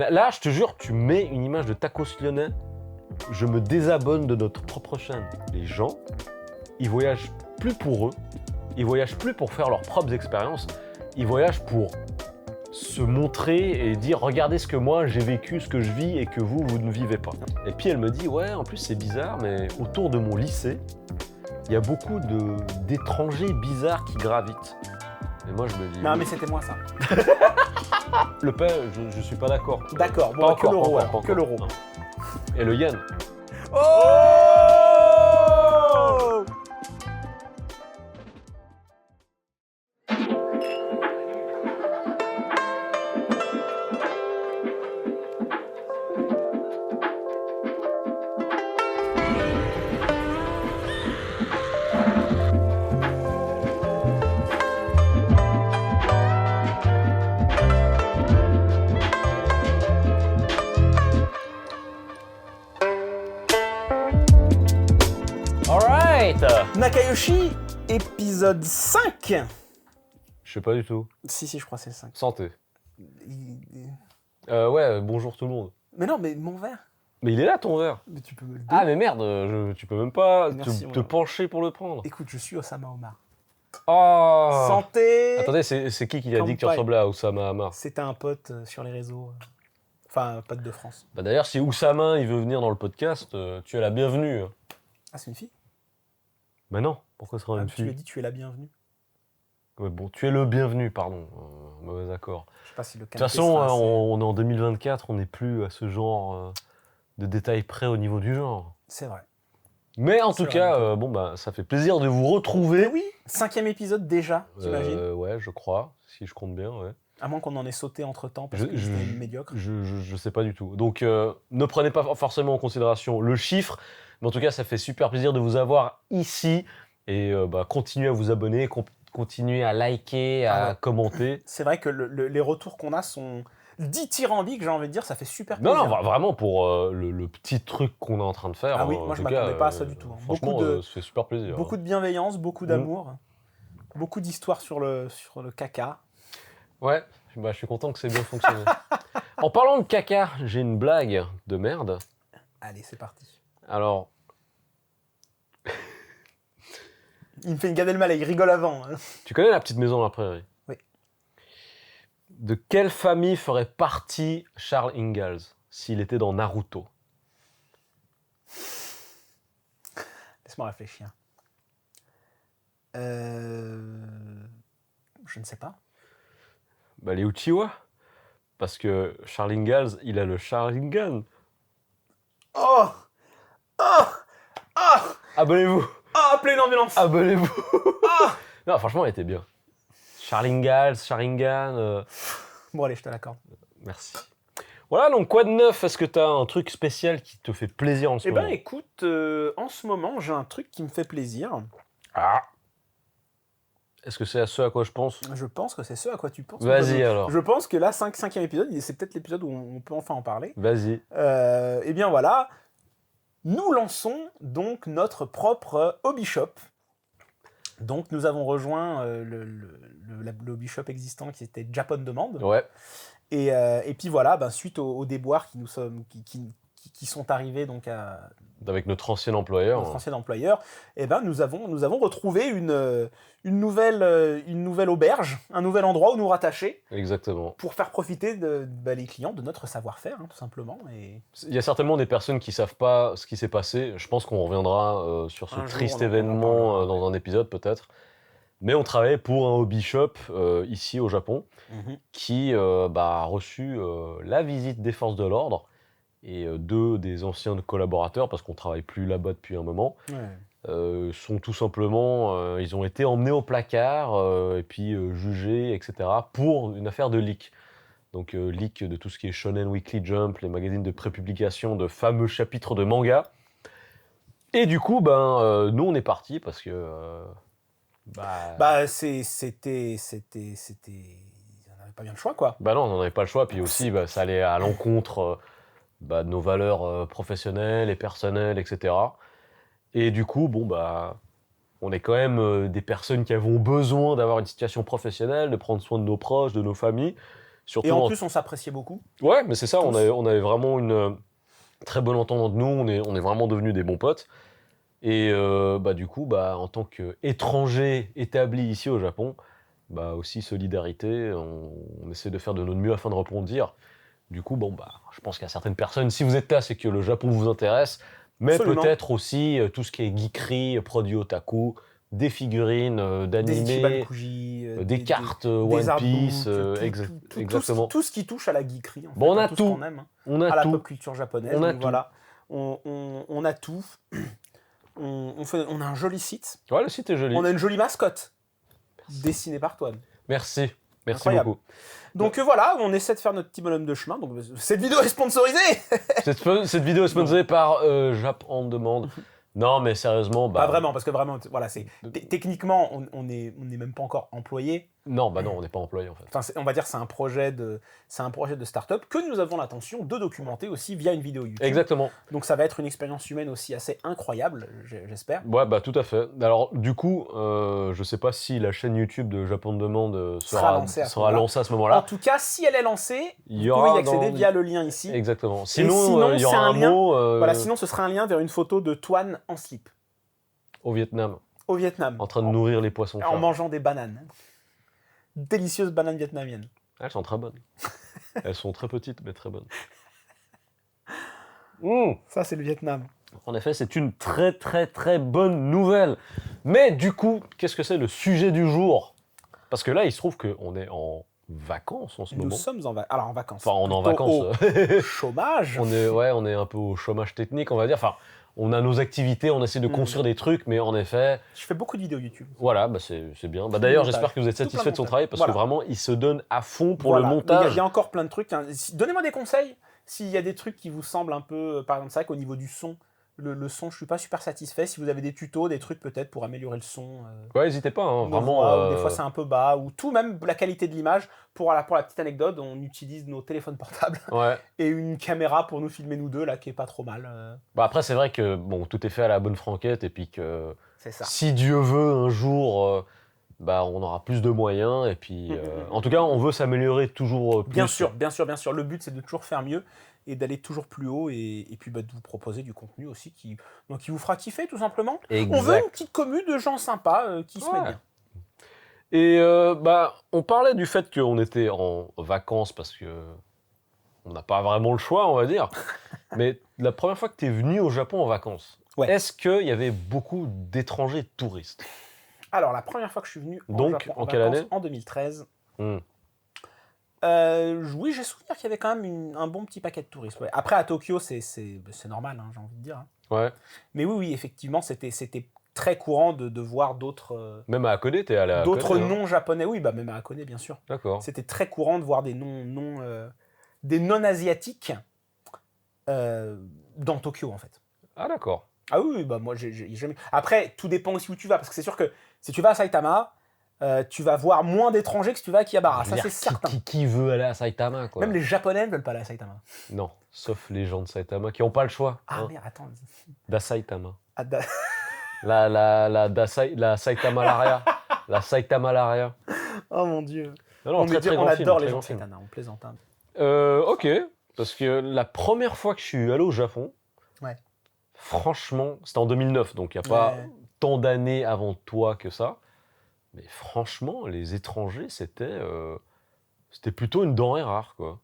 Là, je te jure, tu mets une image de tacos lyonnais, je me désabonne de notre propre chaîne. Les gens, ils voyagent plus pour eux, ils voyagent plus pour faire leurs propres expériences, ils voyagent pour se montrer et dire regardez ce que moi j'ai vécu, ce que je vis et que vous ne vivez pas. Et puis elle me dit ouais, en plus c'est bizarre, mais autour de mon lycée, il y a beaucoup d'étrangers bizarres qui gravitent. Et moi je me dis... Non, mais c'était moi ça. Le pain, je suis pas d'accord. D'accord, bon, Pas que encore, l'euro, pas alors, encore, que l'euro. hein. Et le yen. Oh! Alright. Nakayoshi, épisode 5. Je sais pas du tout. Si, je crois que c'est le 5. Santé. Ouais, bonjour tout le monde. Mais non, mais mon verre. Mais il est là ton verre. Mais tu peux me le donner. Ah mais merde, tu peux même pas Merci, te voilà. pencher pour le prendre. Écoute, je suis Osama Omar. Oh. Santé. Attendez, c'est qui a dit que tu Kampai. ressemblais à Oussama Hamar? C'était un pote sur les réseaux. Enfin, un pote de France. Bah d'ailleurs, si Oussama il veut venir dans le podcast, tu es la bienvenue. Ah, c'est une fille? Bah non, pourquoi ce serait Ah, une tu lui as fille? dit tu es la bienvenue. Ouais, bon, tu es le bienvenu, pardon. Mauvais accord. Je sais pas si le De toute canapé façon, sera assez- on est en 2024, on n'est plus à ce genre de détails près au niveau du genre. C'est vrai. Mais en C'est tout vrai, cas, Nico. bon bah, ça fait plaisir de vous Mais retrouver. oui, 5e épisode déjà, t'imagines? Ouais, je crois, si je compte bien, ouais. À moins qu'on en ait sauté entre temps parce Je- que je- c'était médiocre. Je sais pas du tout. Donc, ne prenez pas forcément en considération le chiffre, mais en tout cas, ça fait super plaisir de vous avoir ici. Et bah, continuez à vous abonner, continuez à liker, à Ah ouais. commenter. C'est vrai que les retours qu'on a sont dithyrambiques, j'ai envie de dire, ça fait super Non, plaisir. non, vraiment pour le petit truc qu'on est en train de faire. Ah oui, en moi, je tout m'attendais cas, pas à ça du tout, hein. Franchement, Beaucoup de- ça fait super plaisir. Beaucoup de bienveillance, beaucoup d'amour, beaucoup d'histoires sur le caca. Ouais, bah, je suis content que ça ait bien fonctionné. En parlant de caca, j'ai une blague de merde. Allez, c'est parti. Alors, Il me fait une Gad Elmaleh, il rigole avant. Hein. tu connais la petite maison à la prairie? Oui. De quelle famille ferait partie Charles Ingalls s'il était dans Naruto? Laisse-moi réfléchir. Je ne sais pas. Bah, les Uchiwa. Parce que Charles Ingalls, il a le Sharingan. Oh Oh Oh Abonnez-vous! Oh, appelez une ambulance. Abonnez-vous! Ah. Non, franchement, elle était bien. Charles Ingalls, Sharingan. Bon, allez, je te l'accorde. Merci. Voilà, donc quoi de neuf? Est-ce que tu as un truc spécial qui te fait plaisir en ce Eh moment? ben, écoute, en ce moment, j'ai un truc qui me fait plaisir. Ah. Est-ce que c'est à ce à quoi je pense? Je pense que c'est ce à quoi tu penses. Vas-y Je- alors. Je pense que là, 5e épisode, c'est peut-être l'épisode où on peut enfin en parler. Vas-y. Eh bien voilà, nous lançons donc notre propre hobby shop. Donc nous avons rejoint le hobby shop existant qui était Japan Demande. Ouais. Et puis voilà, ben, suite aux déboires qui sont arrivés donc à Avec notre ancien employeur. notre ancien employeur, eh ben, nous avons retrouvé une nouvelle auberge, un nouvel endroit où nous rattacher Exactement. pour faire profiter les clients de notre savoir-faire, hein, tout simplement. Et Il y a certainement des personnes qui savent pas ce qui s'est passé. Je pense qu'on reviendra sur ce Un jour, triste on en événement parlera, dans un épisode peut-être. Mais on travaillait pour un hobby shop ici au Japon qui a reçu la visite des forces de l'ordre et deux des anciens collaborateurs, parce qu'on travaille plus là-bas depuis un moment, sont tout simplement, ils ont été emmenés au placard et puis jugés, etc. pour une affaire de leak. Donc leak de tout ce qui est Shonen Weekly Jump, les magazines de prépublication de fameux chapitres de manga. Et du coup, nous on est partis parce que... c'était... On n'avait pas bien le choix, quoi. Bah non, on n'en avait pas le choix, puis aussi ça allait à l'encontre de nos valeurs professionnelles et personnelles, etc. Et du coup, on est quand même des personnes qui avons besoin d'avoir une situation professionnelle, de prendre soin de nos proches, de nos familles. Surtout Et en plus, on s'appréciait beaucoup. Ouais, mais c'est ça, Tous. on avait vraiment une très bonne entente entre nous, on est vraiment devenus des bons potes. Et bah, du coup, bah, en tant qu'étranger établi ici au Japon, bah, aussi solidarité, on essaie de faire de notre mieux afin de rebondir. Du coup, bon, bah, je pense qu'il y a certaines personnes, si vous êtes là, c'est que le Japon vous intéresse, mais Absolument. peut-être aussi tout ce qui est geekerie, produits otaku, des figurines, Des Ichiban d'animés, Kuji, des cartes des One Piece, artbooks, exactement. tout ce qui touche à la geekerie, en fait, Bon, on à a tout ce qu'on tout, aime, hein, on a à la tout, pop culture japonaise. on a Donc tout. voilà, on a tout. On a un joli site. Ouais, le site est joli. On a une jolie mascotte, dessinée par toi. Merci, merci Incroyable. beaucoup. Donc voilà, on essaie de faire notre petit bonhomme de chemin. Donc cette vidéo est sponsorisée. Cette vidéo est sponsorisée par Jap en demande. Non, mais sérieusement, bah. Pas vraiment, parce que vraiment, voilà, techniquement, on n'est même pas encore employé. Non, bah non, on n'est pas employé en fait. Enfin, on va dire c'est un projet de start-up que nous avons l'intention de documenter aussi via une vidéo YouTube. Exactement. Donc ça va être une expérience humaine aussi assez incroyable, j'espère. Ouais, bah tout à fait. Alors, du coup, je sais pas si la chaîne YouTube de Japon de demande sera lancée à ce En moment-là. tout cas, si elle est lancée, Il vous y pouvez aura y accéder via le lien ici. Exactement. Sinon, Sinon, il y c'est aura un un lien. mot Voilà, sinon ce sera un lien vers une photo de Toine en slip, au Vietnam, au Vietnam, en train de nourrir les poissons en chats. mangeant des bananes. Délicieuses bananes vietnamiennes. Elles sont très bonnes. Elles sont très petites, mais très bonnes. Ça, c'est le Vietnam. En effet, c'est une très très très bonne nouvelle. Mais du coup, qu'est-ce que c'est le sujet du jour? Parce que là, il se trouve qu'on est en vacances en ce moment. Nous sommes en vacances. Enfin, on est en Plutôt vacances. au chômage. on est un peu au chômage technique, on va dire. Enfin, on a nos activités, on essaie de construire des trucs, mais en effet... Je fais beaucoup de vidéos YouTube. Voilà, bah c'est bien. Bah d'ailleurs, j'espère que vous êtes satisfait de son travail, parce que vraiment, il se donne à fond pour le montage. Il y a encore plein de trucs. Hein. Donnez-moi des conseils s'il y a des trucs qui vous semblent un peu... Par exemple, c'est vrai qu'au niveau du son, le son, je suis pas super satisfait. Si vous avez des tutos, des trucs peut-être pour améliorer le son. Ouais, n'hésitez pas, hein, vraiment. Voix, ou des fois c'est un peu bas, ou tout même la qualité de l'image. Pour la petite anecdote, on utilise nos téléphones portables et une caméra pour nous filmer nous deux, là, qui est pas trop mal. Bah après, c'est vrai que bon, tout est fait à la bonne franquette, et puis que c'est ça. Si Dieu veut, un jour, bah, on aura plus de moyens, et puis... en tout cas, on veut s'améliorer toujours plus. Bien sûr. Le but, c'est de toujours faire mieux et d'aller toujours plus haut et puis bah, de vous proposer du contenu aussi qui vous fera kiffer tout simplement. Exact. On veut une petite commune de gens sympas qui se mettent bien. Et bah, on parlait du fait qu'on était en vacances parce que on n'a pas vraiment le choix, on va dire. Mais la première fois que tu es venu au Japon en vacances, est-ce qu'il y avait beaucoup d'étrangers touristes? Alors, la première fois que je suis venu au Japon en quelle année? En 2013. Oui, j'ai souvenir qu'il y avait quand même un bon petit paquet de touristes. Ouais. Après, à Tokyo, c'est normal, hein, j'ai envie de dire. Hein. Ouais. Mais oui, effectivement, c'était très courant de voir d'autres... même à Hakone, t'es allé à Hakone? D'autres noms japonais, oui, bah même à Hakone, bien sûr. D'accord. C'était très courant de voir des noms des non-asiatiques dans Tokyo, en fait. Ah, d'accord. Ah oui, bah moi, j'ai jamais... Après, tout dépend aussi où tu vas, parce que c'est sûr que si tu vas à Saitama... tu vas voir moins d'étrangers que si tu vas à Akihabara, ça c'est certain. Qui veut aller à Saitama, quoi? Même les Japonais ne veulent pas aller à Saitama. Non, sauf les gens de Saitama qui n'ont pas le choix. Ah merde, attends. Da-Saitama. Ah, la Saitama-laria. La Saitama-laria. Oh mon dieu. Non, on adore les gens de Saitama, on plaisante. Hein. Ok, parce que la première fois que je suis allé au Japon, franchement, c'était en 2009, donc il n'y a pas tant d'années avant toi que ça. Mais franchement, les étrangers, c'était plutôt une denrée rare, quoi.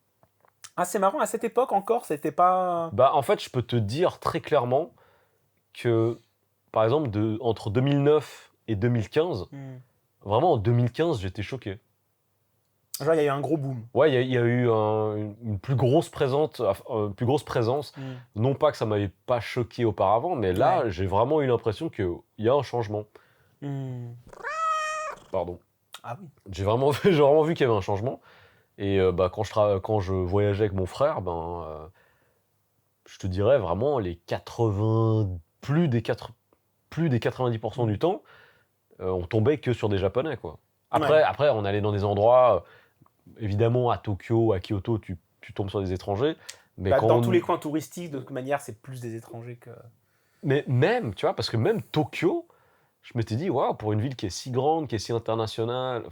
Ah, c'est marrant, à cette époque encore, c'était pas... Bah, en fait, je peux te dire très clairement que, par exemple, entre 2009 et 2015, vraiment en 2015, j'étais choqué. Genre, il y a eu un gros boom. Ouais, il y a eu une plus grosse présence. Non pas que ça m'avait pas choqué auparavant, mais là, j'ai vraiment eu l'impression qu'il y a un changement. Pardon. Ah oui. J'ai vraiment vu qu'il y avait un changement. Et bah, quand je voyageais avec mon frère, je te dirais vraiment plus des 90% du temps, on tombait que sur des Japonais, quoi. Après, on allait dans des endroits, évidemment à Tokyo, à Kyoto, tu tombes sur des étrangers. Mais dans tous les coins touristiques, de toute manière, c'est plus des étrangers que... Mais même, tu vois, parce que même Tokyo, je m'étais dit, waouh, pour une ville qui est si grande, qui est si internationale,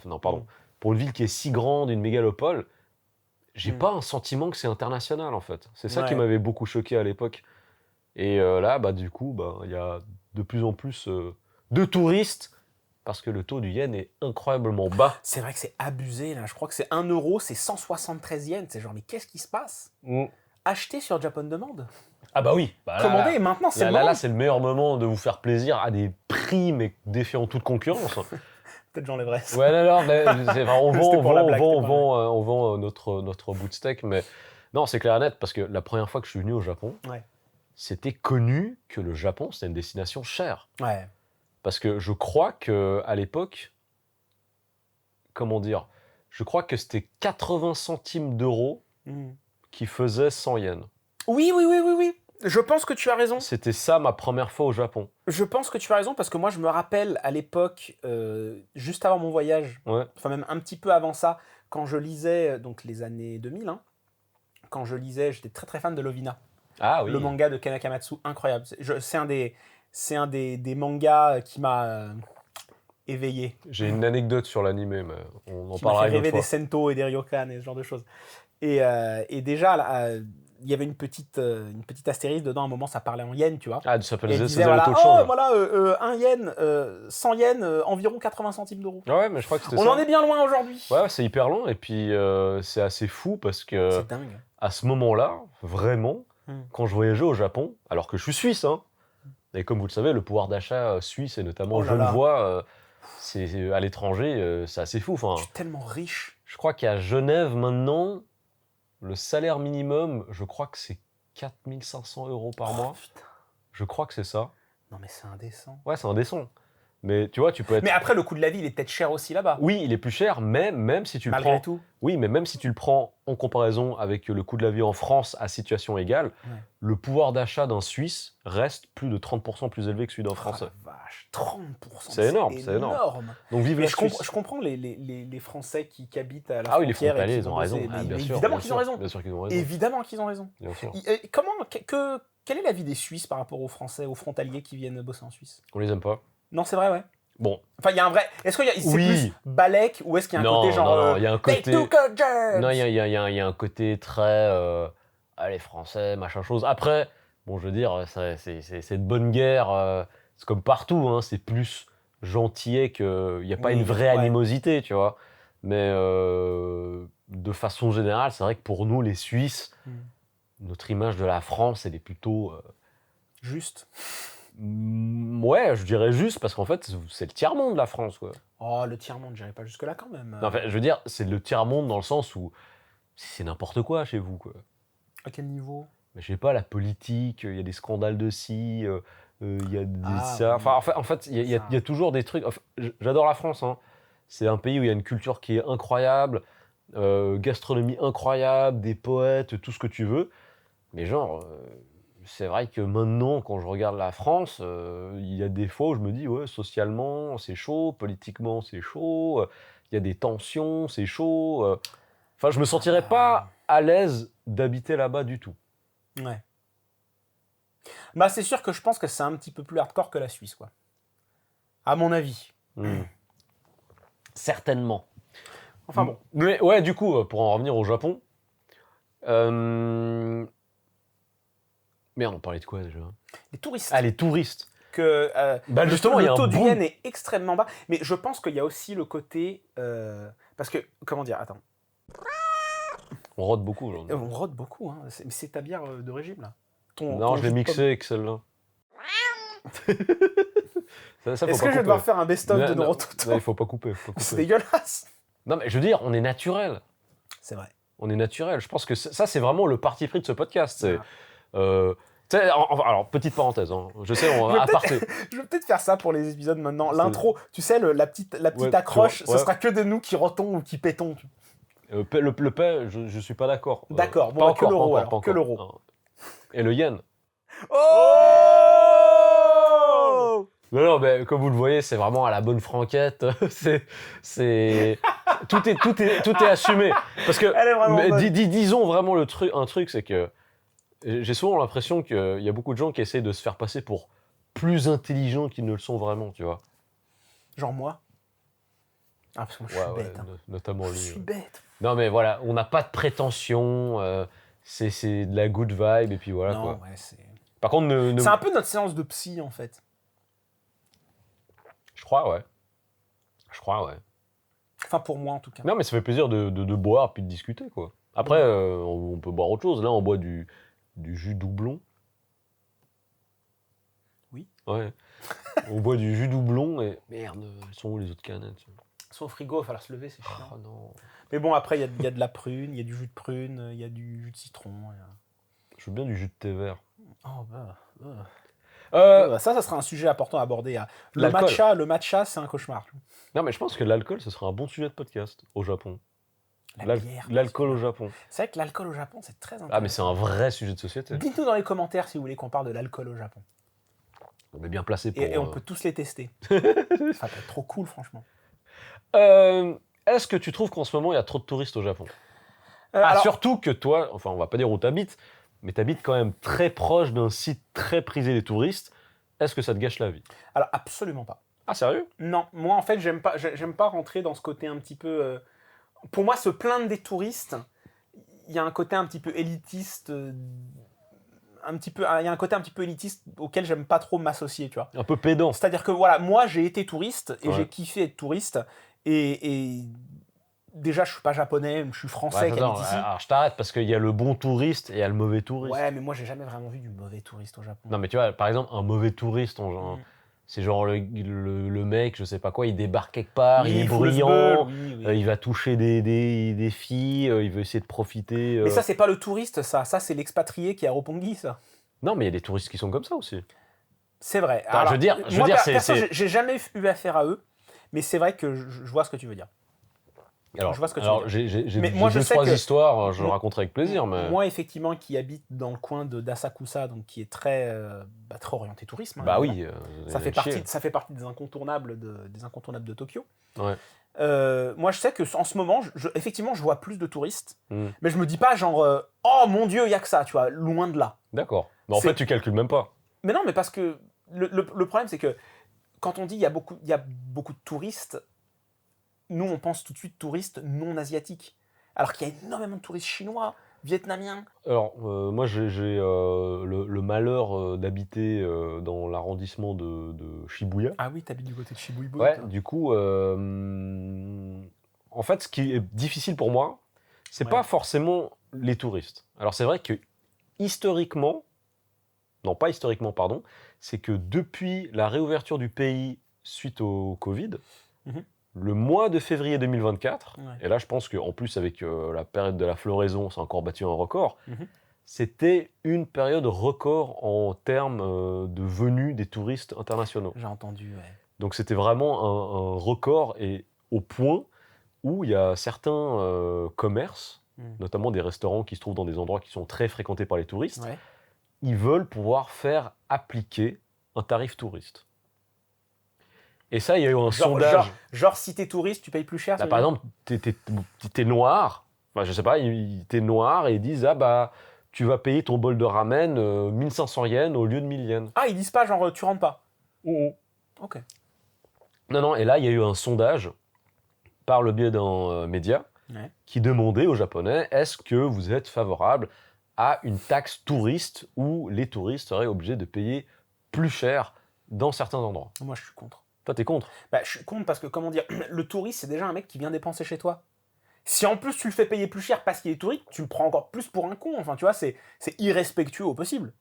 pour une ville qui est si grande, une mégalopole, j'ai pas un sentiment que c'est international, en fait. C'est ça qui Ouais. m'avait beaucoup choqué à l'époque. Et là, bah, du coup, bah, il y a de plus en plus de touristes parce que le taux du yen est incroyablement bas. C'est vrai que c'est abusé, là. Je crois que c'est 1 euro, c'est 173 yens. C'est genre, mais qu'est-ce qui se passe? Acheter sur Japan Demande. Ah bah oui, bah là, Commander, là, et maintenant, c'est là, le là, moment. là, c'est le meilleur moment de vous faire plaisir à des prix, mais défiant toute concurrence. Peut-être j'enlèverai ça. Ouais, non, mais enfin, on C'était pour la blague, c'était pas on vend notre bout de steak, mais non, c'est clair et net, parce que la première fois que je suis venu au Japon, Ouais. c'était connu que le Japon, c'était une destination chère. Ouais. Parce que je crois qu'à l'époque, comment dire, je crois que c'était 80 centimes d'euros qui faisaient 100 yens. Oui, oui, oui, oui, oui. Je pense que tu as raison. C'était ça ma première fois au Japon. Je pense que tu as raison parce que moi, je me rappelle à l'époque, juste avant mon voyage, Ouais. enfin même un petit peu avant ça, quand je lisais, donc les années 2000, hein, quand je lisais, j'étais très très fan de Lovina, Ah oui. le manga de Ken Akamatsu, incroyable. C'est un des mangas qui m'a éveillé, J'ai une anecdote sur l'animé, mais on en qui m'a parlera fait une autre rêver fois. des Sento et des Ryokan et ce genre de choses. Et déjà, là, il y avait une petite astérisque dedans, à un moment ça parlait en yens, tu vois. Ah, ça Et il faisait disait, le voilà, taux de change. oh, voilà, 1 yen, 100 yens, environ 80 centimes d'euros. Ouais, mais je crois que c'était On ça. en est bien loin aujourd'hui. Ouais, c'est hyper long, et puis c'est assez fou parce que C'est dingue. à ce moment-là, vraiment, quand je voyageais au Japon, alors que je suis suisse, hein, et comme vous le savez, le pouvoir d'achat suisse et notamment Oh là là. genevois, c'est à l'étranger, c'est assez fou. Enfin, Je suis tellement riche. je crois qu'à Genève maintenant, le salaire minimum, je crois que c'est 4500 € par mois. Putain. Je crois que c'est ça. Non mais c'est indécent. Ouais, c'est indécent. Mais tu vois, tu peux être. Mais après, le coût de la vie, il est peut-être cher aussi là-bas. Oui, il est plus cher, mais même si tu le Malgré prends. tout. Oui, mais même si tu le prends en comparaison avec le coût de la vie en France à situation égale, le pouvoir d'achat d'un Suisse reste plus de 30% plus élevé que celui d'un Français. Oh la vache, 30%. C'est énorme, c'est énorme. Donc vive Mais la Suisse. je comprends les Français qui habitent à la Ah oui, les frontière et frontaliers, qui ils ont vont raison. bosser. Ah, Mais bien sûr, évidemment bien qu'ils sûr, ont raison. Bien sûr qu'ils ont raison. Évidemment qu'ils ont raison. Bien sûr. Quel est l'avis des Suisses par rapport aux Français, aux frontaliers qui viennent bosser en Suisse? On les aime pas. Non, c'est vrai, ouais. Bon. Enfin, il y a un vrai. Est-ce que c'est Oui. plus Balek ou est-ce qu'il y a un Non, côté genre. non, il y a un They côté. took our jobs. Non, il y a un côté très. Les Français, machin chose. Après, bon, je veux dire, c'est de bonne guerre. C'est comme partout, hein, c'est plus gentillet qu'il n'y a pas Oui, une vraie ouais. animosité, tu vois. Mais de façon générale, c'est vrai que pour nous, les Suisses, notre image de la France, elle est plutôt. Juste. Ouais, je dirais juste, parce qu'en fait, c'est le tiers-monde, la France, quoi. Oh, le tiers-monde, j'irai pas jusque-là quand même. Non, enfin, je veux dire, c'est le tiers-monde dans le sens où c'est n'importe quoi chez vous, quoi. À quel niveau? Mais je sais pas, la politique, il y a des scandales de ci, il y a des ça. oui. Enfin, en fait, il y a toujours des trucs. Enfin, j'adore la France, hein. C'est un pays où il y a une culture qui est incroyable, gastronomie incroyable, des poètes, tout ce que tu veux. Mais genre, c'est vrai que maintenant, quand je regarde la France, il y a des fois où je me dis, ouais, socialement, c'est chaud, politiquement, c'est chaud, il y a des tensions, c'est chaud. Enfin, je me sentirais pas à l'aise d'habiter là-bas du tout. Ouais. Bah, c'est sûr que je pense que c'est un petit peu plus hardcore que la Suisse, quoi. À mon avis. Certainement. Enfin bon. Mais ouais, du coup, pour en revenir au Japon. Merde, on parlait de quoi déjà? Les touristes. Ah, les touristes. Que Bah, justement, il y a le taux un du boom. yen est extrêmement bas. Mais je pense qu'il y a aussi le côté. Parce que, comment dire, attends. On rote beaucoup aujourd'hui. On rote beaucoup, hein. Mais c'est ta bière de régime, là. Non, je l'ai mixé avec celle-là. Est-ce que je vais devoir faire un best-of de nos rototos? Non, il faut pas couper. C'est dégueulasse. Non, mais je veux dire, on est naturel. C'est vrai. On est naturel. Je pense que ça, c'est vraiment le parti pris de ce podcast. C'est, alors, petite parenthèse, hein. Je sais, je vais peut-être faire ça pour les épisodes maintenant. L'intro, tu sais, la petite Ouais, accroche, ouais. ce sera que de nous qui rotons ou qui pétons. Le paix, je suis pas d'accord. D'accord, bon, pas bah, encore, que l'euro pas alors, encore, que l'euro. Non. Et le yen. Oh Non, mais comme vous le voyez, c'est vraiment à la bonne franquette. Tout est assumé. Parce que, Elle est vraiment bonne. disons vraiment un truc, c'est que j'ai souvent l'impression qu'il y a beaucoup de gens qui essaient de se faire passer pour plus intelligents qu'ils ne le sont vraiment, tu vois. Genre moi. Ah, parce que moi, je suis bête. Hein. Notamment lui. Je suis bête. Non, mais voilà, on n'a pas de prétention, c'est de la good vibe, et puis voilà, Non, quoi. ouais, c'est... Par contre, C'est un peu notre séance de psy, en fait. Je crois, ouais. Enfin, pour moi, en tout cas. Non, mais ça fait plaisir de boire, puis de discuter, quoi. Après, on peut boire autre chose. Là, on boit du jus doublon. Oui. Ouais. On boit du jus doublon, et... Merde, elles sont où les autres canettes? Ils sont au frigo, il va falloir se lever, c'est chiant. Oh non. Mais bon, après, il y a de la prune, il y a du jus de prune, il y a du jus de citron. Je veux bien du jus de thé vert. Oh, ça sera un sujet important à aborder. Le matcha, c'est un cauchemar. Non, mais je pense que l'alcool, ce sera un bon sujet de podcast au Japon. La bière. L'alcool au Japon. C'est vrai que l'alcool au Japon, c'est très intéressant. Ah, mais c'est un vrai sujet de société. Dites-nous dans les commentaires si vous voulez qu'on parle de l'alcool au Japon. On est bien placé pour... Et on peut tous les tester. Ça va être trop cool, franchement. Est-ce que tu trouves qu'en ce moment, il y a trop de touristes au Japon? Alors... Surtout que toi, enfin, on va pas dire où t'habites, mais t'habites quand même très proche d'un site très prisé des touristes. Est-ce que ça te gâche la vie? Alors, absolument pas. Ah, sérieux? Non, moi, en fait, j'aime pas rentrer dans ce côté un petit peu... Pour moi, se plaindre des touristes, il y a un côté un petit peu élitiste... il y a un côté un petit peu élitiste auquel j'aime pas trop m'associer, tu vois. Un peu pédant. C'est-à-dire que, voilà, moi, j'ai été touriste et j'ai kiffé être touriste. Et déjà, je suis pas japonais, je suis français qui habite ici. Alors, je t'arrête parce qu'il y a le bon touriste et il y a le mauvais touriste. Ouais, mais moi, j'ai jamais vraiment vu du mauvais touriste au Japon. Non, mais tu vois, par exemple, un mauvais touriste, c'est genre le mec, je sais pas quoi, il débarque quelque part, il est brillant, il va toucher des filles, il veut essayer de profiter. Mais ça, c'est pas le touriste, ça. Ça, c'est l'expatrié qui est à Roppongi, ça. Non, mais il y a des touristes qui sont comme ça aussi. C'est vrai. Alors, je veux dire, j'ai jamais eu affaire à eux, mais c'est vrai que je vois ce que tu veux dire. Alors, je vois ce que tu veux dire. J'ai deux, trois histoires, je le raconterai avec plaisir. Mais... Moi, effectivement, qui habite dans le coin d'Asakusa, donc qui est très orienté tourisme. Hein, bah oui. Ça fait partie des incontournables de Tokyo. Ouais. Moi, je sais que en ce moment, effectivement, je vois plus de touristes, mais je me dis pas genre oh mon Dieu, il y a que ça, tu vois, loin de là. D'accord. Mais en fait, tu calcules même pas. Mais non, mais parce que le problème, c'est que quand on dit il y a beaucoup de touristes, nous, on pense tout de suite touristes non asiatiques. Alors qu'il y a énormément de touristes chinois, vietnamiens. Alors, moi, j'ai le malheur d'habiter dans l'arrondissement de Shibuya. Ah oui, t'habites du côté de Shibuya. Ouais, du coup, en fait, ce qui est difficile pour moi, c'est pas forcément les touristes. Alors, c'est vrai que historiquement, non, pas historiquement, pardon, c'est que depuis la réouverture du pays suite au Covid, le mois de février 2024, et là je pense qu'en plus avec la période de la floraison, ça a encore battu un record, c'était une période record en termes de venue des touristes internationaux. J'ai entendu, ouais. Donc c'était vraiment un record, et au point où il y a certains commerces, notamment des restaurants qui se trouvent dans des endroits qui sont très fréquentés par les touristes, ils veulent pouvoir faire appliquer un tarif touriste. Et ça, il y a eu un sondage. Genre, si t'es touriste, tu payes plus cher. Là, par exemple, t'es noir. Enfin, je sais pas, t'es noir et ils disent ah bah tu vas payer ton bol de ramen 1500 yens au lieu de 1000 yens. Ah, ils disent pas genre tu rentres pas. Ok. Non. Et là, il y a eu un sondage par le biais d'un média qui demandait aux Japonais est-ce que vous êtes favorable à une taxe touriste où les touristes seraient obligés de payer plus cher dans certains endroits. Moi, je suis contre. Toi, t'es contre? Bah, je suis contre parce que, comment dire, le touriste, c'est déjà un mec qui vient dépenser chez toi. Si en plus tu le fais payer plus cher parce qu'il est touriste, tu le prends encore plus pour un con. Enfin, tu vois, c'est irrespectueux au possible.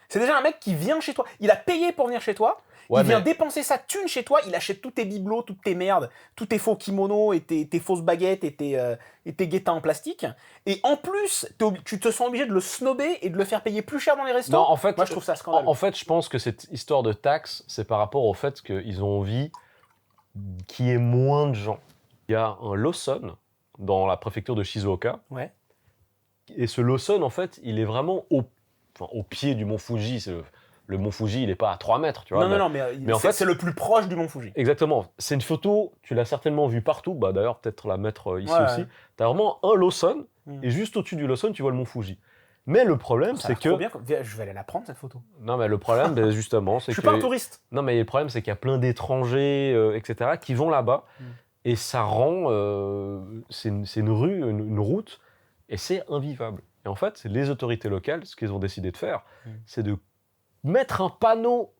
C'est déjà un mec qui vient chez toi. Il a payé pour venir chez toi. Il vient dépenser sa thune chez toi. Il achète tous tes bibelots, toutes tes merdes, tous tes faux kimonos et tes fausses baguettes et tes guettins en plastique. Et en plus, tu te sens obligé de le snobber et de le faire payer plus cher dans les restos. Non, en fait, moi, je trouve ça scandaleux. En fait, je pense que cette histoire de taxe, c'est par rapport au fait qu'ils ont envie qu'il y ait moins de gens. Il y a un Lawson dans la préfecture de Shizuoka. Ouais. Et ce Lawson, en fait, il est vraiment au pied du mont Fuji. Le mont Fuji, il n'est pas à 3 mètres, tu vois. Non, mais en fait, c'est le plus proche du mont Fuji. Exactement. C'est une photo, tu l'as certainement vue partout. Bah, d'ailleurs, peut-être la mettre ici aussi. Tu as vraiment un Lawson, et juste au-dessus du Lawson, tu vois le mont Fuji. Mais le problème, c'est que... Bien. Je vais aller la prendre, cette photo. Non, mais le problème, justement, c'est que... Je suis pas un touriste. Non, mais le problème, c'est qu'il y a plein d'étrangers, etc., qui vont là-bas. Et ça rend... c'est une rue, une route, et c'est invivable. Et en fait, les autorités locales, ce qu'ils ont décidé de faire, c'est de mettre un panneau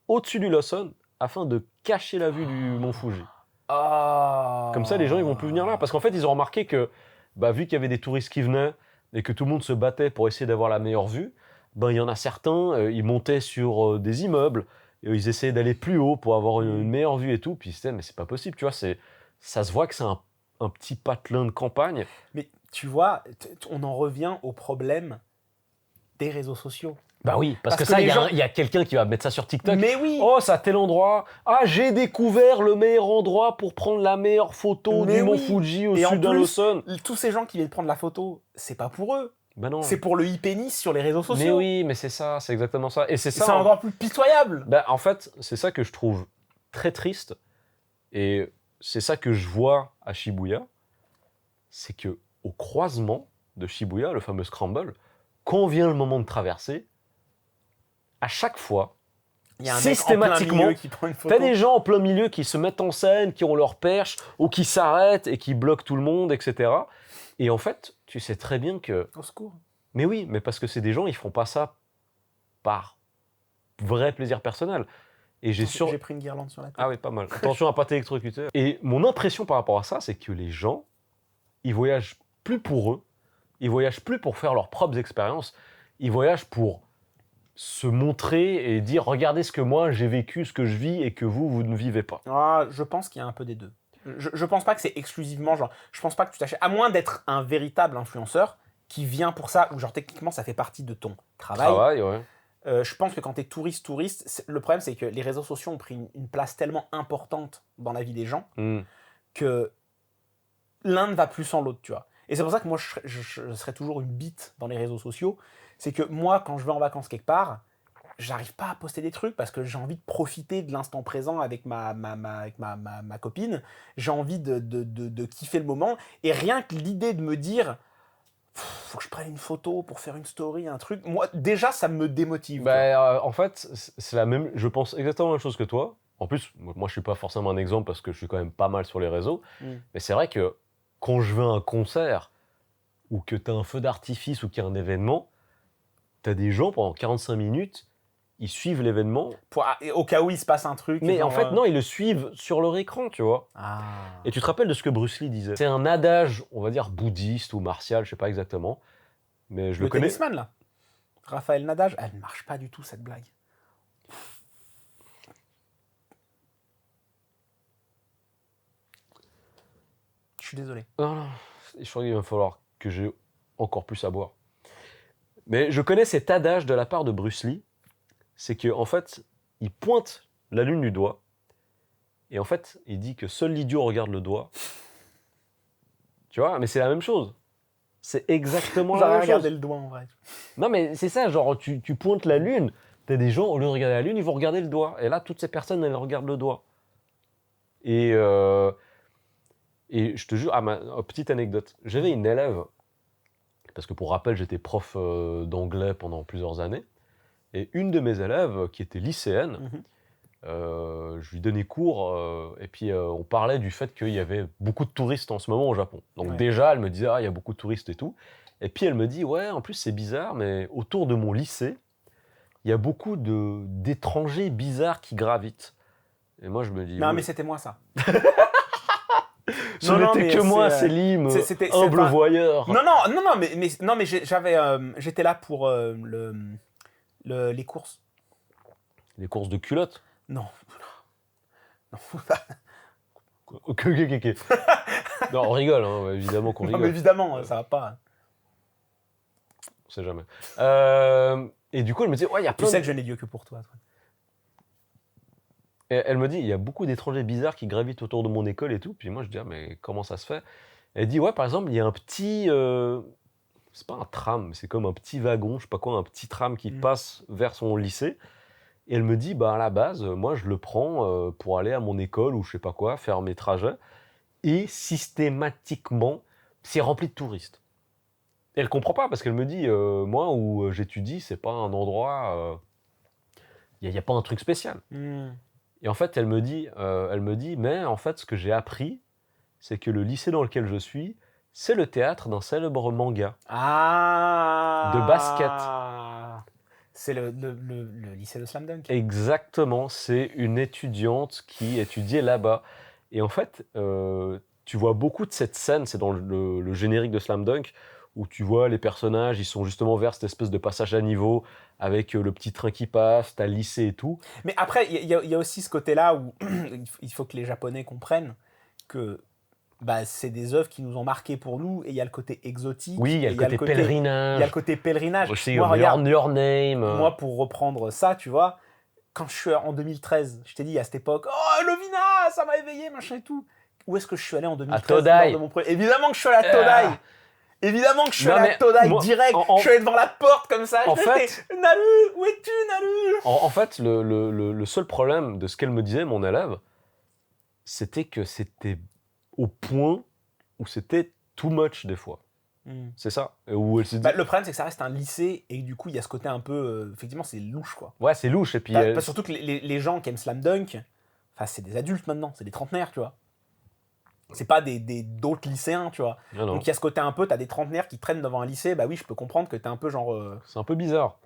au-dessus du Lawson afin de cacher la vue du mont Fuji. Comme ça, les gens ils vont plus venir là. Parce qu'en fait, ils ont remarqué que, vu qu'il y avait des touristes qui venaient et que tout le monde se battait pour essayer d'avoir la meilleure vue, il y en a certains, ils montaient sur des immeubles, et ils essayaient d'aller plus haut pour avoir une meilleure vue et tout. Puis c'était, mais c'est pas possible, tu vois. Ça se voit que c'est un petit patelin de campagne. Mais tu vois, on en revient au problème des réseaux sociaux. Bah oui, parce que que ça, les il y a quelqu'un qui va mettre ça sur TikTok. Mais oui. Oh, c'est à tel endroit. Ah, j'ai découvert le meilleur endroit pour prendre la meilleure photo Mais du mont oui. Fuji au Et en sud d'un plus, Lawson. tous ces gens qui viennent prendre la photo, c'est pas pour eux. Bah non. C'est pour le hypénis sur les réseaux sociaux. Mais oui, mais c'est ça, c'est exactement ça. Et c'est ça. C'est encore plus pitoyable. En fait, c'est ça que je trouve très triste. Et c'est ça que je vois à Shibuya. C'est que au croisement de Shibuya, le fameux Scramble, quand vient le moment de traverser, à chaque fois, il y a un systématiquement, mec en plein milieu qui prend une photo. T'as des gens en plein milieu qui se mettent en scène, qui ont leur perche, ou qui s'arrêtent et qui bloquent tout le monde, etc. Et en fait, tu sais très bien que... Au secours. Mais oui, mais parce que c'est des gens, ils font pas ça par vrai plaisir personnel. Et j'ai pris une guirlande sur la tête. Ah oui, pas mal. Attention à pas t'électrocuter. Et mon impression par rapport à ça, c'est que les gens, ils voyagent plus pour eux, ils voyagent plus pour faire leurs propres expériences, ils voyagent pour se montrer et dire « Regardez ce que moi, j'ai vécu, ce que je vis et que vous ne vivez pas. » Je pense qu'il y a un peu des deux. Je pense pas que c'est exclusivement genre... Je pense pas que tu t'achètes... À moins d'être un véritable influenceur qui vient pour ça, ou genre techniquement ça fait partie de ton travail. Ouais. Je pense que quand tu es touriste, le problème c'est que les réseaux sociaux ont pris une place tellement importante dans la vie des gens que l'un ne va plus sans l'autre, tu vois. Et c'est pour ça que moi je serais toujours une bite dans les réseaux sociaux. C'est que moi, quand je vais en vacances quelque part, j'arrive pas à poster des trucs parce que j'ai envie de profiter de l'instant présent avec ma copine. J'ai envie de kiffer le moment. Et rien que l'idée de me dire... faut que je prenne une photo pour faire une story, un truc. Moi, déjà, ça me démotive. En fait, c'est la même. Je pense exactement la même chose que toi. En plus, moi, je suis pas forcément un exemple parce que je suis quand même pas mal sur les réseaux. Mais c'est vrai que quand je vais à un concert ou que tu as un feu d'artifice ou qu'il y a un événement, tu as des gens pendant 45 minutes, ils suivent l'événement. Au cas où il se passe un truc. Mais en fait, non, ils le suivent sur leur écran, tu vois. Et tu te rappelles de ce que Bruce Lee disait. C'est un adage, on va dire, bouddhiste ou martial, je sais pas exactement. Mais je le connais. Le tennisman, là. Raphaël Nadal, elle ne marche pas du tout, cette blague. Je suis désolé. Non, je crois qu'il va falloir que j'ai encore plus à boire. Mais je connais cet adage de la part de Bruce Lee. C'est qu'en fait, il pointe la lune du doigt. Et en fait, il dit que seul l'idiot regarde le doigt. Tu vois, mais c'est la même chose. C'est exactement la même chose. Regarder le doigt en vrai. Non, mais c'est ça, genre, tu pointes la lune. T'as des gens, au lieu de regarder la lune, ils vont regarder le doigt. Et là, toutes ces personnes, elles regardent le doigt. Et je te jure, petite anecdote. J'avais une élève, parce que pour rappel, j'étais prof d'anglais pendant plusieurs années. Et une de mes élèves, qui était lycéenne, je lui donnais cours, et puis on parlait du fait qu'il y avait beaucoup de touristes en ce moment au Japon. Donc déjà, elle me disait, il y a beaucoup de touristes et tout. Et puis elle me dit, ouais, en plus c'est bizarre, mais autour de mon lycée, il y a beaucoup d'étrangers bizarres qui gravitent. Et moi, je me dis... Non, mais c'était moi, ça. Ce n'était que moi, Selim, humble voyeur. Non, mais j'étais là pour les courses. Les courses de culottes? Non. Ok. Non, on rigole, hein, évidemment qu'on rigole. Non, mais évidemment, ça va pas. On sait jamais. Et du coup, elle me dit, ouais, il y a plein Tu sais que je n'ai Dieu que pour toi. Et elle me dit, il y a beaucoup d'étrangers bizarres qui gravitent autour de mon école et tout. Puis moi, je dis, mais comment ça se fait? Elle dit, ouais, par exemple, il y a un petit... c'est pas un tram, mais c'est comme un petit wagon, je sais pas quoi, un petit tram qui passe vers son lycée. Et elle me dit, à la base, moi, je le prends pour aller à mon école ou je sais pas quoi, faire mes trajets. Et systématiquement, c'est rempli de touristes. Et elle comprend pas parce qu'elle me dit, moi, où j'étudie, c'est pas un endroit... Il n'y a pas un truc spécial. Et en fait, elle me dit, mais en fait, ce que j'ai appris, c'est que le lycée dans lequel je suis, c'est le théâtre d'un célèbre manga. Ah. De basket. C'est le lycée de Slam Dunk. Exactement, c'est une étudiante qui étudiait là-bas. Et en fait, tu vois beaucoup de cette scène, c'est dans le générique de Slam Dunk, où tu vois les personnages, ils sont justement vers cette espèce de passage à niveau, avec le petit train qui passe, t'as le lycée et tout. Mais après, il y a aussi ce côté-là où il faut que les Japonais comprennent que bah, c'est des œuvres qui nous ont marqués pour nous, et il y a le côté exotique. Oui, il y a et le côté il y pèlerinage. a le côté pèlerinage. Aussi, Moi, regarde, your Name. moi, pour reprendre ça, tu vois, quand je suis en 2013, je t'ai dit à cette époque, oh, Lovina, ça m'a éveillé, machin et tout. Où est-ce que je suis allé en 2013 Todai. lors de mon premier... Évidemment que je suis allé à Todai. Évidemment que je suis Non, allé mais à Todai moi, direct. Je suis allé devant la porte comme ça. En Je fait- fais, Nalu, où es-tu, Nalu? En fait, le seul problème de ce qu'elle me disait, mon élève, c'était que c'était au point où c'était too much des fois. C'est ça. Où elle se dit, Bah, le problème, c'est que ça reste un lycée et du coup, il y a ce côté un peu. Effectivement, c'est louche, quoi. ouais, c'est louche. Et puis, Surtout que les gens qui aiment Slam Dunk, c'est des adultes maintenant, c'est des trentenaires, tu vois. C'est pas d'autres lycéens, tu vois. non, non, Donc il y a ce côté un peu, t'as des trentenaires qui traînent devant un lycée, bah oui, je peux comprendre que t'es un peu genre. c'est un peu bizarre.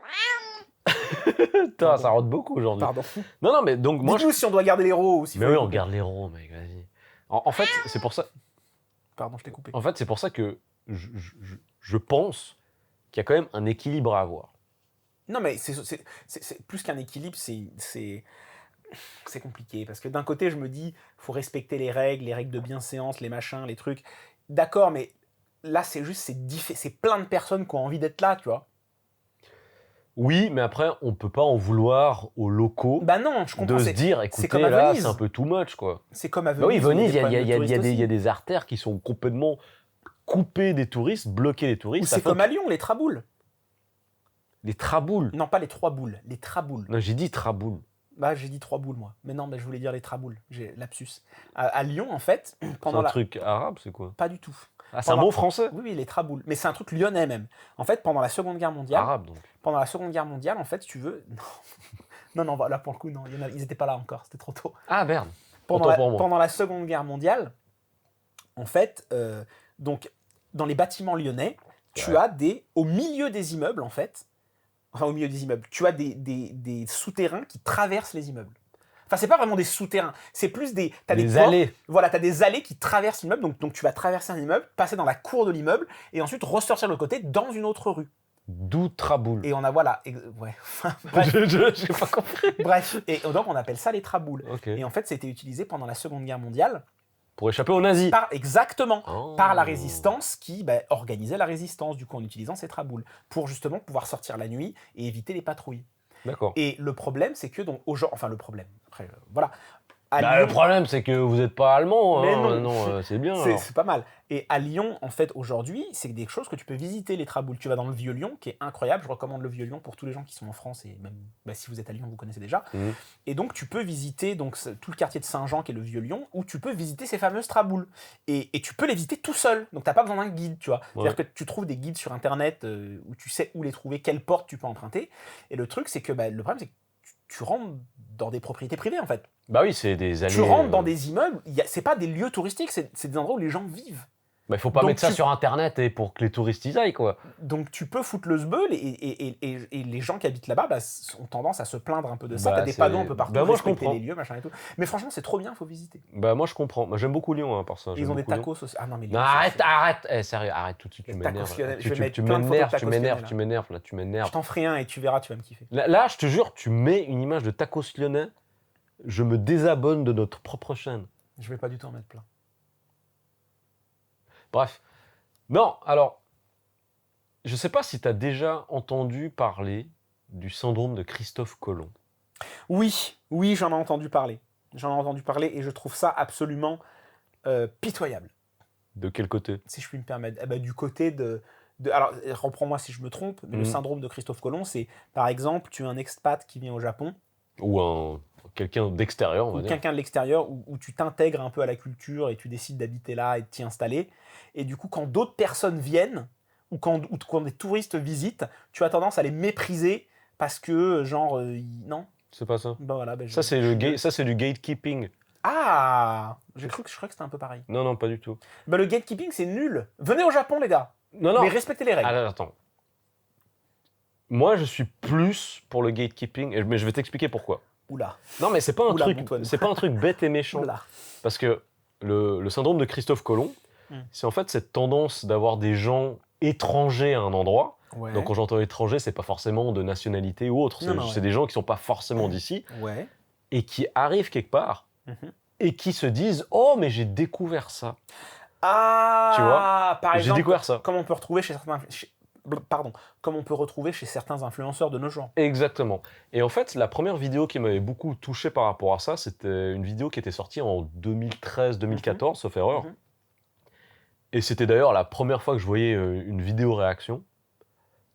Putain, ça rote beaucoup aujourd'hui. Pardon. Non, mais donc moi. Dites-nous si on doit garder l'héros ou si. Mais oui, on garde l'héros, mec, vas-y. En fait, c'est pour ça. Pardon, je t'ai coupé. En fait, c'est pour ça que je pense qu'il y a quand même un équilibre à avoir. Non, mais c'est plus qu'un équilibre, c'est compliqué. Parce que d'un côté, je me dis, faut respecter les règles de bienséance, les machins, les trucs. D'accord, mais là, c'est juste, c'est plein de personnes qui ont envie d'être là, tu vois. Oui, mais après, on peut pas en vouloir aux locaux Bah non, je comprends. de se dire, écoutez, comme à là, Venise. c'est un peu too much, quoi. C'est comme à Venise. Bah oui, Venise, il y problèmes de touristes aussi. a des artères qui sont complètement coupées des touristes, bloquées des touristes. Ou c'est comme à Lyon, les traboules. Les traboules. Non, pas les trois boules, les traboules. Non, j'ai dit traboules. Bah, j'ai dit trois boules, moi. Mais non, mais je voulais dire les traboules. J'ai lapsus. À Lyon, en fait, C'est pendant un la... truc arabe, c'est quoi? Pas du tout. Ah, c'est un mot français? Oui, oui, les traboules. Mais c'est un truc lyonnais, même. En fait, pendant la Seconde Guerre mondiale... Arabe, donc. Pendant la Seconde Guerre mondiale, en fait, si tu veux... Non, non, là, pour le coup, non. Ils n'étaient pas là encore. C'était trop tôt. Ah, merde. Pendant la Seconde Guerre mondiale, en fait, donc, dans les bâtiments lyonnais, tu as au milieu des immeubles, en fait... Enfin, au milieu des immeubles, tu as des souterrains qui traversent les immeubles. Enfin, c'est pas vraiment des souterrains, c'est plus t'as des allées. Voilà, t'as des allées qui traversent l'immeuble, donc tu vas traverser un immeuble, passer dans la cour de l'immeuble, et ensuite ressortir de l'autre côté dans une autre rue. D'où traboules. Et on a, voilà, ouais, bref. J'ai pas compris. Bref, et donc on appelle ça les traboules. Okay. Et en fait, c'était utilisé pendant la Seconde Guerre mondiale. Pour échapper aux nazis. Exactement, par la résistance qui organisait la résistance, du coup, en utilisant ces traboules, pour justement pouvoir sortir la nuit et éviter les patrouilles. D'accord. Et le problème, c'est que, donc, enfin, le problème, après, voilà. Lyon, le problème, c'est que vous n'êtes pas allemand. Mais hein. non, c'est bien. C'est pas mal. Et à Lyon, en fait, aujourd'hui, c'est des choses que tu peux visiter, les traboules. Tu vas dans le Vieux-Lyon, qui est incroyable. Je recommande le Vieux-Lyon pour tous les gens qui sont en France, et même si vous êtes à Lyon, vous connaissez déjà. Et donc, tu peux visiter tout le quartier de Saint-Jean, qui est le Vieux-Lyon, où tu peux visiter ces fameuses traboules. Et tu peux les visiter tout seul. Donc, tu n'as pas besoin d'un guide, tu vois. C'est-à-dire que tu trouves des guides sur Internet où tu sais où les trouver, quelle porte tu peux emprunter. Et le truc, c'est que le problème, c'est que tu rentres dans des propriétés privées, en fait. Bah oui, c'est des allées. Tu rentres dans des immeubles, c'est pas des lieux touristiques, c'est des endroits où les gens vivent. Bah, il faut pas mettre ça sur Internet et pour que les touristes y aillent, quoi. Donc tu peux foutre le sbeul et les gens qui habitent là-bas ont tendance à se plaindre un peu de ça. T'as des panneaux un peu partout, moi je comprends. les lieux, machin et tout. Mais franchement, c'est trop bien, il faut visiter. Bah moi je comprends. Moi j'aime beaucoup Lyon, par ça. Ils ont des tacos aussi. Ah non, mais non, arrête. Sérieux, arrête tout de suite, tu m'énerves. Je t'en ferai un et tu verras, tu vas me kiffer. Là, je te jure, tu mets une image de tacos lyonnais, je me désabonne de notre propre chaîne. Je vais pas du tout en mettre plein. Bref. Non, alors, je sais pas si tu as déjà entendu parler du syndrome de Christophe Colomb. Oui, j'en ai entendu parler. Et je trouve ça absolument pitoyable. De quel côté? Si je puis me permettre. Du côté alors, reprends-moi si je me trompe, mais le syndrome de Christophe Colomb, c'est, par exemple, tu as un expat qui vient au Japon. Ou quelqu'un d'extérieur, on va dire. Quelqu'un de l'extérieur, où tu t'intègres un peu à la culture et tu décides d'habiter là et de t'y installer. Et du coup, quand d'autres personnes viennent, ou quand des touristes visitent, tu as tendance à les mépriser parce que, genre, non. C'est pas ça. Bah voilà, ça, c'est du gatekeeping. Ah, je crois que c'était un peu pareil. Non, non, pas du tout. Bah, le gatekeeping, c'est nul. Venez au Japon, les gars. Non, non. Mais respectez les règles. Ah, attends. Moi, je suis plus pour le gatekeeping, mais je vais t'expliquer pourquoi. Oula. Non, mais c'est pas un Oula, truc, Antoine. c'est pas un truc bête et méchant. Oula. Parce que le syndrome de Christophe Colomb, c'est en fait cette tendance d'avoir des gens étrangers à un endroit. Ouais. Donc quand j'entends étranger, c'est pas forcément de nationalité ou autre. Non, non, C'est ouais. des gens qui sont pas forcément d'ici Ouais. et qui arrivent quelque part Mhm. et qui se disent « Oh, mais j'ai découvert ça. Ah, Tu vois, par J'ai exemple, découvert ça. comme on peut retrouver chez certains, comme on peut retrouver chez certains influenceurs de nos jours. » Exactement. Et en fait, la première vidéo qui m'avait beaucoup touché par rapport à ça, c'était une vidéo qui était sortie en 2013-2014, sauf erreur. Mhm. Et c'était d'ailleurs la première fois que je voyais une vidéo réaction.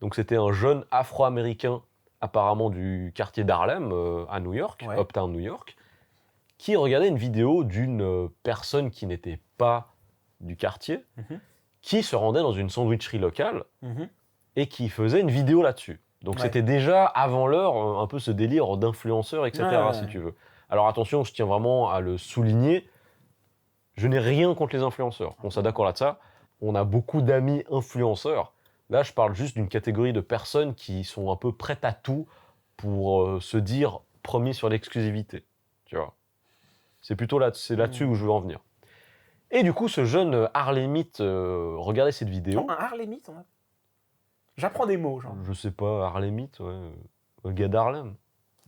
Donc c'était un jeune Afro-Américain, apparemment du quartier d'Harlem, à New York, Ouais. Uptown New York, qui regardait une vidéo d'une personne qui n'était pas du quartier, Mhm. qui se rendait dans une sandwicherie locale Mhm. et qui faisait une vidéo là-dessus. Donc Ouais. c'était déjà avant l'heure un peu ce délire d'influenceur, etc. Ouais. si tu veux. Alors attention, je tiens vraiment à le souligner, je n'ai rien contre les influenceurs. On soit d'accord là-dessus. On a beaucoup d'amis influenceurs. Là, je parle juste d'une catégorie de personnes qui sont un peu prêtes à tout pour se dire promis sur l'exclusivité. Tu vois. C'est plutôt là-dessus où je veux en venir. Et du coup, ce jeune Harlemite regardait cette vidéo. Oh, un Harlemite, j'apprends des mots, genre. Je sais pas, Harlemite, ouais. Un gars d'Harlem.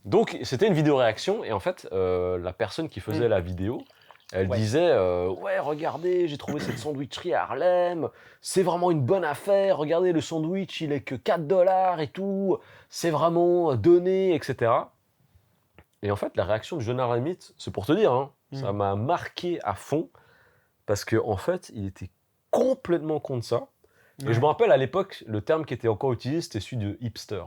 Donc, c'était une vidéo réaction. Et en fait, la personne qui faisait la vidéo, elle disait ouais, regardez, j'ai trouvé cette sandwicherie à Harlem, c'est vraiment une bonne affaire, regardez, le sandwich, il est que 4$ et tout, c'est vraiment donné, etc. Et en fait, la réaction du jeune Harlemite, c'est pour te dire, hein, ça m'a marqué à fond, parce qu'en fait, il était complètement contre ça. Et je me rappelle, à l'époque, le terme qui était encore utilisé, c'était celui de hipster.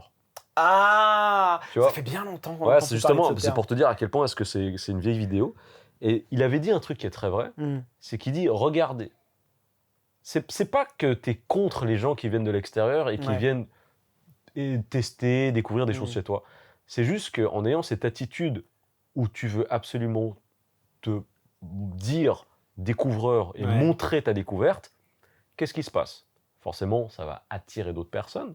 Ah, tu vois, ça fait bien longtemps. Ouais, c'est justement, c'est pour te dire à quel point est-ce que c'est une vieille vidéo. Et il avait dit un truc qui est très vrai, c'est qu'il dit, regardez, c'est pas que tu es contre les gens qui viennent de l'extérieur et qui viennent tester, découvrir des choses chez toi. C'est juste qu'en ayant cette attitude où tu veux absolument te dire découvreur et montrer ta découverte, qu'est-ce qui se passe ? Forcément, ça va attirer d'autres personnes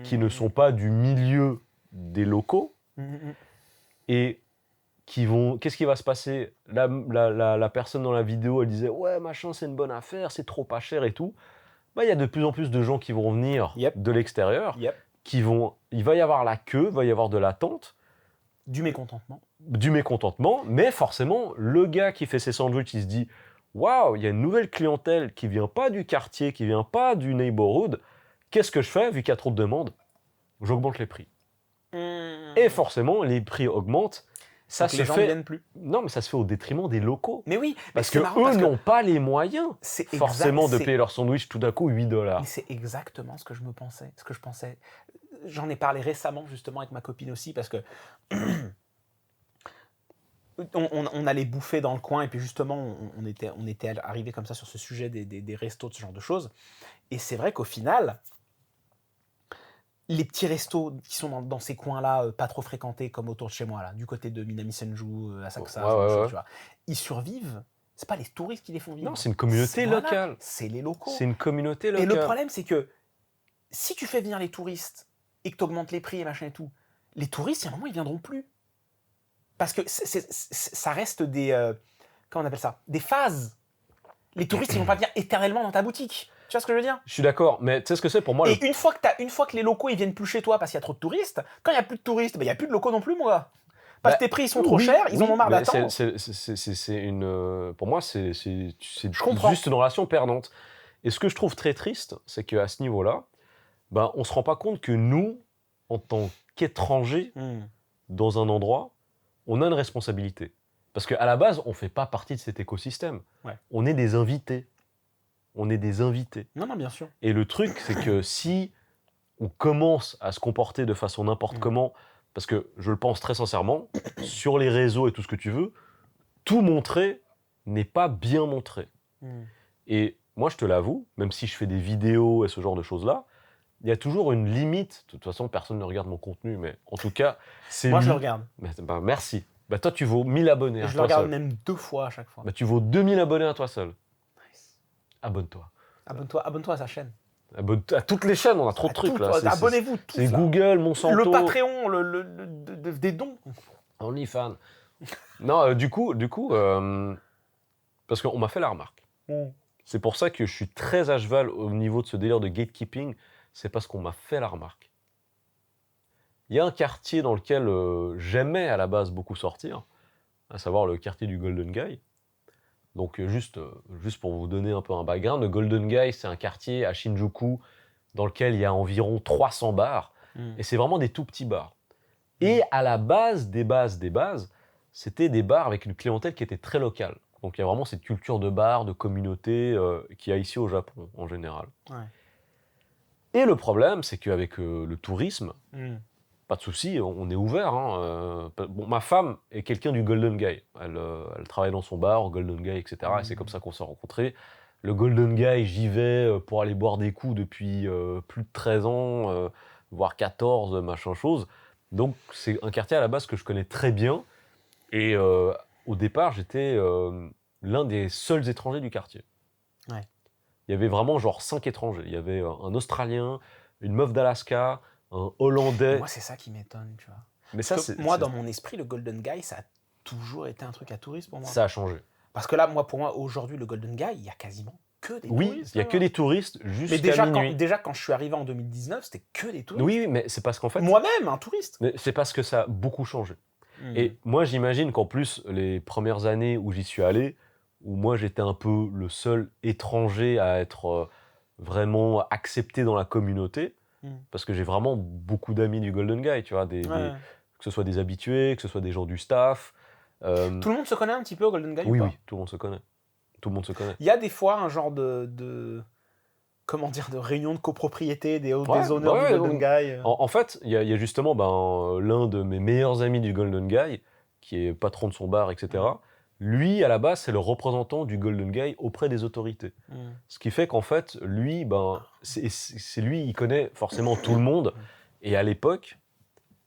qui ne sont pas du milieu des locaux et qui vont... Qu'est-ce qui va se passer ? La personne dans la vidéo, elle disait « Ouais, machin, c'est une bonne affaire, c'est trop pas cher et tout. » Bah, il y a de plus en plus de gens qui vont venir de l'extérieur, qui vont... Il va y avoir la queue, il va y avoir de l'attente. Du mécontentement. Du mécontentement, mais forcément, le gars qui fait ses sandwichs, il se dit « Waouh, il y a une nouvelle clientèle qui vient pas du quartier, qui vient pas du neighborhood. Qu'est-ce que je fais vu qu'il y a trop de demandes ? J'augmente les prix. » Et forcément, les prix augmentent. Ça se les gens fait... ne viennent plus. Non, mais ça se fait au détriment des locaux. Mais oui, parce que eux n'ont pas les moyens forcément de payer leur sandwich tout d'un coup $8. Mais c'est exactement ce que je pensais. J'en ai parlé récemment justement avec ma copine aussi parce que on allait bouffer dans le coin et puis justement on était arrivé comme ça sur ce sujet des restos, de ce genre de choses. Et c'est vrai qu'au final, les petits restos qui sont dans ces coins-là, pas trop fréquentés comme autour de chez moi, là, du côté de Minami Senju, Asakusa, tu vois, ils survivent. C'est pas les touristes qui les font vivre. Non, c'est une communauté locale. C'est les locaux. C'est une communauté locale. Et le problème, c'est que si tu fais venir les touristes et que tu augmentes les prix et machin et tout, les touristes, à un moment, ils viendront plus. Parce que ça reste des... comment on appelle ça ? Des phases. Les touristes, ils vont pas venir éternellement dans ta boutique. Tu vois ce que je veux dire ? Je suis d'accord, mais tu sais ce que c'est pour moi. Et une fois que les locaux, ils viennent plus chez toi parce qu'il y a trop de touristes, quand il y a plus de touristes, il y a plus de locaux non plus, moi. Parce que tes prix, ils sont trop chers, ils en ont marre d'attendre. Pour moi, c'est juste une relation perdante. Et ce que je trouve très triste, c'est qu'à ce niveau-là, ben, on ne se rend pas compte que nous, en tant qu'étrangers, dans un endroit, on a une responsabilité. Parce qu'à la base, on ne fait pas partie de cet écosystème. On est des invités. On est des invités. Non, bien sûr. Et le truc, c'est que si on commence à se comporter de façon n'importe comment, parce que je le pense très sincèrement, sur les réseaux et tout ce que tu veux, tout montrer n'est pas bien montré. Et moi, je te l'avoue, même si je fais des vidéos et ce genre de choses-là, il y a toujours une limite. De toute façon, personne ne regarde mon contenu, mais en tout cas, c'est... Moi, je le regarde. Merci. Bah toi, tu vaux 1000 abonnés Et à je le toi regarde seul. même 2 fois à chaque fois. Bah tu vaux 2000 abonnés à toi seul. Nice. Abonne-toi. Abonne-toi à sa chaîne. Abonne-toi à toutes les chaînes, on a trop de trucs là. Abonnez-vous tous C'est là. Google, Monsanto. Le Patreon, des dons. OnlyFans. Non, du coup, parce qu'on m'a fait la remarque. C'est pour ça que je suis très à cheval au niveau de ce délire de gatekeeping. C'est parce qu'on m'a fait la remarque. Il y a un quartier dans lequel j'aimais à la base beaucoup sortir, à savoir le quartier du Golden Guy. Donc juste pour vous donner un peu un background, le Golden Guy, c'est un quartier à Shinjuku dans lequel il y a environ 300 bars. Et c'est vraiment des tout petits bars. Et à la base des bases, c'était des bars avec une clientèle qui était très locale. Donc il y a vraiment cette culture de bar, de communauté qu'il y a ici au Japon en général. Ouais. Et le problème, c'est qu'avec le tourisme, pas de souci, on est ouvert. Hein, bon, ma femme est quelqu'un du Golden Guy. Elle travaille dans son bar au Golden Guy, etc. Et c'est comme ça qu'on s'est rencontrés. Le Golden Guy, j'y vais pour aller boire des coups depuis plus de 13 ans, voire 14, machin chose. Donc c'est un quartier à la base que je connais très bien. Et au départ, j'étais l'un des seuls étrangers du quartier. Ouais. Il y avait vraiment genre 5 étrangers. Il y avait un Australien, une meuf d'Alaska, un Hollandais. Et moi, c'est ça qui m'étonne, tu vois. Mais ça, moi, dans mon esprit, le Golden Guy, ça a toujours été un truc à touristes pour moi. Ça a changé. Parce que là, pour moi, aujourd'hui, le Golden Guy, il y a quasiment que des touristes. Oui, il n'y a que des touristes jusqu'à minuit. Déjà, quand je suis arrivé en 2019, c'était que des touristes. Oui, mais c'est parce qu'en fait... Moi-même, un touriste. Mais c'est parce que ça a beaucoup changé. Et moi, j'imagine qu'en plus, les premières années où j'y suis allé, où moi, j'étais un peu le seul étranger à être vraiment accepté dans la communauté, parce que j'ai vraiment beaucoup d'amis du Golden Guy, tu vois, que ce soit des habitués, que ce soit des gens du staff. Tout le monde se connaît un petit peu au Golden Guy ou pas ? Oui, tout le monde se connaît. Tout le monde se connaît. Il y a des fois un genre de réunion de copropriété des honneurs du Golden Guy. En fait, il y a justement l'un de mes meilleurs amis du Golden Guy, qui est patron de son bar, etc. Lui, à la base, c'est le représentant du Golden Guy auprès des autorités. Ce qui fait qu'en fait, lui, c'est lui, il connaît forcément tout le monde. Et à l'époque,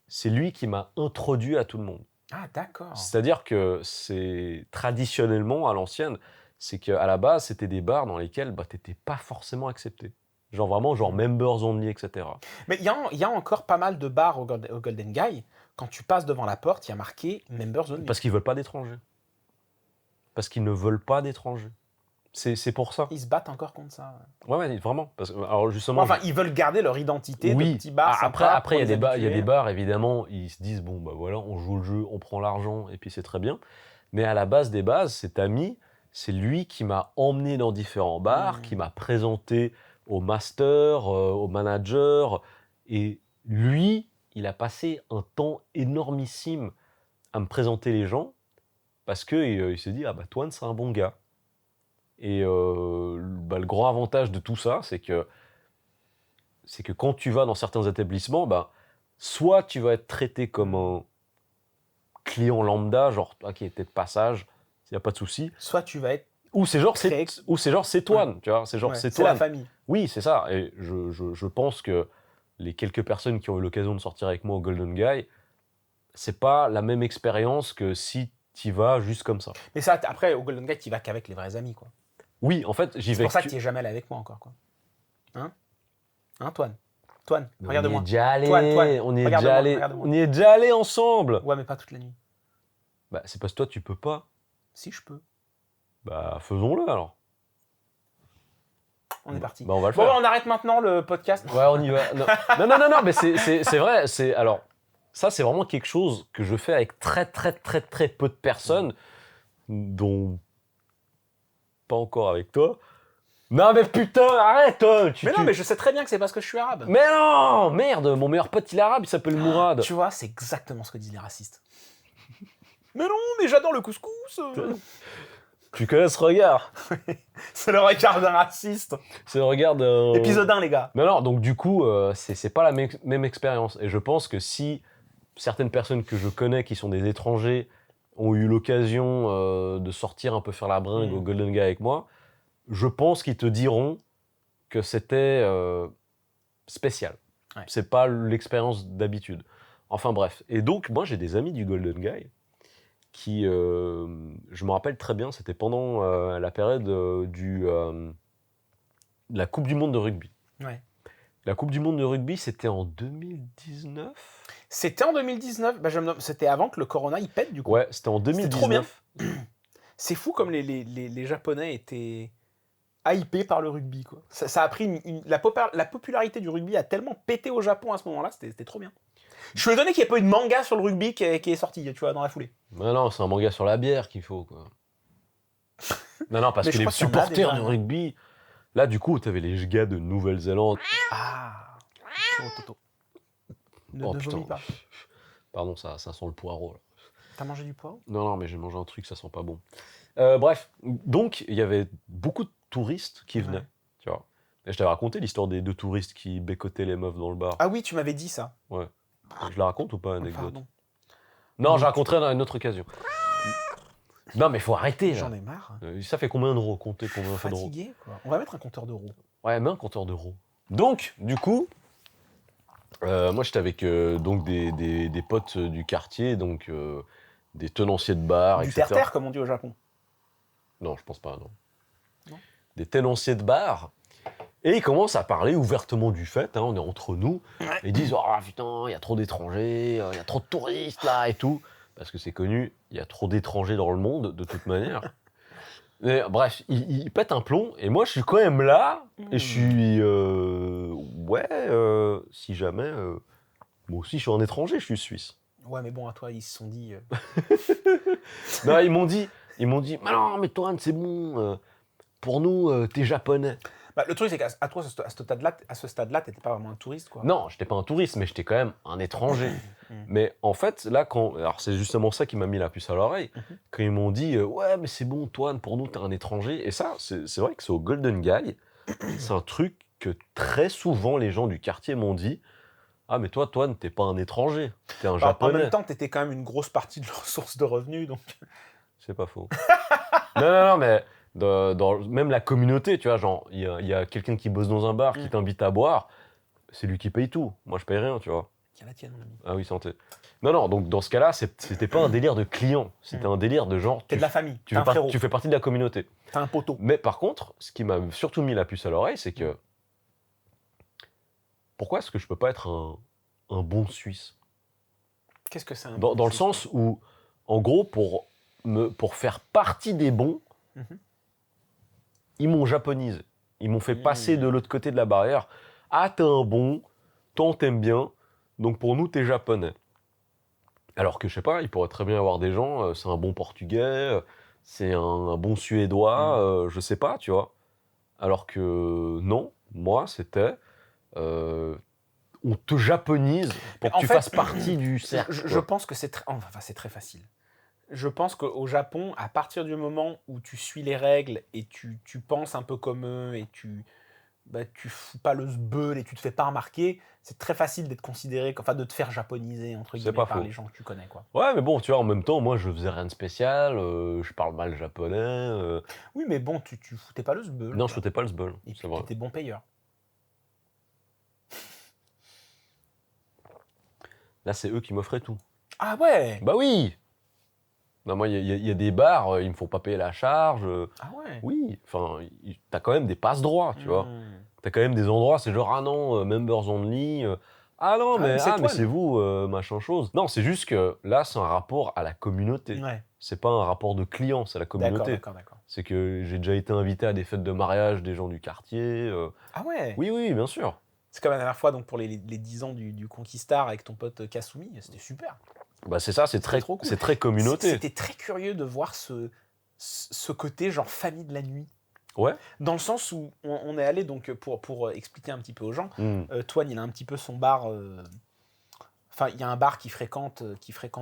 c'est lui qui m'a introduit à tout le monde. Ah, d'accord. C'est-à-dire que c'est traditionnellement, à l'ancienne, c'est qu'à la base, c'était des bars dans lesquels tu n'étais pas forcément accepté. Genre vraiment, genre members only, etc. Mais il y a encore pas mal de bars au Golden Guy. Quand tu passes devant la porte, il y a marqué members only. Parce qu'ils ne veulent pas d'étrangers. Parce qu'ils ne veulent pas d'étrangers. C'est pour ça. Ils se battent encore contre ça. Ouais, vraiment. Alors justement, ils veulent garder leur identité de petits bars. Après, il y a des bars, évidemment, ils se disent, bon, voilà, on joue le jeu, on prend l'argent, et puis c'est très bien. Mais à la base des bases, cet ami, c'est lui qui m'a emmené dans différents bars, qui m'a présenté au master, au manager. Et lui, il a passé un temps énormissime à me présenter les gens, parce qu'il s'est dit, Toine, c'est un bon gars. Et le grand avantage de tout ça, c'est que quand tu vas dans certains établissements, soit tu vas être traité comme un client lambda, genre qui était de passage, il n'y a pas de souci. Soit tu vas être... Ou c'est genre c'est Toine, tu vois, c'est genre c'est Toine. C'est la famille. Oui, c'est ça. Et je pense que les quelques personnes qui ont eu l'occasion de sortir avec moi au Golden Guy, c'est pas la même expérience que si tu y vas juste comme ça. Mais ça, après, au Golden Guy, tu y vas qu'avec les vrais amis, quoi. Oui, en fait, j'y vais. C'est pour ça que tu n'es jamais allé avec moi encore, quoi. Hein, Toine, regarde-moi. On y est déjà allé. Toine, on y est déjà allé ensemble. Ouais, mais pas toute la nuit. C'est parce que toi, tu peux pas. Si, je peux. Faisons-le alors. On est parti. On va le faire. On arrête maintenant le podcast. Ouais, on y va. Non, mais c'est vrai. Alors, ça, c'est vraiment quelque chose que je fais avec très, très, très, très peu de personnes, dont pas encore avec toi. Non, mais putain, arrête. Mais je sais très bien que c'est parce que je suis arabe. Mais non, merde, mon meilleur pote, il est arabe, il s'appelle Mourad. Tu vois, c'est exactement ce que disent les racistes. Mais non, mais j'adore le couscous. Tu connais ce regard? C'est le regard d'un raciste. C'est le regard d'un... Épisode 1, les gars. Mais non, donc du coup, c'est pas la même expérience. Et je pense que si certaines personnes que je connais qui sont des étrangers ont eu l'occasion de sortir un peu faire la bringue au Golden Guy avec moi, je pense qu'ils te diront que c'était spécial. Ouais. C'est pas l'expérience d'habitude. Enfin bref. Et donc, moi, j'ai des amis du Golden Guy je me rappelle très bien, c'était pendant la période de la Coupe du Monde de rugby. Ouais. La Coupe du Monde de rugby, c'était en 2019 ? C'était en 2019. C'était avant que le Corona il pète, du coup. Ouais, c'était en 2019. C'était trop bien. C'est fou comme les Japonais étaient hypés par le rugby, quoi. Ça a pris la popularité du rugby a tellement pété au Japon à ce moment-là, c'était trop bien. Je suis étonné qu'il n'y ait pas eu de manga sur le rugby qui est sorti, tu vois, dans la foulée. Mais non, c'est un manga sur la bière qu'il faut, quoi. Non, parce Mais que je les crois qu'il y en a supporters déjà, du non ? rugby, là, du coup, t'avais les gars de Nouvelle-Zélande. Ah, Toto. Ne Oh vomis putain, pas. pardon, ça sent le poireau, là. T'as mangé du poireau ? Non, mais j'ai mangé un truc, ça sent pas bon. Bref, donc, il y avait beaucoup de touristes qui venaient, Ouais. tu vois. Et je t'avais raconté l'histoire des 2 touristes qui bécotaient les meufs dans le bar. Ah oui, tu m'avais dit ça. Ouais. Je la raconte ou pas, l'anecdote ? Pardon. Non, Donc- je la raconterai dans une autre occasion. Non, mais faut arrêter, là. J'en ai marre. Ça fait combien d'euros ? Comptez combien ça fait d'euros. Fatigué, quoi. On va mettre un compteur d'euros. Ouais, mets un compteur d'euros. Donc, du coup, moi j'étais avec donc des potes du quartier, donc des tenanciers de bar, Du etc. terre-terre, comme on dit au Japon. Non, je pense pas, non. Non. Des tenanciers de bar. Et ils commencent à parler ouvertement du fait, hein, on est entre nous. Ouais. Et ils disent, oh putain, il y a trop d'étrangers, il y a trop de touristes là et tout. Parce que c'est connu, il y a trop d'étrangers dans le monde, de toute manière. Mais, bref, ils pètent un plomb, et moi je suis quand même là, et je suis. Si jamais. Moi aussi je suis un étranger, je suis suisse. Ouais, mais bon, à toi, ils se sont dit... Non, ils m'ont dit, mais non, mais toi, c'est bon, pour nous, t'es japonais. Bah, le truc, c'est qu'à toi, à ce stade-là, t'étais pas vraiment un touriste, quoi. Non, j'étais pas un touriste, mais j'étais quand même un étranger. Mais en fait, là, alors c'est justement ça qui m'a mis la puce à l'oreille, quand ils m'ont dit, ouais, mais c'est bon, toi, pour nous, t'es un étranger. Et ça, c'est vrai que c'est au Golden Guy, c'est un truc que très souvent les gens du quartier m'ont dit. Ah, mais toi, Toine, t'es pas un étranger, t'es un japonais. En même temps, t'étais quand même une grosse partie de leur source de revenus, donc... C'est pas faux. non, mais dans même la communauté, tu vois, genre, il y a quelqu'un qui bosse dans un bar, qui t'invite à boire, c'est lui qui paye tout. Moi, je paye rien, tu vois. Tiens la tienne, mon ami. Ah oui, santé. Non, donc dans ce cas-là, c'était pas un délire de client, c'était un délire de genre... T'es de la famille, tu t'es un frérot. tu fais partie de la communauté. T'es un poteau. Mais par contre, ce qui m'a surtout mis la puce à l'oreille, c'est que... Pourquoi est-ce que je peux pas être un bon Suisse ? Qu'est-ce que c'est un Dans le sens où, en gros, pour faire partie des bons, ils m'ont japonisé. Ils m'ont fait passer de l'autre côté de la barrière. Ah, t'es un bon, toi on t'aime bien, donc pour nous, t'es japonais. Alors que, je sais pas, il pourrait très bien y avoir des gens, c'est un bon portugais, c'est un bon suédois, je sais pas, tu vois. Alors que non, moi, c'était... on te japonise pour que tu fasses partie du cercle. Je pense que c'est très facile. Je pense qu'au Japon, à partir du moment où tu suis les règles et tu penses un peu comme eux et tu fous pas le sbeul et tu te fais pas remarquer, c'est très facile d'être considéré, enfin de te faire japoniser entre guillemets par les gens que tu connais, quoi. Ouais, mais bon, tu vois, en même temps, moi, je faisais rien de spécial, je parle mal japonais. Oui, mais bon, tu foutais pas le sbeul. Non, je foutais pas le sbeul. Et puis t'étais bon payeur. Là, c'est eux qui m'offraient tout. Ah ouais. Bah oui. Non, moi, il y a des bars, ils me font pas payer la charge. Ah ouais. Oui, enfin, t'as quand même des passe-droits, tu vois. T'as quand même des endroits, c'est genre, ah non, members only. Ah non, mais c'est vous, machin chose. Non, c'est juste que là, c'est un rapport à la communauté. Ouais. C'est pas un rapport de client, c'est la communauté. D'accord. C'est que j'ai déjà été invité à des fêtes de mariage des gens du quartier. Ah ouais. Oui, bien sûr. C'est comme la dernière fois, donc pour les 10 ans du Conquistar avec ton pote Kasumi, c'était super. Bah c'est ça, c'est très, trop cool. C'est très communauté. C'était très curieux de voir ce côté genre famille de la nuit. Ouais. Dans le sens où on est allé, donc pour expliquer un petit peu aux gens, Toine, il a un petit peu son bar... Enfin, il y a un bar qu'il fréquente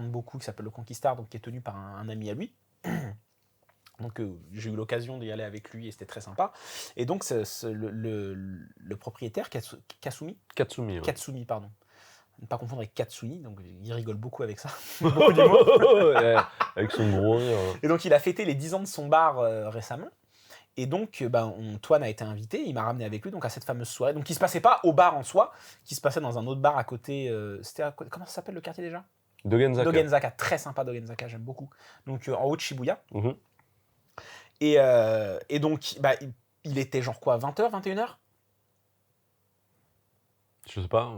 beaucoup, qui s'appelle le Conquistar, donc qui est tenu par un ami à lui. Donc j'ai eu l'occasion d'y aller avec lui et c'était très sympa. Et donc le propriétaire, Katsumi, ouais. Katsumi, pardon. Ne pas confondre avec Katsuni, donc il rigole beaucoup avec ça. Beaucoup d'humour. Avec son gros rire. Et donc il a fêté les 10 ans de son bar récemment. Et donc Toine a été invité, il m'a ramené avec lui donc à cette fameuse soirée. Donc qui se passait pas au bar en soi, qui se passait dans un autre bar à côté. Comment ça s'appelle le quartier déjà ? De Genzaka. Dogenzaka, très sympa Dogenzaka, j'aime beaucoup. Donc en haut de Shibuya. Mhm. Et donc, bah, il était genre quoi, 20h, 21h? Je sais pas.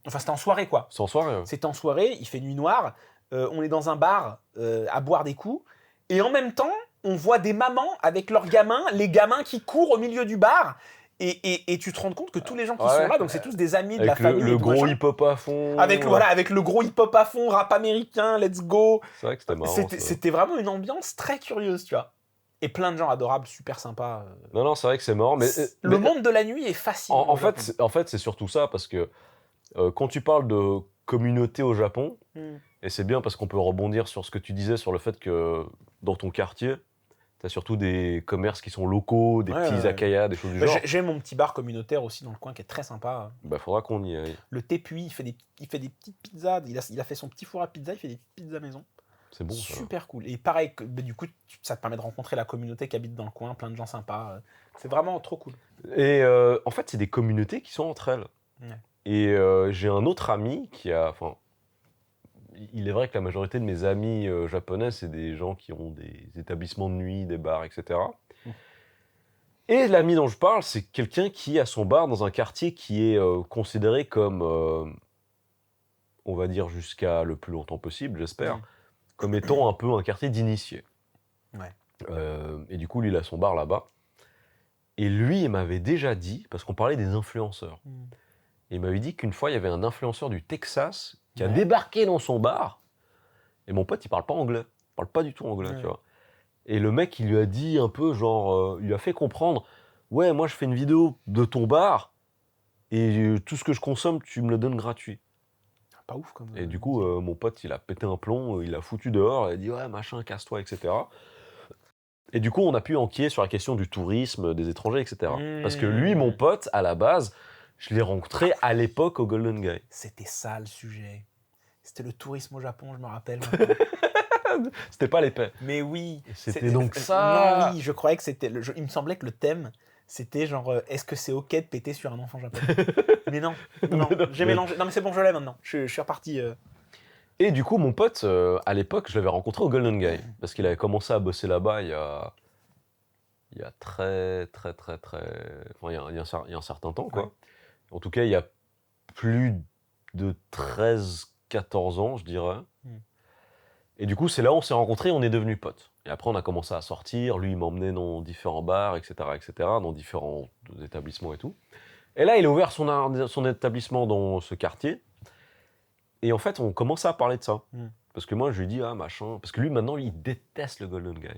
Enfin, c'était en soirée, quoi. C'est en soirée. C'était en soirée, il fait nuit noire, on est dans un bar à boire des coups, et en même temps, on voit des mamans avec leurs gamins, les gamins qui courent au milieu du bar, et tu te rends compte que tous les gens qui Ouais. sont là, donc c'est tous des amis de la Avec famille. le et tout gros machin. hip-hop à fond. Avec le gros hip-hop à fond, rap américain, let's go. C'est vrai que c'était marrant. C'était vraiment une ambiance très curieuse, tu vois. Et plein de gens adorables, super sympas. Non, c'est vrai que c'est marrant. Mais, Le monde de la nuit est fascinant. En fait, c'est surtout ça, parce que quand tu parles de communauté au Japon, et c'est bien parce qu'on peut rebondir sur ce que tu disais, sur le fait que dans ton quartier, tu as surtout des commerces qui sont locaux, des petits izakaya, des choses du genre. J'ai mon petit bar communautaire aussi dans le coin qui est très sympa. Bah, faudra qu'on y aille. Le Tepuy, il fait des petites pizzas. Il a fait son petit four à pizza, il fait des petites pizzas maison. C'est bon, ça. Super cool. Et pareil, du coup, ça te permet de rencontrer la communauté qui habite dans le coin, plein de gens sympas. C'est vraiment trop cool. Et en fait, c'est des communautés qui sont entre elles. Ouais. Et j'ai un autre ami qui a... Enfin, il est vrai que la majorité de mes amis japonais, c'est des gens qui ont des établissements de nuit, des bars, etc. Et l'ami dont je parle, c'est quelqu'un qui a son bar dans un quartier qui est considéré comme, on va dire jusqu'à le plus longtemps possible, j'espère, comme étant un peu un quartier d'initiés. Ouais. Et du coup, lui, il a son bar là-bas. Et lui, il m'avait déjà dit, parce qu'on parlait des influenceurs, il m'avait dit qu'une fois, il y avait un influenceur du Texas qui a débarqué dans son bar. Et mon pote, il parle pas anglais. Il parle pas du tout anglais, tu vois. Et le mec, il lui a dit un peu, genre, il lui a fait comprendre, ouais, moi, je fais une vidéo de ton bar, et tout ce que je consomme, tu me le donnes gratuit. Pas ouf, comme. Et du coup, mon pote, il a pété un plomb, il l'a foutu dehors, il a dit, ouais, machin, casse-toi, etc. Et du coup, on a pu enquiller sur la question du tourisme, des étrangers, etc. Parce que lui, mon pote, à la base, je l'ai rencontré à l'époque au Golden Guy. C'était ça le sujet. C'était le tourisme au Japon, je me rappelle. C'était pas l'épée. Mais oui. C'était donc ça. Non, oui, je croyais que c'était. Il me semblait que le thème, c'était genre, est-ce que c'est ok de péter sur un enfant japonais? Mais non, j'ai mélangé. Non, mais c'est bon, je l'ai maintenant. Je suis reparti. Et du coup, mon pote, à l'époque, je l'avais rencontré au Golden Guy. Parce qu'il avait commencé à bosser là-bas il y a très. Enfin, il y a un certain temps, quoi. Ouais. En tout cas, il y a plus de 13-14 ans, je dirais. Et du coup, c'est là où on s'est rencontrés, on est devenus potes. Et après, on a commencé à sortir. Lui, il m'emmenait dans différents bars, etc., dans différents établissements et tout. Et là, il a ouvert son établissement dans ce quartier. Et en fait, on commençait à parler de ça. Parce que moi, je lui dis, ah, machin. Parce que lui, maintenant, il déteste le Golden Guy.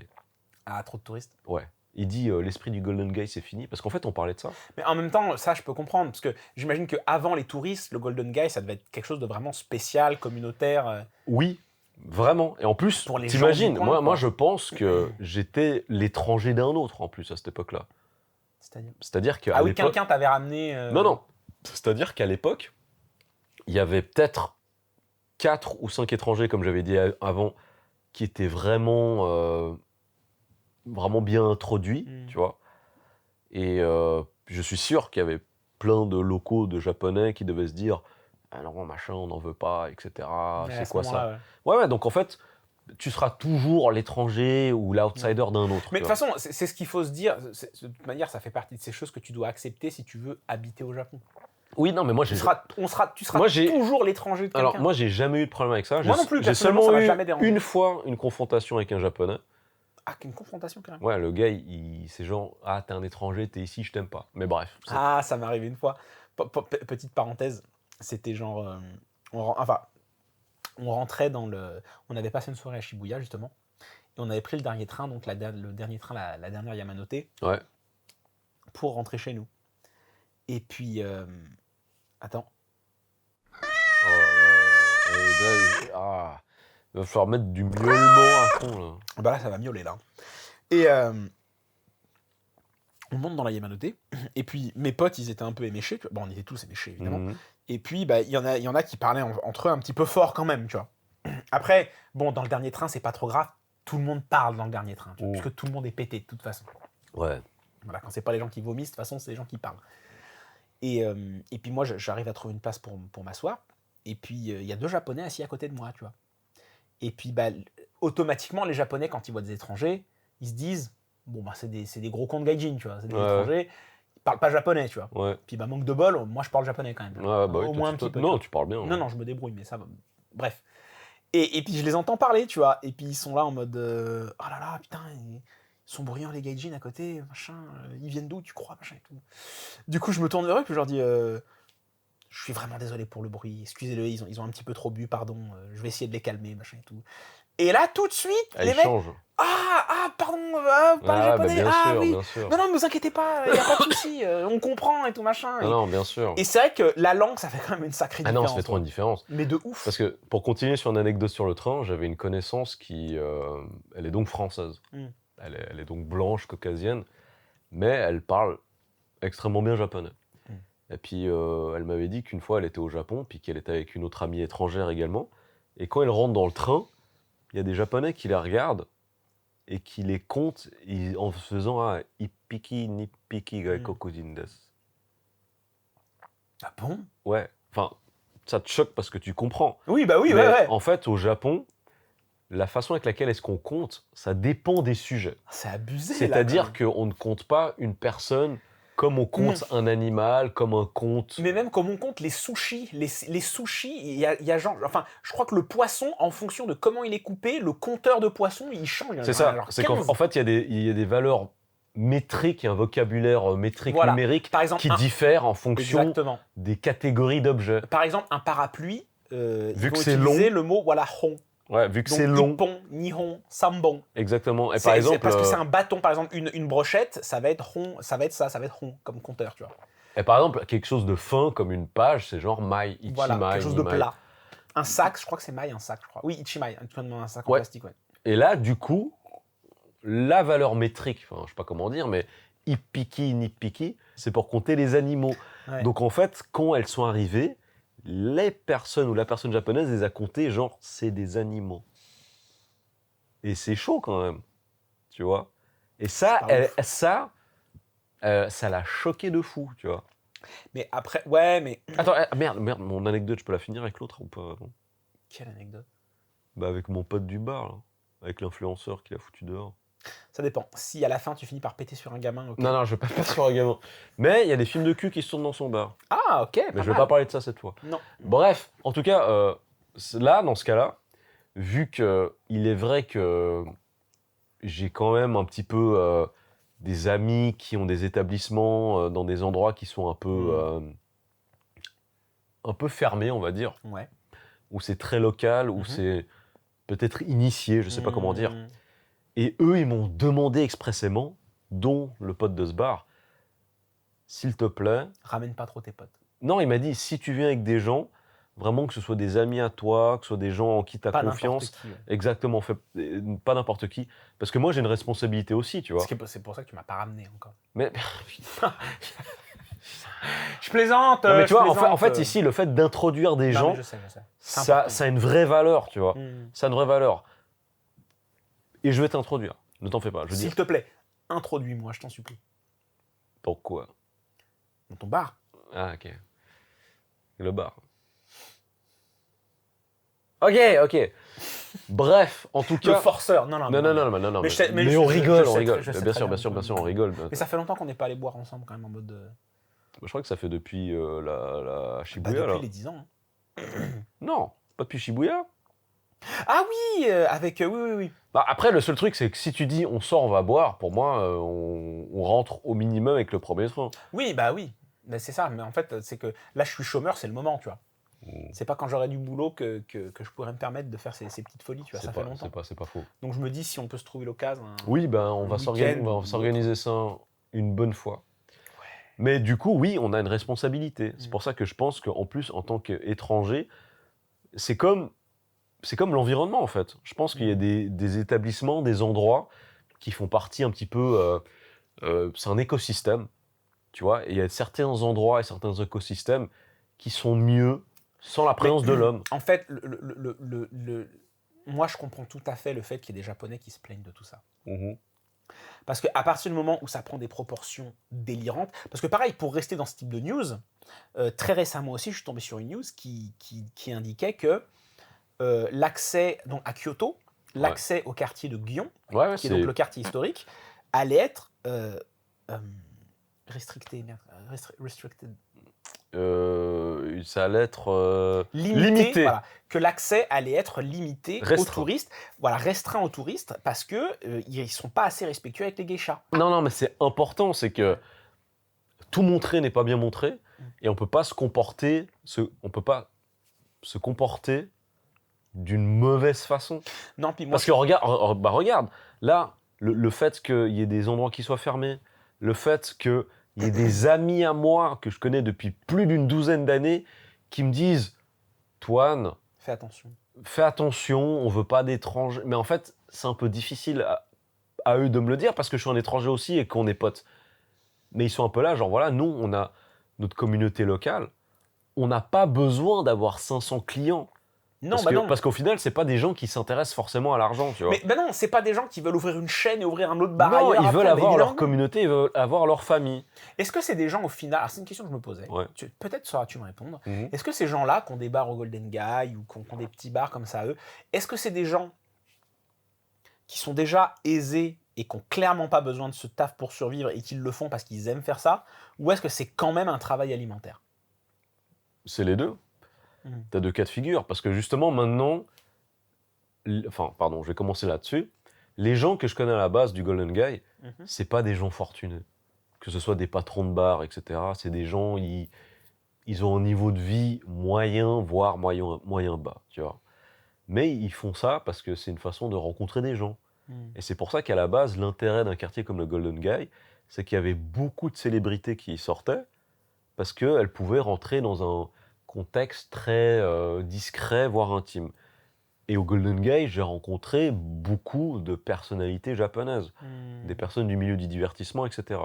Ah, trop de touristes. Ouais. Il dit, l'esprit du Golden Guy, c'est fini. Parce qu'en fait, on parlait de ça. Mais en même temps, ça, je peux comprendre. Parce que j'imagine qu'avant les touristes, le Golden Guy, ça devait être quelque chose de vraiment spécial, communautaire. Oui, vraiment. Et en plus, Pour les t'imagines, gens du coin, moi, je pense que j'étais l'étranger d'un autre, en plus, à cette époque-là. C'est-à-dire qu'à Ah oui, l'époque... quelqu'un t'avait ramené... Non. C'est-à-dire qu'à l'époque, il y avait peut-être 4 ou 5 étrangers, comme j'avais dit avant, qui étaient vraiment bien introduits, tu vois. Et je suis sûr qu'il y avait plein de locaux de Japonais qui devaient se dire « Ah non, machin, on n'en veut pas, etc. C'est quoi ça ?» Ouais, donc en fait, tu seras toujours l'étranger ou l'outsider d'un autre. Mais de toute façon, c'est ce qu'il faut se dire. De toute manière, ça fait partie de ces choses que tu dois accepter si tu veux habiter au Japon. Oui, non, mais moi, tu seras toujours l'étranger de quelqu'un. Alors, moi, j'ai jamais eu de problème avec ça. Moi non plus, j'ai seulement ça m'a eu jamais dérangé. une fois une confrontation avec un Japonais. Ah, une confrontation quand même. Ouais, le gars, c'est genre, ah, t'es un étranger, t'es ici, je t'aime pas. Mais bref. Ah, ça m'est arrivé une fois. Petite parenthèse, c'était genre, on rentrait dans le, on avait passé une soirée à Shibuya justement, et on avait pris le dernier train, donc le dernier train, la dernière Yamanote, ouais, pour rentrer chez nous. Et puis, attends. Il va falloir mettre du miaulement à fond là. Bah là, ça va miauler là. Et on monte dans la Yamanote, et puis mes potes, ils étaient un peu éméchés. Bon, on était tous éméchés évidemment. Et puis, bah, il y en a qui parlaient entre eux un petit peu fort quand même, tu vois. Après, bon, dans le dernier train, c'est pas trop grave. Tout le monde parle dans le dernier train, tu vois, puisque tout le monde est pété de toute façon. Ouais. Voilà, quand c'est pas les gens qui vomissent, de toute façon, c'est les gens qui parlent. Et puis moi, j'arrive à trouver une place pour m'asseoir. Et puis, il y a 2 Japonais assis à côté de moi, tu vois. Et puis, automatiquement, les Japonais, quand ils voient des étrangers, ils se disent, bon, c'est des gros cons de gaijin, tu vois, c'est des étrangers, ils parlent pas japonais, tu vois. Ouais. Puis, manque de bol, moi, je parle japonais quand même. Ouais, bah Au moins un petit peu. Non, tu parles bien. Non, je me débrouille, mais ça va. Bref. Et puis, je les entends parler, tu vois. Et puis, ils sont là en mode, oh là là, putain, ils sont bruyants, les gaijin à côté, machin. Ils viennent d'où, tu crois, machin et tout. Du coup, je me tourne vers eux, puis je leur dis, je suis vraiment désolé pour le bruit, excusez-le, ils ont un petit peu trop bu, pardon, je vais essayer de les calmer, machin et tout. Et là, tout de suite, les mecs, changent. pardon, parlez japonais, bien sûr, oui, bien sûr. non, ne vous inquiétez pas, il n'y a pas de souci, on comprend et tout machin. Non, bien sûr. Et c'est vrai que la langue, ça fait quand même une sacrée différence. Ah non, ça fait trop une différence. Mais de ouf. Parce que, pour continuer sur une anecdote sur le train, j'avais une connaissance qui, elle est donc française. Elle est donc blanche, caucasienne, mais elle parle extrêmement bien japonais. Et puis, elle m'avait dit qu'une fois, elle était au Japon, puis qu'elle était avec une autre amie étrangère également. Et quand elle rentre dans le train, il y a des Japonais qui la regardent et qui les comptent en faisant un Ippiki Nippiki Gaikokujin desu. Ah bon? Ouais, enfin, ça te choque parce que tu comprends. Oui, oui, mais ouais. En fait, au Japon, la façon avec laquelle est-ce qu'on compte, ça dépend des sujets. C'est abusé. C'est-à-dire qu'on ne compte pas une personne comme on compte un animal, comme on compte... Mais même comme on compte les sushis. Les sushis, il y a genre... Enfin, je crois que le poisson, en fonction de comment il est coupé, le compteur de poisson, il change. C'est ça. C'est qu'en fait, il y a des valeurs métriques, un vocabulaire métrique numérique par exemple, qui diffère en fonction des catégories d'objets. Par exemple, un parapluie, vu que c'est long, le mot hon. Ouais, vu que c'est long. Nippon, nihon, sambon. Exactement. Et par exemple, parce que c'est un bâton, par exemple, une brochette, ça va être hon, ça va être hon comme compteur, tu vois. Et par exemple, quelque chose de fin comme une page, c'est genre mai, ichimai. Voilà, quelque chose de plat. Un sac, je crois que c'est mai, un sac, je crois. Oui, ichimai, un sac en plastique, ouais. Et là, du coup, la valeur métrique, enfin, je sais pas comment dire, mais ippiki, nippiki, c'est pour compter les animaux. Ouais. Donc en fait, quand elles sont arrivées, les personnes ou la personne japonaise les a comptées, genre, c'est des animaux. Et c'est chaud quand même, tu vois. Et ça, ça l'a choqué de fou, tu vois. Mais après, ouais, mais... Attends, merde, mon anecdote, je peux la finir avec l'autre ou pas? Quelle anecdote? Bah avec mon pote du bar, là. Avec l'influenceur qui l'a foutu dehors. Ça dépend. Si à la fin tu finis par péter sur un gamin, ok. Non, je vais pas péter sur un gamin. Mais il y a des films de cul qui se tournent dans son bar. Ah, ok. Mais je vais pas parler de ça cette fois. Non. Bref, en tout cas, là, dans ce cas-là, vu que il est vrai que j'ai quand même un petit peu des amis qui ont des établissements dans des endroits qui sont un peu fermés, on va dire. Ouais. Où c'est très local, où c'est peut-être initié, je sais pas comment dire. Et eux, ils m'ont demandé expressément, dont le pote de ce bar, s'il te plaît... Ramène pas trop tes potes. Non, il m'a dit, si tu viens avec des gens, vraiment que ce soit des amis à toi, que ce soit des gens en qui tu as confiance. Qui, ouais. Exactement, pas n'importe qui. Parce que moi, j'ai une responsabilité aussi, tu vois. C'est pour ça que tu m'as pas ramené encore. Mais... je plaisante. Non, mais tu vois, en fait, ici, le fait d'introduire des gens, je sais. Ça a une vraie valeur, tu vois. Ça a une vraie valeur. Et je vais t'introduire. Ne t'en fais pas. S'il te plaît, introduis-moi, je t'en supplie. Pourquoi? Dans ton bar. Ah, ok. Le bar. Ok. Bref, en tout cas... Le forceur. Non. Mais on rigole. Bien sûr, on rigole. Mais ça fait longtemps qu'on n'est pas allé boire ensemble, quand même, en mode... Je crois que ça fait depuis la Shibuya, depuis les 10 ans. Hein. Non, pas depuis Shibuya. Ah oui, avec... oui. Bah, après, le seul truc, c'est que si tu dis on sort, on va boire, pour moi, on rentre au minimum avec le premier train. Oui. Mais c'est ça. Mais en fait, c'est que là, je suis chômeur, c'est le moment, tu vois. C'est pas quand j'aurai du boulot que je pourrais me permettre de faire ces petites folies, tu vois. Ça fait longtemps. C'est pas faux. Donc je me dis, si on peut se trouver l'occasion... Oui, on va s'organiser ça une bonne fois. Ouais. Mais du coup, oui, on a une responsabilité. C'est pour ça que je pense qu'en plus, en tant qu'étranger, c'est comme l'environnement, en fait. Je pense qu'il y a des établissements, des endroits qui font partie un petit peu... c'est un écosystème, tu vois. Et il y a certains endroits et certains écosystèmes qui sont mieux sans la présence de l'homme. En fait, moi, je comprends tout à fait le fait qu'il y ait des Japonais qui se plaignent de tout ça. Parce qu'à partir du moment où ça prend des proportions délirantes... Parce que pareil, pour rester dans ce type de news, très récemment aussi, je suis tombé sur une news qui indiquait que l'accès donc, à Kyoto, l'accès au quartier de Gion, Ouais, qui est donc le quartier historique, allait être restricted. Ça allait être Limité. Voilà, que l'accès allait être limité aux Restreint. touristes, voilà, restreint aux touristes, parce que ils sont pas assez respectueux avec les geishas. Non, mais c'est important, c'est que tout montrer n'est pas bien montré, et on peut pas se comporter d'une mauvaise façon. Non, puis moi, Parce que regarde, là, le fait qu'il y ait des endroits qui soient fermés, le fait qu'il y ait des amis à moi que je connais depuis plus d'une douzaine d'années qui me disent « Toine, fais attention, on veut pas d'étrangers. » Mais en fait, c'est un peu difficile à eux de me le dire parce que je suis un étranger aussi et qu'on est potes. Mais ils sont un peu là, genre voilà, nous, on a notre communauté locale, on n'a pas besoin d'avoir 500 clients. Non, parce qu'au final, c'est pas des gens qui s'intéressent forcément à l'argent, tu vois. Mais non, c'est pas des gens qui veulent ouvrir une chaîne et ouvrir un autre bar non, ailleurs. Ils veulent avoir leur non. communauté, ils veulent avoir leur famille. Est-ce que c'est des gens au final, alors c'est une question que je me posais, Ouais. Peut-être sauras-tu me répondre, est-ce que ces gens-là qui ont des bars au Golden Guy ou qui ont des petits bars comme ça, eux, est-ce que c'est des gens qui sont déjà aisés et qui n'ont clairement pas besoin de ce taf pour survivre et qui le font parce qu'ils aiment faire ça, ou est-ce que c'est quand même un travail alimentaire? C'est les deux. T'as deux cas de figure, parce que justement maintenant, je vais commencer là-dessus. Les gens que je connais à la base du Golden Guy, c'est pas des gens fortunés. Que ce soit des patrons de bar, etc. C'est des gens, ils ont un niveau de vie moyen, voire moyen bas, tu vois. Mais ils font ça parce que c'est une façon de rencontrer des gens. Et c'est pour ça qu'à la base, l'intérêt d'un quartier comme le Golden Guy, c'est qu'il y avait beaucoup de célébrités qui y sortaient, parce qu'elles pouvaient rentrer dans un contexte très discret, voire intime. Et au Golden Guy, j'ai rencontré beaucoup de personnalités japonaises, des personnes du milieu du divertissement, etc.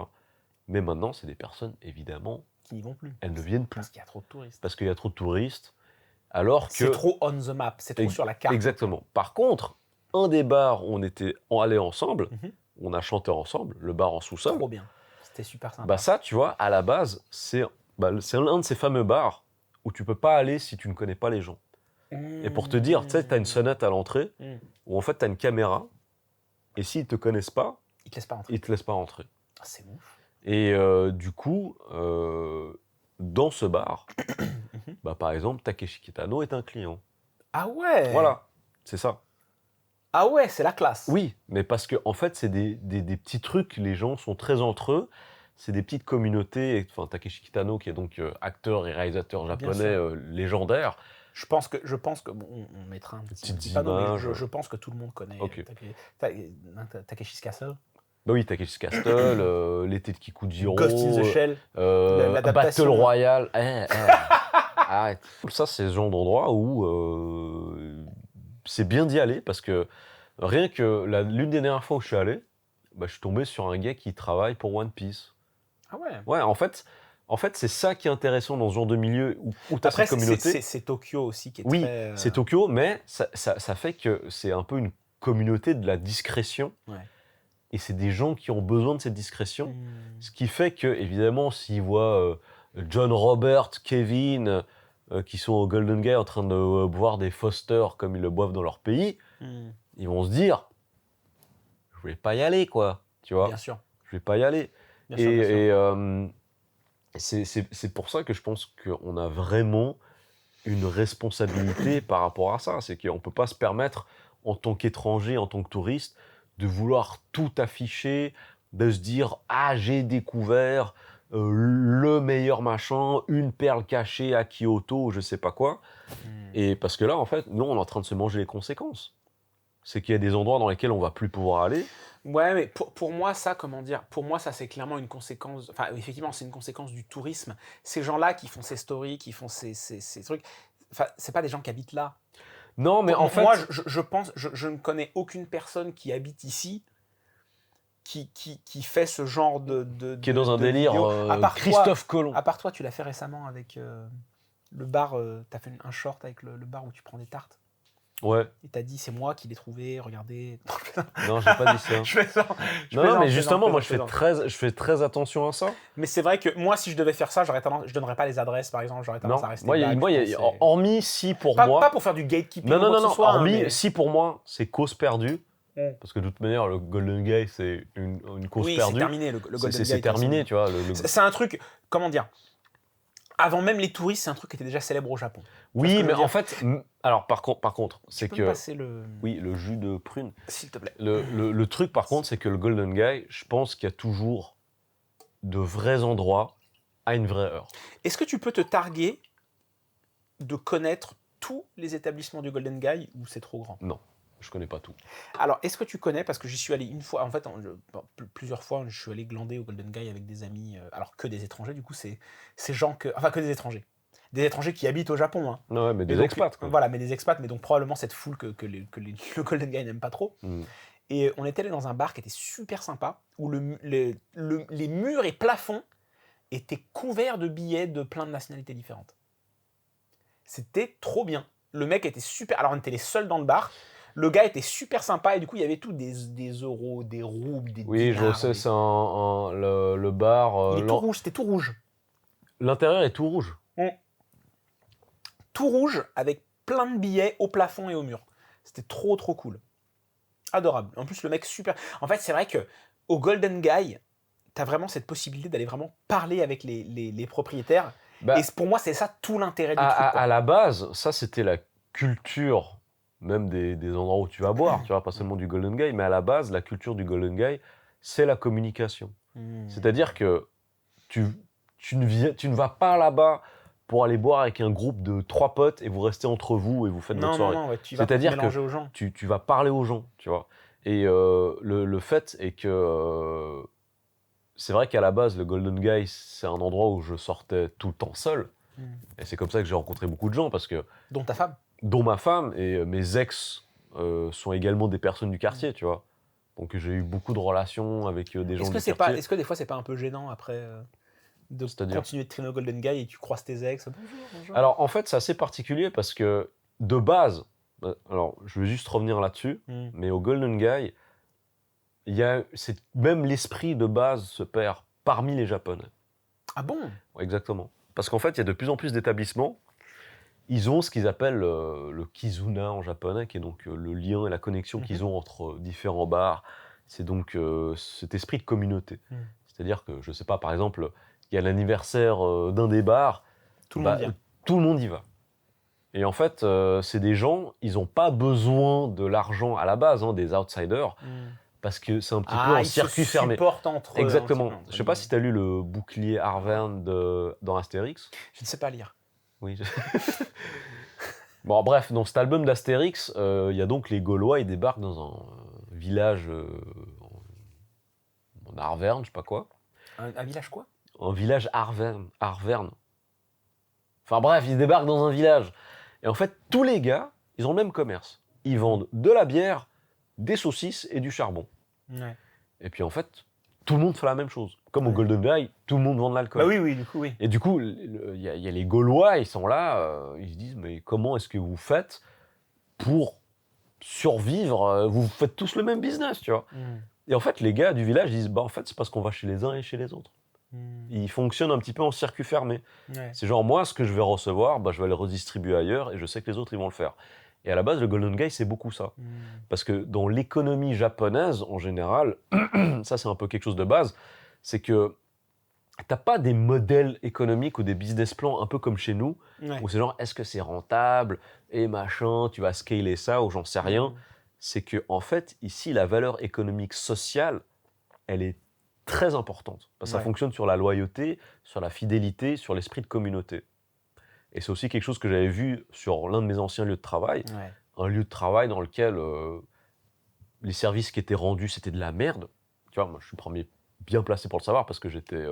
Mais maintenant, c'est des personnes, évidemment, qui n'y vont plus. Elles ne viennent plus. Parce qu'il y a trop de touristes. Parce qu'il y a trop de touristes, alors que... C'est trop on the map, c'est trop sur la carte. Exactement. Par contre, un des bars où on était allés ensemble, on a chanté ensemble, le bar en sous-sol. Trop bien. C'était super sympa. Bah ça, tu vois, à la base, c'est l'un de ces fameux bars où tu peux pas aller si tu ne connais pas les gens. Et pour te dire, tu sais, tu as une sonnette à l'entrée, où en fait, tu as une caméra, et s'ils te connaissent pas, ils te laissent pas rentrer. Ils te laissent pas rentrer. Ah, c'est ouf. Et du coup, dans ce bar, par exemple, Takeshi Kitano est un client. Ah ouais. Voilà, c'est ça. Ah ouais, c'est la classe. Oui, mais parce que en fait, c'est des petits trucs, les gens sont très entre eux, c'est des petites communautés, enfin Takeshi Kitano qui est donc acteur et réalisateur japonais légendaire. Je pense que bon, on mettra un petit panneau, mais je pense que tout le monde connaît Takeshi's Castle. Bah oui, Takeshi's Castle, l'été de Kikujiro, Ghost in the Shell, Battle Royale. Arrête. Ça, c'est ce genre d'endroit où c'est bien d'y aller parce que rien que l'une des dernières fois où je suis allé, je suis tombé sur un gars qui travaille pour One Piece. Ah ouais. Ouais, en fait, c'est ça qui est intéressant dans ce genre de milieu où tu as cette communauté. C'est Tokyo aussi qui est oui, très... c'est Tokyo, mais ça fait que c'est un peu une communauté de la discrétion. Ouais. Et c'est des gens qui ont besoin de cette discrétion. Ce qui fait que, évidemment, s'ils voient John Robert, Kevin, qui sont au Golden Guy en train de boire des Foster comme ils le boivent dans leur pays, ils vont se dire « Je vais pas y aller, quoi. » Tu vois ? Bien sûr. Je vais pas y aller. Bien sûr. C'est pour ça que je pense qu'on a vraiment une responsabilité par rapport à ça. C'est qu'on ne peut pas se permettre, en tant qu'étranger, en tant que touriste, de vouloir tout afficher, de se dire « Ah, j'ai découvert le meilleur machin, une perle cachée à Kyoto, je sais pas quoi. » Et parce que là, en fait, nous, on est en train de se manger les conséquences. C'est qu'il y a des endroits dans lesquels on va plus pouvoir aller. Ouais, mais pour moi, ça, comment dire, pour moi, ça, c'est clairement une conséquence, enfin, effectivement, c'est une conséquence du tourisme. Ces gens-là qui font ces stories, qui font ces trucs, enfin, c'est pas des gens qui habitent là. Non, mais en fait... Moi, je pense, je ne connais aucune personne qui habite ici qui fait ce genre de qui est dans un délire Christophe Colomb. À part toi, tu l'as fait récemment avec le bar, t'as fait un short avec le bar où tu prends des tartes. Ouais. Il t'a dit, c'est moi qui l'ai trouvé, regardez. Non, j'ai pas dit ça. Je plaisante, je Non, plaisante, mais je justement, moi, plaisante. je fais très attention à ça. Mais c'est vrai que moi, si je devais faire ça, je donnerais pas les adresses, par exemple, j'aurais tendance Non, à rester moi, vague. Je pense, hormis si pour pas moi. pour faire du gatekeeping Non, ou non, quoi non, que ce non, soit, hein, hormis mais... si pour moi, c'est cause perdue. Mm. Parce que de toute manière, le Golden Guy, c'est une cause Oui, c'est perdue. terminé, le Golden Guy. C'est terminé, tu vois. C'est un truc, comment dire, avant même les touristes, c'est un truc qui était déjà célèbre au Japon. Oui, mais en fait, alors par contre, c'est Tu peux me passer le... Oui, le jus de prune. S'il te plaît. Le truc, par contre, c'est que le Golden Guy, je pense qu'il y a toujours de vrais endroits à une vraie heure. Est-ce que tu peux te targuer de connaître tous les établissements du Golden Guy ou c'est trop grand? Non, je connais pas tout. Alors, est-ce que tu connais, parce que j'y suis allé une fois, en fait, plusieurs fois, je suis allé glander au Golden Guy avec des amis, alors que des étrangers, du coup, c'est gens que... Enfin, que des étrangers. Des étrangers qui habitent au Japon. Hein. Non, ouais, mais des donc, expats, quoi. Voilà, mais des expats, mais donc probablement cette foule que le Golden Guy n'aime pas trop. Mm. Et on était allé dans un bar qui était super sympa, où les murs et plafonds étaient couverts de billets de plein de nationalités différentes. C'était trop bien. Le mec était super... Alors, on était les seuls dans le bar. Le gars était super sympa et du coup, il y avait tout des euros, des roubles, des Oui, dinars. je sais, c'est le bar... Il est tout rouge, c'était tout rouge. L'intérieur est tout rouge. Tout rouge avec plein de billets au plafond et au mur. C'était trop cool. Adorable. En plus, le mec super... En fait, c'est vrai que au Golden Guy, t'as vraiment cette possibilité d'aller vraiment parler avec les propriétaires. Bah, et pour moi, c'est ça tout l'intérêt du truc. À la base, ça, c'était la culture, même des endroits où tu vas boire, tu vois, pas seulement du Golden Guy, mais à la base, la culture du Golden Guy, c'est la communication. C'est-à-dire que tu ne vas pas là-bas pour aller boire avec un groupe de 3 potes et vous restez entre vous et vous faites votre soirée. Non, ouais, tu vas C'est-à-dire mélanger aux gens. tu vas parler aux gens, tu vois. Et le fait est que c'est vrai qu'à la base, le Golden Guy, c'est un endroit où je sortais tout le temps seul. Et c'est comme ça que j'ai rencontré beaucoup de gens, parce que... Dont ta femme. Dont ma femme, et mes ex sont également des personnes du quartier, tu vois. Donc j'ai eu beaucoup de relations avec des gens du quartier. Est-ce que des fois, c'est pas un peu gênant après de continuer de traîner au Golden Guy et tu croises tes ex? Bonjour. Alors en fait, c'est assez particulier parce que de base, alors je vais juste revenir là-dessus, mais au Golden Guy, même l'esprit de base se perd parmi les Japonais. Ah bon? Ouais, exactement. Parce qu'en fait, il y a de plus en plus d'établissements. Ils ont ce qu'ils appellent le kizuna en japonais, qui est donc le lien et la connexion qu'ils ont entre différents bars. C'est donc cet esprit de communauté. C'est-à-dire que, je sais pas, par exemple, il y a l'anniversaire d'un des bars, tout le monde vient. Tout le monde y va. Et en fait, c'est des gens, ils n'ont pas besoin de l'argent à la base, des outsiders, parce que c'est un petit peu un circuit fermé. Ils se supportent entre eux. Exactement. Je sais pas si tu as lu le bouclier Arverne dans Astérix. Je ne sais pas lire. Oui. Bon, bref, dans cet album d'Astérix, il y a donc les Gaulois, ils débarquent dans un village en Arverne, je sais pas quoi. Un village quoi? Un village Arverne. Enfin bref, ils débarquent dans un village. Et en fait, tous les gars, ils ont le même commerce. Ils vendent de la bière, des saucisses et du charbon. Ouais. Et puis en fait, tout le monde fait la même chose. Comme au Golden Guy, tout le monde vend de l'alcool. Bah oui, du coup, oui. Et du coup, il y a les Gaulois, ils sont là, ils se disent, mais comment est-ce que vous faites pour survivre? Vous faites tous le même business, tu vois. Et en fait, les gars du village disent, bah en fait, c'est parce qu'on va chez les uns et chez les autres. Ils fonctionnent un petit peu en circuit fermé. Ouais. C'est genre, moi, ce que je vais recevoir, bah, je vais le redistribuer ailleurs et je sais que les autres, ils vont le faire. Et à la base, le Golden Guy, c'est beaucoup ça. Parce que dans l'économie japonaise, en général, ça, c'est un peu quelque chose de base, c'est que t'as pas des modèles économiques ou des business plans un peu comme chez nous, où c'est genre, est-ce que c'est rentable et machin, tu vas scaler ça ou j'en sais rien. C'est que en fait, ici, la valeur économique sociale, elle est très importante. Parce que ça fonctionne sur la loyauté, sur la fidélité, sur l'esprit de communauté. Et c'est aussi quelque chose que j'avais vu sur l'un de mes anciens lieux de travail, un lieu de travail dans lequel les services qui étaient rendus, c'était de la merde. Tu vois, moi, je suis premier bien placé pour le savoir parce que j'étais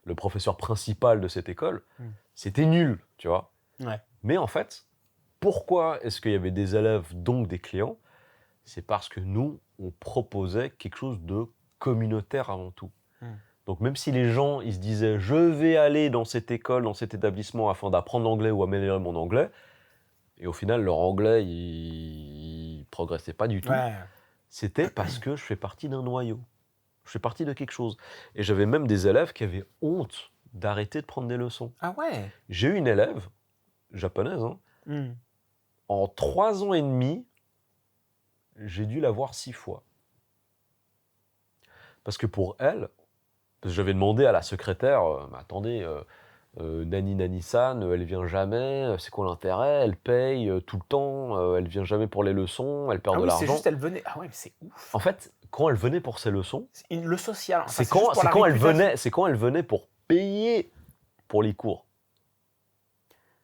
le professeur principal de cette école. C'était nul, tu vois. Mais en fait, pourquoi est-ce qu'il y avait des élèves, donc des clients? C'est parce que nous, on proposait quelque chose de communautaire avant tout. Donc même si les gens, ils se disaient « je vais aller dans cette école, dans cet établissement afin d'apprendre l'anglais ou améliorer mon anglais », et au final, leur anglais, il progressait pas du tout. Ouais. C'était parce que je fais partie d'un noyau. Je fais partie de quelque chose. Et j'avais même des élèves qui avaient honte d'arrêter de prendre des leçons. Ah ouais. J'ai eu une élève, japonaise, hein, Hmm. en 3 ans et demi, j'ai dû la voir 6 fois. Parce que pour elle, parce que j'avais demandé à la secrétaire, mais attendez, Nani-Nani-san, elle vient jamais, c'est quoi l'intérêt? Elle paye tout le temps, elle vient jamais pour les leçons, elle perd Ah de oui, c'est l'argent. juste, elle venait. Ah ouais, mais c'est ouf. En fait, quand elle venait pour ses leçons, Le social. Enfin, c'est juste pour la quand réputation. elle venait pour payer pour les cours.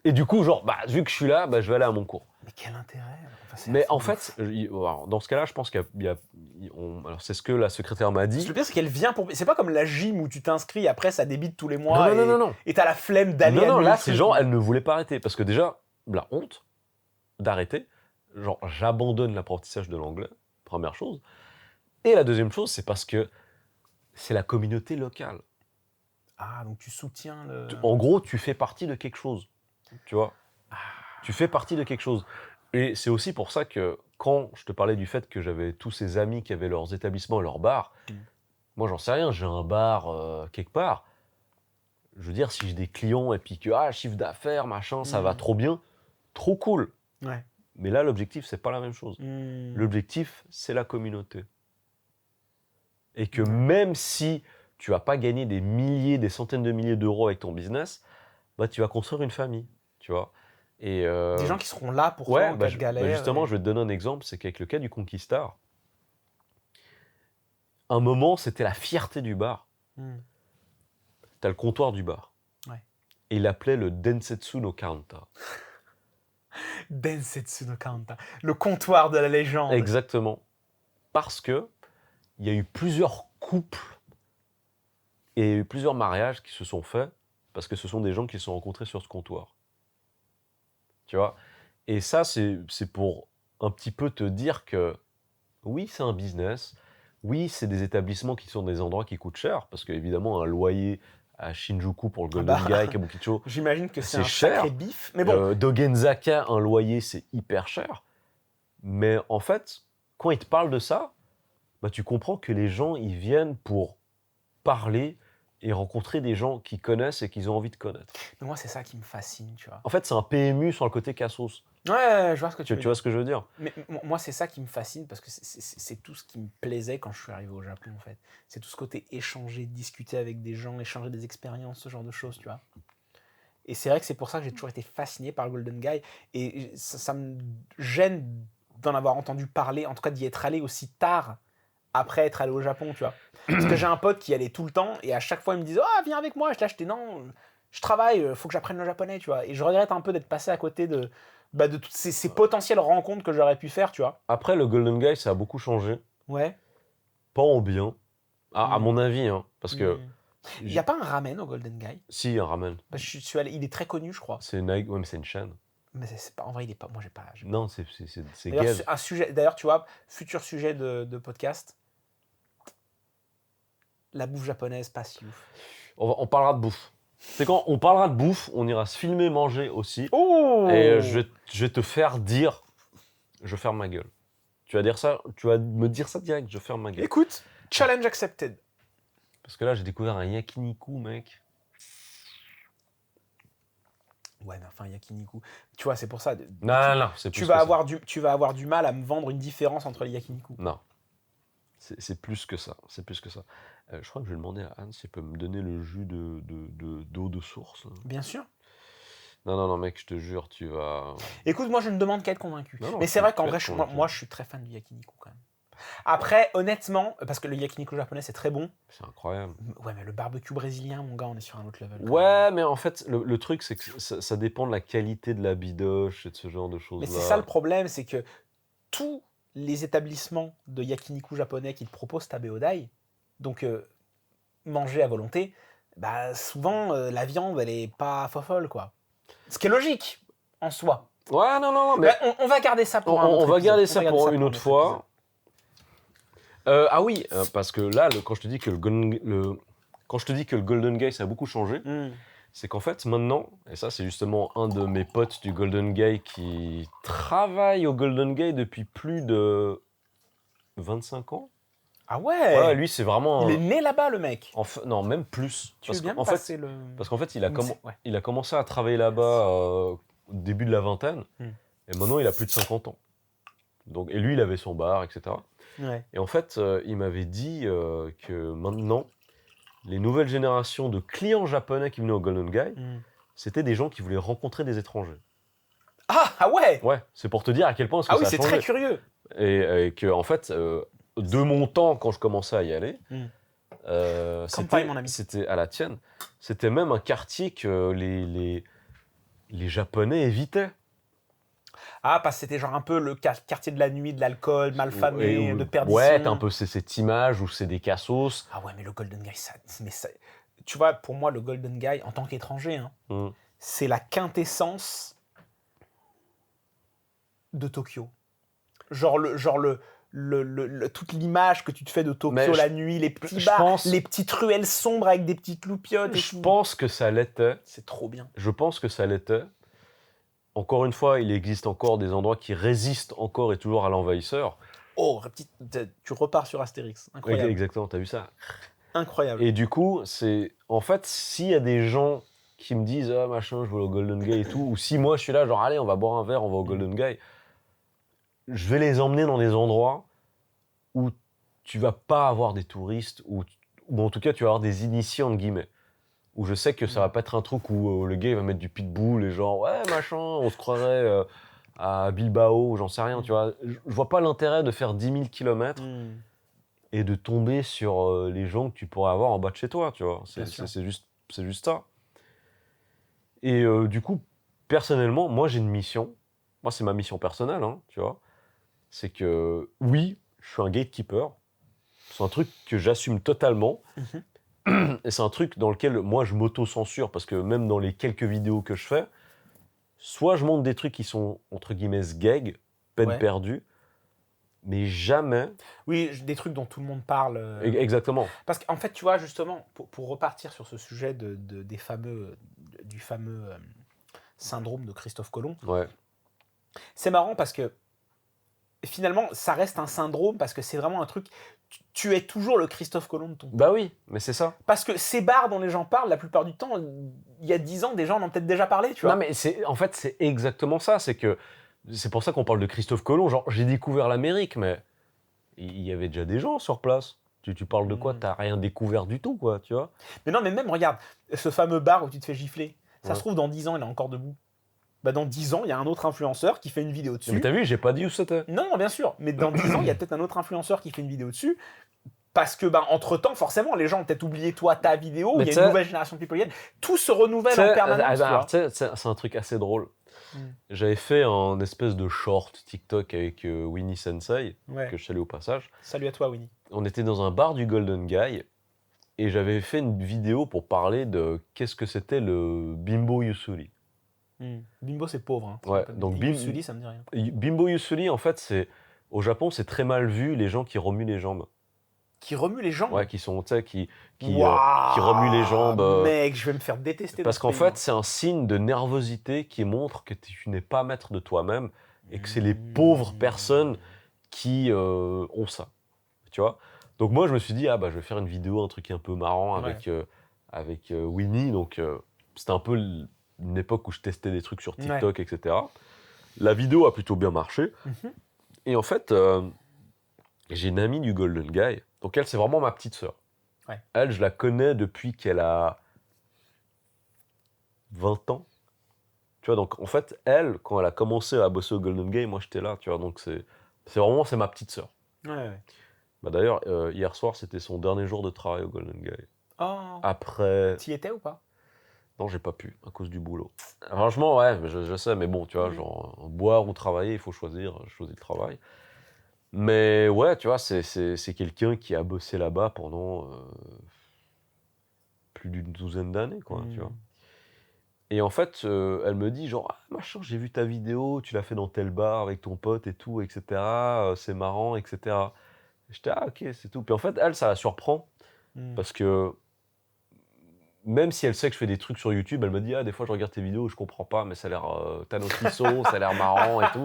Et du coup, genre, vu que je suis là, je vais aller à mon cours. Mais quel intérêt? Enfin, Mais en ouf. fait, alors, dans ce cas-là, je pense alors c'est ce que la secrétaire m'a dit. Le pire, c'est qu'elle vient pour. C'est pas comme la gym où tu t'inscris, après ça débite tous les mois. Non. Et t'as la flemme d'aller Non, annuler là, le ces truc. gens, elle ne voulait pas arrêter. Parce que déjà, la honte d'arrêter, genre, j'abandonne l'apprentissage de l'anglais, première chose. Et la deuxième chose, c'est parce que c'est la communauté locale. Ah, donc tu soutiens le. En gros, tu fais partie de quelque chose. Tu vois? Tu fais partie de quelque chose. Et c'est aussi pour ça que quand je te parlais du fait que j'avais tous ces amis qui avaient leurs établissements et leurs bars, moi j'en sais rien, j'ai un bar quelque part. Je veux dire, si j'ai des clients et puis que chiffre d'affaires, machin, ça va trop bien, trop cool. Ouais. Mais là, l'objectif, c'est pas la même chose. Hmm. L'objectif, c'est la communauté. Et que même si tu vas pas gagner des milliers, des centaines de milliers d'euros avec ton business, tu vas construire une famille, tu vois. Et des gens qui seront là pour toi en cas de galère. Justement, je vais te donner un exemple, c'est qu'avec le cas du Conquistar, un moment, c'était la fierté du bar. T'as le comptoir du bar. Ouais. Et il appelait le Densetsu no Counter. Densetsu no Counter. Le comptoir de la légende. Exactement. Parce que il y a eu plusieurs couples et plusieurs mariages qui se sont faits parce que ce sont des gens qui se sont rencontrés sur ce comptoir. Tu vois? Et ça, c'est pour un petit peu te dire que oui, c'est un business. Oui, c'est des établissements qui sont des endroits qui coûtent cher parce qu'évidemment, un loyer à Shinjuku pour le Golden Gai, Kabukicho, j'imagine que c'est un cher. Sacré bif. Mais bon. Dogenzaka, un loyer, c'est hyper cher. Mais en fait, quand ils te parlent de ça, tu comprends que les gens, ils viennent pour parler et rencontrer des gens qu'ils connaissent et qu'ils ont envie de connaître. Mais moi, c'est ça qui me fascine, tu vois. En fait, c'est un PMU sur le côté cassos. Ouais, je vois ce que tu veux dire. Tu vois ce que je veux dire? Mais moi, c'est ça qui me fascine parce que c'est tout ce qui me plaisait quand je suis arrivé au Japon, en fait. C'est tout ce côté échanger, discuter avec des gens, échanger des expériences, ce genre de choses, tu vois. Et c'est vrai que c'est pour ça que j'ai toujours été fasciné par le Golden Gai. Et ça me gêne d'en avoir entendu parler, en tout cas d'y être allé aussi tard après être allé au Japon, tu vois. Parce que j'ai un pote qui allait tout le temps et à chaque fois il me disait « Ah, viens avec moi !» J'étais non, je travaille, faut que j'apprenne le japonais, tu vois. Et je regrette un peu d'être passé à côté de toutes ces potentielles rencontres que j'aurais pu faire, tu vois. Après, le Golden Gai, ça a beaucoup changé. Ouais. Pas en bien, à mon avis, hein, parce que... Il n'y a pas un ramen au Golden Gai? Si, un ramen. Je suis allé, il est très connu, je crois. Ouais, mais c'est une chaîne. Mais c'est pas, en vrai, il est pas. Moi, j'ai pas. Non, c'est d'ailleurs, un sujet. D'ailleurs, tu vois, futur sujet de podcast. La bouffe japonaise, pas si ouf. On parlera de bouffe. C'est quand on parlera de bouffe, on ira se filmer, manger aussi. Oh! Et je vais te faire dire, je ferme ma gueule. Tu vas dire ça, tu vas me dire ça direct, je ferme ma gueule. Écoute, challenge accepted. Parce que là, j'ai découvert un yakiniku, mec. Ouais, mais enfin, yakiniku. Tu vois, c'est pour ça. Non, c'est plus tu vas avoir du mal à me vendre une différence entre les yakiniku. Non. C'est plus que ça. C'est plus que ça. Je crois que je vais demander à Anne si elle peut me donner le jus d'eau de source. Bien sûr. Non, mec, je te jure, tu vas... Écoute, moi, je ne demande qu'à être convaincu. Non, mais c'est vrai qu'en vrai, moi, je suis très fan du yakiniku, quand même. Après, honnêtement, parce que le yakiniku japonais, c'est très bon. C'est incroyable. Ouais, mais le barbecue brésilien, mon gars, on est sur un autre level. Ouais, mais en fait, le truc, c'est que ça dépend de la qualité de la bidoche et de ce genre de choses-là. Mais c'est ça le problème, c'est que tous les établissements de yakiniku japonais qui te proposent tabeodai, donc manger à volonté, souvent, la viande, elle est pas fofolle, quoi. Ce qui est logique, en soi. Ouais, non, mais... on va garder ça pour un autre épisode. On va garder ça pour une autre fois. Ah oui, parce que là, quand je te dis que le Golden Gai, ça a beaucoup changé, C'est qu'en fait, maintenant, et ça, c'est justement un de mes potes du Golden Guy qui travaille au Golden Guy depuis plus de 25 ans. Ah Ouais, ouais, lui, c'est vraiment. il est né là-bas, le mec. Non, même plus. Tu veux bien me qu'en passer fait, le... parce qu'en fait, Ouais. il a commencé à travailler là-bas au début de la vingtaine, et maintenant, il a plus de 50 ans. Donc, et lui, il avait son bar, etc. Ouais. Et en fait, il m'avait dit que maintenant, les nouvelles générations de clients japonais qui venaient au Golden Guy, c'était des gens qui voulaient rencontrer des étrangers. Ah ouais. Ouais, c'est pour te dire à quel point ça Ah oui, a c'est changé. très curieux. Et que, en fait, de mon temps, quand je commençais à y aller, Comme pareil, mon ami. c'était à la tienne, c'était même un quartier que les Japonais évitaient. Ah, parce que c'était genre un peu le quartier de la nuit, de l'alcool, malfamé, de perdition. Ouais, t'as un peu cette image où c'est des cassos. Ah ouais, mais le Golden Guy, tu vois, pour moi, le Golden Guy, en tant qu'étranger, hein, c'est la quintessence de Tokyo. Genre toute l'image que tu te fais de Tokyo la nuit, les petits bars, les petites ruelles sombres avec des petites loupiottes. Je pense que ça l'était. C'est trop bien. Je pense que ça l'était. Encore une fois, il existe encore des endroits qui résistent encore et toujours à l'envahisseur. Oh, tu repars sur Astérix. Incroyable. Exactement, t'as vu ça? Incroyable. Et du coup, c'est... En fait, s'il y a des gens qui me disent « Ah, machin, je veux au Golden Guy et tout », ou si moi, je suis là, genre « Allez, on va boire un verre, on va au Golden Guy », je vais les emmener dans des endroits où tu vas pas avoir des touristes, ou en tout cas, tu vas avoir des initiés, entre guillemets. Où je sais que ça va pas être un truc où le gars il va mettre du pitbull et genre ouais machin, on se croirait à Bilbao, j'en sais rien, tu vois. Je vois pas l'intérêt de faire 10 000 km et de tomber sur les gens que tu pourrais avoir en bas de chez toi, tu vois. C'est juste ça. Et du coup, personnellement, moi j'ai une mission. Moi c'est ma mission personnelle, hein, tu vois. C'est que oui, je suis un gatekeeper. C'est un truc que j'assume totalement. Et c'est un truc dans lequel moi je m'auto-censure parce que même dans les quelques vidéos que je fais, soit je montre des trucs qui sont entre guillemets gag, peine perdue, mais jamais. Oui, des trucs dont tout le monde parle. Exactement. Parce qu'en fait, tu vois, justement, pour repartir sur ce sujet du fameux syndrome de Christophe Colomb, c'est marrant parce que finalement, ça reste un syndrome parce que c'est vraiment un truc. Tu es toujours le Christophe Colomb de ton temps. Bah oui, mais c'est ça. Parce que ces bars dont les gens parlent, la plupart du temps, il y a 10 ans, des gens en ont peut-être déjà parlé, tu vois. Non, mais en fait, c'est exactement ça. C'est pour ça qu'on parle de Christophe Colomb. Genre, j'ai découvert l'Amérique, mais il y avait déjà des gens sur place. Tu parles de quoi? T'as rien découvert du tout, quoi, tu vois. Mais non, mais même, regarde, ce fameux bar où tu te fais gifler, ça se trouve, dans 10 ans, il est encore debout. Bah, dans 10 ans, il y a un autre influenceur qui fait une vidéo dessus. Mais t'as vu, j'ai pas dit où c'était. Non, bien sûr. Mais dans 10 ans, il y a peut-être un autre influenceur qui fait une vidéo dessus. Parce que, entre-temps, forcément, les gens ont peut-être oublié toi, ta vidéo. Il y a une nouvelle génération de people qui viennent. Tout se renouvelle en permanence. C'est un truc assez drôle. J'avais fait un espèce de short TikTok avec Winnie Sensei, que je salue au passage. Salut à toi, Winnie. On était dans un bar du Golden Guy. Et j'avais fait une vidéo pour parler de qu'est-ce que c'était le Bimbo Yusuri. Bimbo, c'est pauvre. Hein. Ouais, donc Yusuri, ça me dit rien. Bimbo Yusuri, en fait, au Japon, c'est très mal vu les gens qui remuent les jambes. Qui remuent les jambes? Ouais, qui remuent les jambes. Mec, je vais me faire détester. Parce qu'en fait, c'est un signe de nervosité qui montre que tu n'es pas maître de toi-même et que c'est les pauvres personnes qui ont ça. Tu vois? Donc moi, je me suis dit, je vais faire une vidéo, un truc un peu marrant avec Winnie. Donc c'était un peu une époque où je testais des trucs sur TikTok, etc. La vidéo a plutôt bien marché. Et en fait, j'ai une amie du Golden Guy. Donc elle, c'est vraiment ma petite sœur. Elle, je la connais depuis qu'elle a 20 ans. Tu vois, donc en fait, elle, quand elle a commencé à bosser au Golden Guy, moi j'étais là, tu vois. Donc c'est ma petite sœur. Bah d'ailleurs, hier soir, c'était son dernier jour de travail au Golden Guy. Oh. Après... T'y étais ou pas? Non, j'ai pas pu, à cause du boulot. Franchement, ouais, je sais, mais bon, tu vois, genre, boire ou travailler, il faut choisir. Je choisis le travail. Mais ouais, tu vois, c'est quelqu'un qui a bossé là-bas pendant plus d'une douzaine d'années, quoi, tu vois. Et en fait, elle me dit genre, machin, j'ai vu ta vidéo, tu l'as fait dans tel bar avec ton pote et tout, etc. C'est marrant, etc. J'étais, ok, c'est tout. Puis en fait, elle, ça la surprend. Parce que même si elle sait que je fais des trucs sur YouTube, elle me dit, ah, des fois, je regarde tes vidéos, je comprends pas, mais ça a l'air Thanos Kisso, ça a l'air marrant et tout.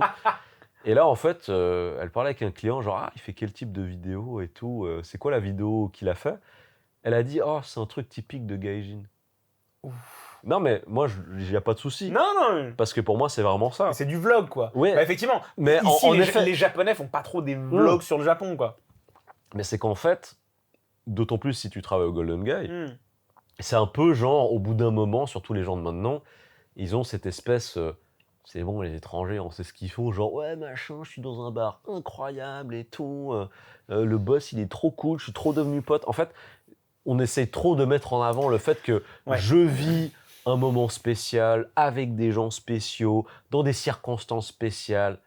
Et là, en fait, elle parlait avec un client, genre, ah, il fait quel type de vidéo et tout, c'est quoi la vidéo qu'il a fait? Elle a dit, oh, c'est un truc typique de Gaijin. Ouf. Non, mais moi, il n'y a pas de souci. Non, non. Parce que pour moi, c'est vraiment ça. C'est du vlog, quoi. Ouais. Bah, effectivement. Mais ici, en les, effet. les Japonais font pas trop des vlogs sur le Japon, quoi. Mais c'est qu'en fait, d'autant plus si tu travailles au Golden Guy, c'est un peu genre, au bout d'un moment, surtout les gens de maintenant, ils ont cette espèce. C'est bon, les étrangers, on sait ce qu'ils font. Genre, ouais, machin, je suis dans un bar incroyable et tout. Le boss, il est trop cool, je suis trop devenu pote. En fait, on essaye trop de mettre en avant le fait que je vis un moment spécial avec des gens spéciaux, dans des circonstances spéciales,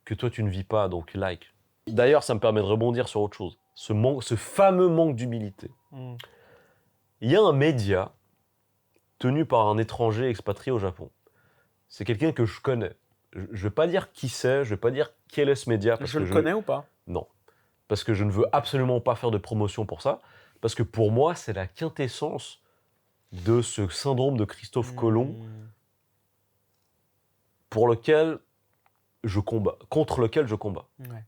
que toi, tu ne vis pas, donc like. D'ailleurs, ça me permet de rebondir sur autre chose. Ce fameux manque d'humilité. Il y a un média tenu par un étranger expatrié au Japon. C'est quelqu'un que je connais. Je ne vais pas dire qui c'est, je ne vais pas dire quel est ce média. Parce Je que le connais ou pas? Non. Parce que je ne veux absolument pas faire de promotion pour ça. Parce que pour moi, c'est la quintessence de ce syndrome de Christophe Colomb pour lequel je combat, contre lequel je combats. Ouais.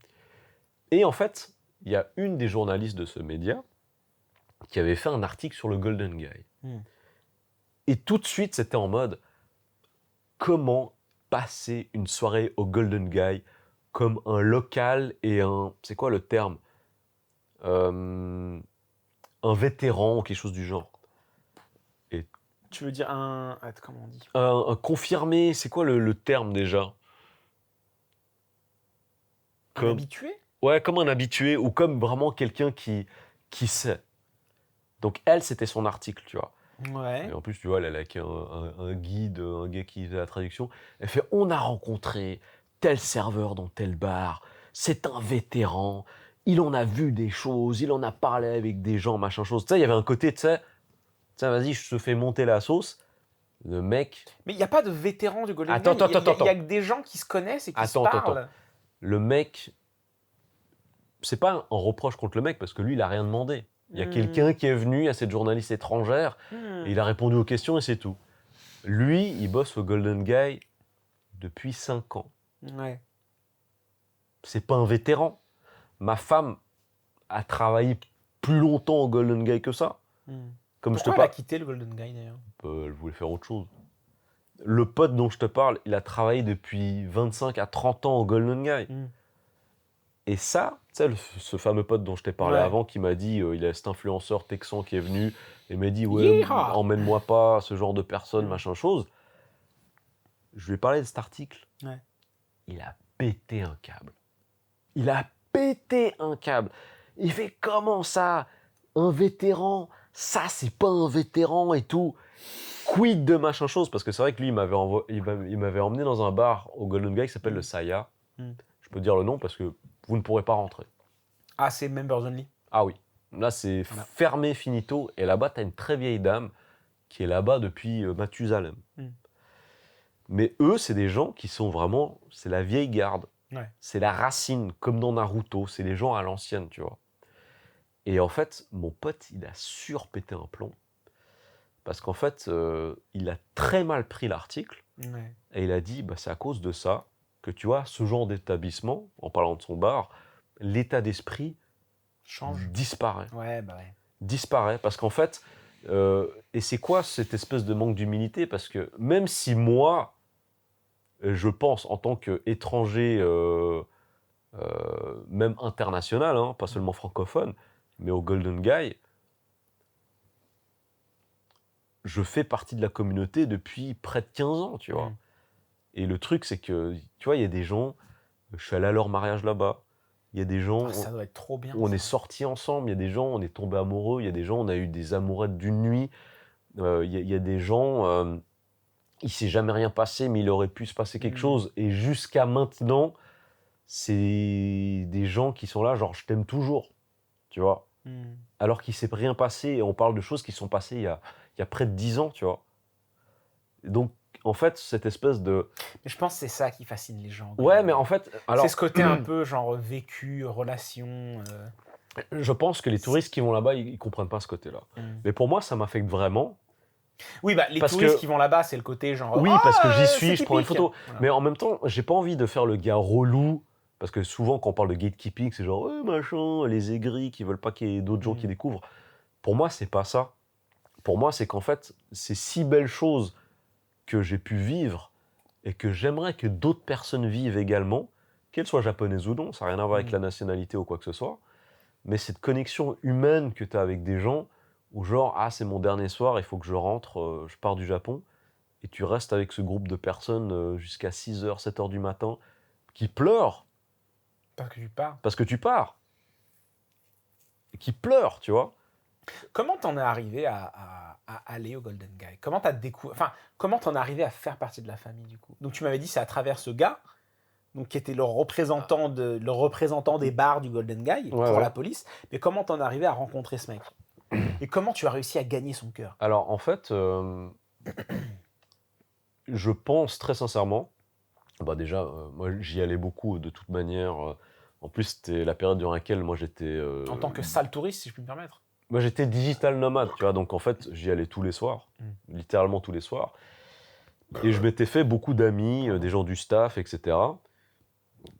Et en fait, il y a une des journalistes de ce média qui avait fait un article sur le Golden Guy. Et tout de suite, c'était en mode comment passer une soirée au Golden Guy comme un local et un... C'est quoi le terme? Un vétéran ou quelque chose du genre. Et tu veux dire un... Comment on dit? Un confirmé, c'est quoi le terme déjà? Un habitué? Ouais, comme un habitué ou comme vraiment quelqu'un qui sait. Donc elle, c'était son article, tu vois. Ouais. Et en plus, tu vois, elle a avec un guide, un gars qui fait la traduction. Elle fait, on a rencontré tel serveur dans tel bar. C'est un vétéran. Il en a vu des choses. Il en a parlé avec des gens, machin chose. Tu sais, il y avait un côté, tu sais, vas-y, je te fais monter la sauce. Le mec... Mais il n'y a pas de vétéran du Golden Guy. Attends. Il y a que des gens qui se connaissent et qui se parlent. Attends. Le mec... C'est pas un reproche contre le mec, parce que lui, il a rien demandé. Il y a quelqu'un qui est venu, il y a cette journaliste étrangère, et il a répondu aux questions et c'est tout. Lui, il bosse au Golden Guy depuis 5 ans. Ouais. C'est pas un vétéran. Ma femme a travaillé plus longtemps au Golden Guy que ça. Comme Pourquoi elle a quitté le Golden Guy d'ailleurs? Elle voulait faire autre chose. Le pote dont je te parle, il a travaillé depuis 25 à 30 ans au Golden Guy. Et ça, tu sais, ce fameux pote dont je t'ai parlé avant, qui m'a dit, il y a cet influenceur texan qui est venu et m'a dit, ouais, emmène-moi pas ce genre de personne, machin chose. Je lui ai parlé de cet article. Ouais. Il a pété un câble. Il a pété un câble. Il fait, comment ça? Un vétéran? Ça, c'est pas un vétéran et tout. Quid de machin chose? Parce que c'est vrai que lui, il m'avait emmené dans un bar au Golden Guy qui s'appelle le Saya. Je peux dire le nom parce que vous ne pourrez pas rentrer. Ah, c'est members only? Ah oui. Là, c'est fermé finito. Et là-bas, tu as une très vieille dame qui est là-bas depuis Mathusalem. Mais eux, c'est des gens qui sont vraiment... C'est la vieille garde. Ouais. C'est la racine, comme dans Naruto. C'est les gens à l'ancienne, tu vois. Et en fait, mon pote, il a surpété un plomb. Parce qu'en fait, il a très mal pris l'article. Ouais. Et il a dit, bah, c'est à cause de ça que tu vois, ce genre d'établissement, en parlant de son bar, l'état d'esprit disparaît. Ouais, bah ouais. Disparaît, parce qu'en fait, et c'est quoi cette espèce de manque d'humilité? Parce que même si moi, je pense, en tant qu'étranger, même international, hein, pas seulement francophone, mais au Golden Guy, je fais partie de la communauté depuis près de 15 ans, tu vois. Et le truc, c'est que, tu vois, il y a des gens, je suis allé à leur mariage là-bas, il y a des gens, ça doit être trop bien, on est sortis ensemble, il y a des gens, on est tombés amoureux, il y a des gens, on a eu des amourettes d'une nuit, il y a des gens, il s'est jamais rien passé, mais il aurait pu se passer quelque chose. Et jusqu'à maintenant, c'est des gens qui sont là, genre, je t'aime toujours, tu vois. Alors qu'il ne s'est rien passé, et on parle de choses qui sont passées il y a près de 10 ans, tu vois. Donc, en fait, cette espèce de... Mais je pense que c'est ça qui fascine les gens. Ouais, mais en fait... c'est ce côté un peu, genre, vécu, relation... Je pense que les touristes qui vont là-bas, ils comprennent pas ce côté-là. Mais pour moi, ça m'affecte vraiment, Oui, bah, les Parce touristes que- qui vont là-bas, c'est le côté genre. Oui, Ah, parce que j'y c'est suis, je prends une typique. photo. Voilà. Mais en même temps, j'ai pas envie de faire le gars relou. Parce que souvent, quand on parle de gatekeeping, c'est genre, ouais, machin, les aigris qui veulent pas qu'il y ait d'autres gens qui découvrent. Pour moi, c'est pas ça. Pour moi, c'est qu'en fait, c'est si belles choses que j'ai pu vivre et que j'aimerais que d'autres personnes vivent également, qu'elles soient japonaises ou non, ça n'a rien à voir avec la nationalité ou quoi que ce soit. Mais cette connexion humaine que tu as avec des gens, où genre, ah, c'est mon dernier soir, il faut que je rentre, je pars du Japon, et tu restes avec ce groupe de personnes jusqu'à 6h, 7h du matin, qui pleurent Parce que tu pars. parce que tu pars. Et qui pleurent, tu vois. Comment t'en es arrivé à aller au Golden Guy? Comment t'as découvert. Enfin, comment t'en es arrivé à faire partie de la famille du coup? Donc tu m'avais dit c'est à travers ce gars, donc qui était le représentant des bars du Golden Guy pour ouais. la police. Mais comment t'en es arrivé à rencontrer ce mec? Et comment tu as réussi à gagner son cœur? Alors, en fait, je pense très sincèrement, bah déjà, moi j'y allais beaucoup de toute manière. En plus, c'était la période durant laquelle moi j'étais. En tant que sale touriste, si je puis me permettre. Moi j'étais digital nomade, tu vois, donc en fait j'y allais tous les soirs, littéralement tous les soirs. Et je m'étais fait beaucoup d'amis, des gens du staff, etc.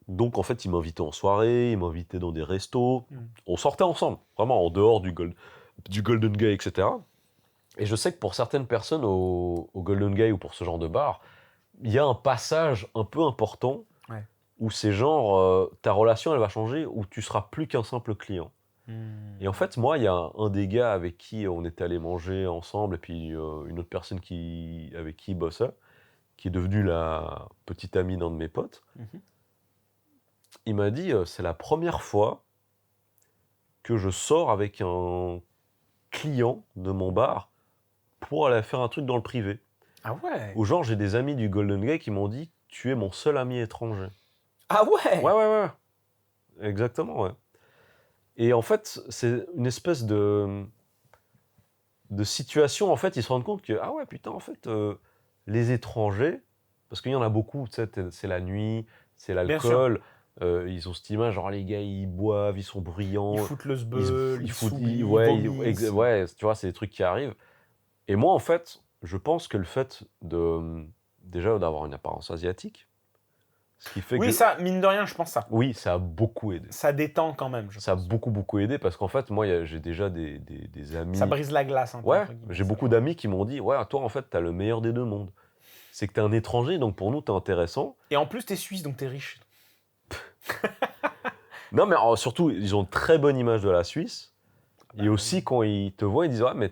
Donc en fait ils m'invitaient en soirée, ils m'invitaient dans des restos. On sortait ensemble, vraiment en dehors du Golden Gay, etc. Et je sais que pour certaines personnes au Golden Gay ou pour ce genre de bar, il y a un passage un peu important où c'est genre ta relation elle va changer, où tu seras plus qu'un simple client. Et en fait, moi, il y a un des gars avec qui on était allé manger ensemble, et puis une autre personne avec qui il bossait, qui est devenue la petite amie d'un de mes potes. Il m'a dit, c'est la première fois que je sors avec un client de mon bar pour aller faire un truc dans le privé. Ah ouais. Ou genre, j'ai des amis du Golden Gay qui m'ont dit, tu es mon seul ami étranger. Ah ouais. Ouais. Exactement, ouais. Et en fait, c'est une espèce de situation, en fait, ils se rendent compte que, ah ouais, putain, en fait, les étrangers, parce qu'il y en a beaucoup, tu sais, c'est la nuit, c'est l'alcool, ils ont cette image, genre les gars, ils boivent, ils sont bruyants. Ils foutent le sbeul, ils s'oublient, ils ouais, vomissent. ouais, tu vois, c'est des trucs qui arrivent. Et moi, en fait, je pense que le fait déjà d'avoir une apparence asiatique, ce qui fait Oui, que... ça, mine de rien, je pense ça. Oui, ça a beaucoup aidé. Ça détend quand même, Ça a beaucoup aidé parce qu'en fait, moi, j'ai déjà des amis. Ça brise la glace un peu. Ouais, j'ai beaucoup d'amis qui m'ont dit, ouais, toi, en fait, t'as le meilleur des deux mondes. C'est que t'es un étranger, donc pour nous, t'es intéressant. Et en plus, t'es suisse, donc t'es riche. Non, mais surtout, ils ont une très bonne image de la Suisse. Et aussi, quand ils te voient, ils disent, ouais, mais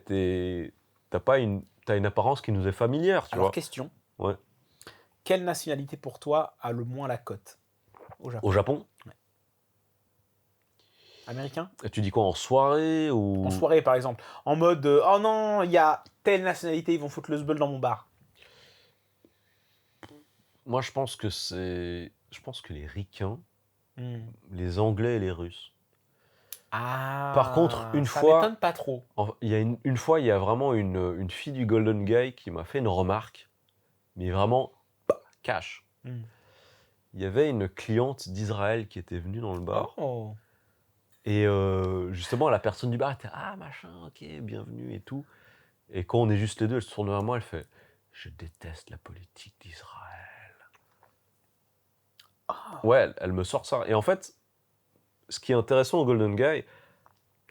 t'as une apparence qui nous est familière, tu Alors, vois. question. Ouais. Quelle nationalité pour toi a le moins la cote au Japon? Au Japon? Ouais. Américain? Et tu dis quoi, en soirée ou... En soirée, par exemple. En mode, oh non, il y a telle nationalité, ils vont foutre le sbeul dans mon bar. Moi, je pense que les Ricains, les Anglais et les Russes. Ah. Par contre, une ça fois... m'étonne pas trop. Il y a une fois, il y a vraiment une fille du Golden Guy qui m'a fait une remarque, mais vraiment cash. Il y avait une cliente d'Israël qui était venue dans le bar. Oh. Et justement, la personne du bar était « Ah, machin, ok, bienvenue et tout. » Et quand on est juste les deux, elle se tourne vers moi, elle fait « Je déteste la politique d'Israël. » Ouais, elle me sort ça. Et en fait, ce qui est intéressant au Golden Guy,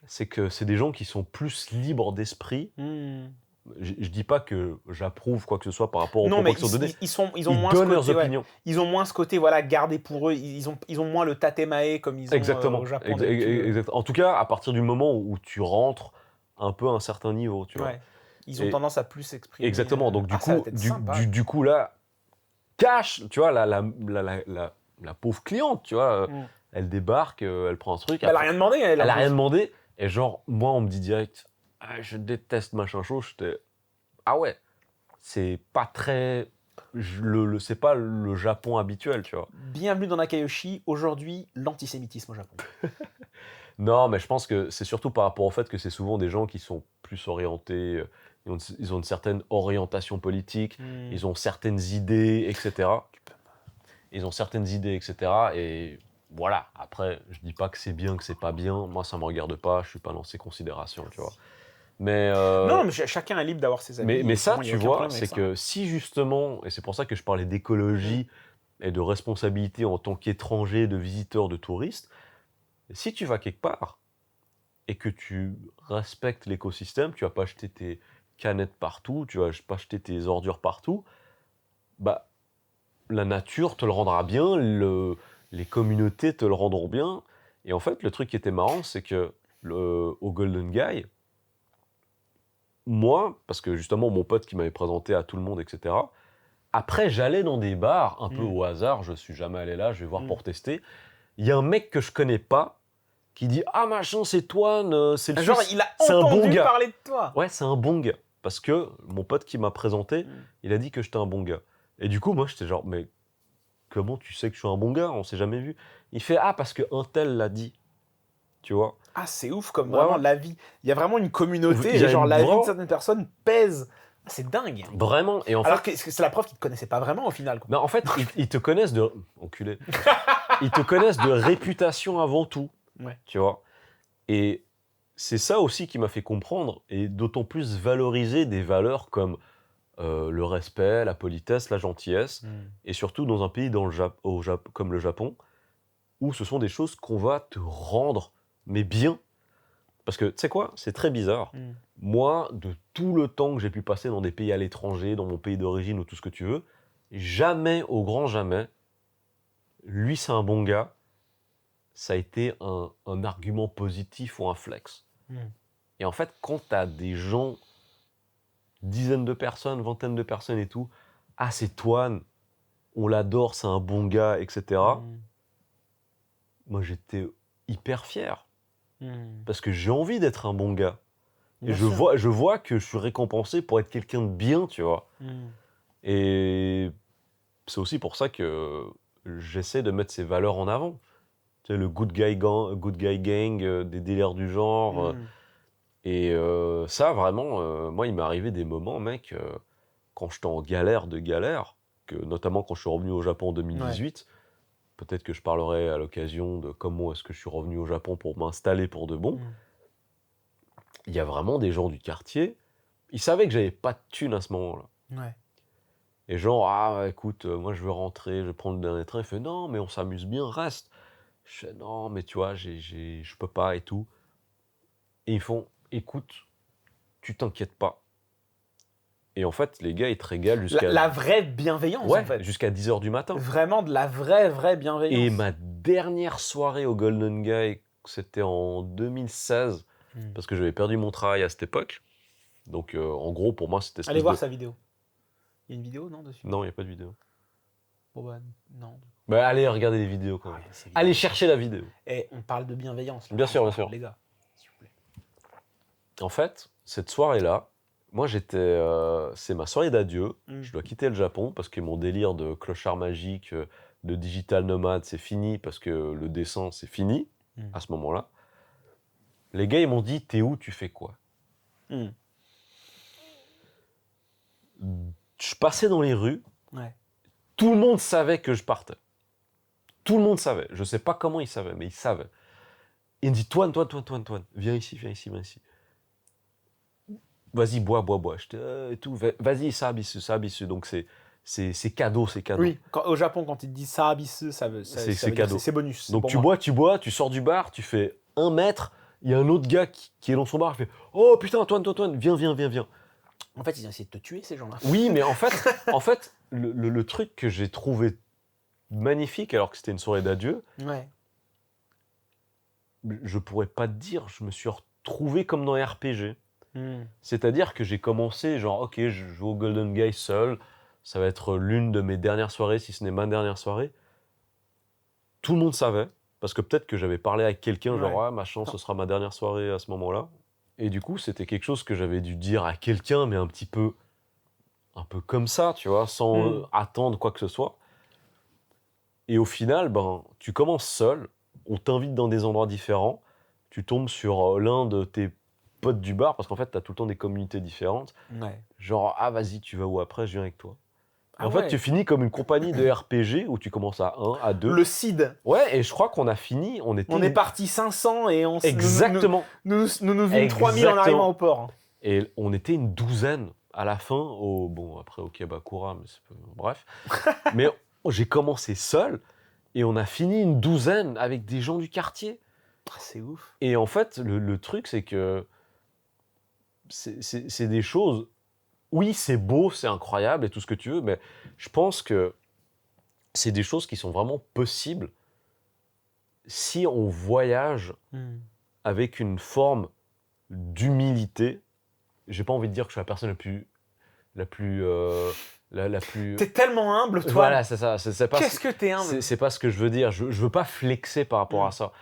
c'est que c'est des gens qui sont plus libres d'esprit. Je dis pas que j'approuve quoi que ce soit par rapport aux propos qui sont donnés. Ils ont moins donnent ce côté, leurs opinions. Ils ont moins ce côté, voilà, gardé pour eux. Ils ont moins le tatemae comme ils ont au Japon. Exactement. En tout cas, à partir du moment où tu rentres un peu à un certain niveau, tu vois. Ils ont tendance à plus s'exprimer. Exactement. Donc du coup là, cash, tu vois, la pauvre cliente, tu vois, elle débarque, elle prend un truc. Elle a rien demandé. Elle a rien demandé. Et genre, moi, on me dit direct, ah, je déteste machin chaud. J'étais, ah ouais, c'est pas très, c'est pas le Japon habituel, tu vois. Bienvenue dans Nakayoshi. Aujourd'hui, l'antisémitisme au Japon. Non, mais je pense que c'est surtout par rapport au fait que c'est souvent des gens qui sont plus orientés, ils ont une certaine orientation politique, ils ont certaines idées, etc. Ils ont certaines idées, etc. Et voilà, après, je dis pas que c'est bien, que c'est pas bien. Moi, ça me regarde pas, je suis pas dans ces considérations, tu vois. Mais, Non, mais chacun est libre d'avoir ses avis. mais ça, Vraiment, il y tu a aucun vois, problème avec c'est ça. que si justement, et c'est pour ça que je parlais d'écologie et de responsabilité en tant qu'étranger, de visiteur, de touriste, si tu vas quelque part et que tu respectes l'écosystème, tu vas pas jeter tes canettes partout, tu vas pas jeter tes ordures partout, bah, la nature te le rendra bien, les communautés te le rendront bien. Et en fait, le truc qui était marrant, c'est que au Golden Guy, moi, parce que justement, mon pote qui m'avait présenté à tout le monde, etc., après, j'allais dans des bars, un peu au hasard, je suis jamais allé là, je vais voir pour tester. Il y a un mec que je connais pas qui dit « Ah machin, c'est Toine, c'est le Genre, Suisse, il a c'est un bon entendu gars. parler de toi. » Ouais, c'est un bon gars. Parce que mon pote qui m'a présenté, il a dit que j'étais un bon gars. Et du coup, moi, j'étais genre « Mais comment tu sais que je suis un bon gars? On s'est jamais vu. » Il fait « Ah, parce qu'un tel l'a dit. » Tu vois? Ah, c'est ouf comme Ouais, vraiment ouais. la vie. Il y a vraiment une communauté Il y a et genre une la vie vraiment- de certaines personnes pèse. Ah, c'est dingue. Vraiment. Et en Alors fait, que c'est la preuve qu'ils te connaissaient pas vraiment au final. Quoi. mais en fait ils te connaissent de... Enculé. Ils te connaissent de réputation avant tout. Ouais. Tu vois? Et c'est ça aussi qui m'a fait comprendre, et d'autant plus valoriser des valeurs comme le respect, la politesse, la gentillesse, et surtout dans un pays comme le Japon, où ce sont des choses qu'on va te rendre, mais bien. Parce que, tu sais quoi, c'est très bizarre. Moi, de tout le temps que j'ai pu passer dans des pays à l'étranger, dans mon pays d'origine ou tout ce que tu veux, jamais, au grand jamais, lui c'est un bon gars, ça a été un argument positif ou un flex. Et en fait, quand tu as des gens, dizaines de personnes, vingtaines de personnes et tout, « Ah, c'est Toine, on l'adore, c'est un bon gars, etc. » Moi, j'étais hyper fier. Parce que j'ai envie d'être un bon gars. Bien Et sûr. je vois que je suis récompensé pour être quelqu'un de bien, tu vois. Et c'est aussi pour ça que j'essaie de mettre ces valeurs en avant. Tu sais, le good guy gang, des délires du genre. Et ça, vraiment, moi, il m'est arrivé des moments, mec, quand j'étais en galère de galère, que, notamment quand je suis revenu au Japon en 2018, peut-être que je parlerai à l'occasion de comment est-ce que je suis revenu au Japon pour m'installer pour de bon. Il y a vraiment des gens du quartier, ils savaient que j'avais pas de thunes à ce moment-là. Ouais. Et genre, ah, écoute, moi je veux rentrer, je vais prendre le dernier train. Il fait, non, mais on s'amuse bien, reste. Je fais, non, mais tu vois, je peux pas et tout. Et ils font, écoute, tu t'inquiètes pas. Et en fait, les gars, ils te régalent jusqu'à... La vraie bienveillance, ouais, en fait. jusqu'à 10h du matin. Vraiment de la vraie bienveillance. Et ma dernière soirée au Golden Guy, c'était en 2016, parce que j'avais perdu mon travail à cette époque. Donc, en gros, pour moi, c'était... Allez voir sa vidéo. Il y a une vidéo, non, dessus? Non, il n'y a pas de vidéo. Bon, bah, non. Bah, allez regarder les vidéos quand même. Allez chercher la vidéo. Et on parle de bienveillance. Là, bien sûr, bien sûr. Les gars, s'il vous plaît. En fait, cette soirée-là, moi, j'étais... c'est ma soirée d'adieu. Je dois quitter le Japon parce que mon délire de clochard magique, de digital nomade, c'est fini parce que le dessin, c'est fini à ce moment-là. Les gars, ils m'ont dit, t'es où, tu fais quoi? Je passais dans les rues. Ouais. Tout le monde savait que je partais. Tout le monde savait. Je sais pas comment ils savaient, mais ils savaient. Il me dit, Toine, viens ici. Vas-y, bois. J'étais, et tout. Vas-y, sabisu. Donc c'est cadeau. Oui, au Japon, quand ils te disent sabisu, ça veut c'est dire cadeau. c'est bonus. Donc tu bois, tu sors du bar, tu fais 1 mètre, il y a un autre gars qui est dans son bar, il fait « Oh putain, Toine, viens. » En fait, ils ont essayé de te tuer, ces gens-là. Oui, mais en fait le truc que j'ai trouvé magnifique, alors que c'était une soirée d'adieu, je pourrais pas te dire, je me suis retrouvé comme dans un RPG. C'est-à-dire que j'ai commencé, genre, ok, je joue au Golden Guy seul, ça va être l'une de mes dernières soirées, si ce n'est ma dernière soirée. Tout le monde savait, parce que peut-être que j'avais parlé avec quelqu'un, genre, ah, machin, ce sera ma dernière soirée à ce moment-là. Et du coup, c'était quelque chose que j'avais dû dire à quelqu'un, mais un peu comme ça, tu vois, sans attendre quoi que ce soit. Et au final, ben, tu commences seul, on t'invite dans des endroits différents, tu tombes sur l'un de tes potes du bar, parce qu'en fait, tu as tout le temps des communautés différentes. Genre, ah, vas-y, tu vas où après, je viens avec toi. En fait, tu finis comme une compagnie de RPG où tu commences à 1, à 2. Le CID. Ouais, et je crois qu'on a fini, on est parti 500 et on Exactement. Nous vîmes 3000 en arrivant au port. Et on était une douzaine à la fin, après au Kabakura, mais bref. Mais j'ai commencé seul et on a fini une douzaine avec des gens du quartier. C'est ouf. Et en fait, le truc, c'est que c'est des choses... Oui, c'est beau, c'est incroyable et tout ce que tu veux, mais je pense que c'est des choses qui sont vraiment possibles si on voyage avec une forme d'humilité. J'ai pas envie de dire que je suis la personne la plus... T'es tellement humble, toi. Voilà, c'est ça. Qu'est-ce que t'es humble? C'est pas ce que je veux dire. Je veux pas flexer par rapport à ça.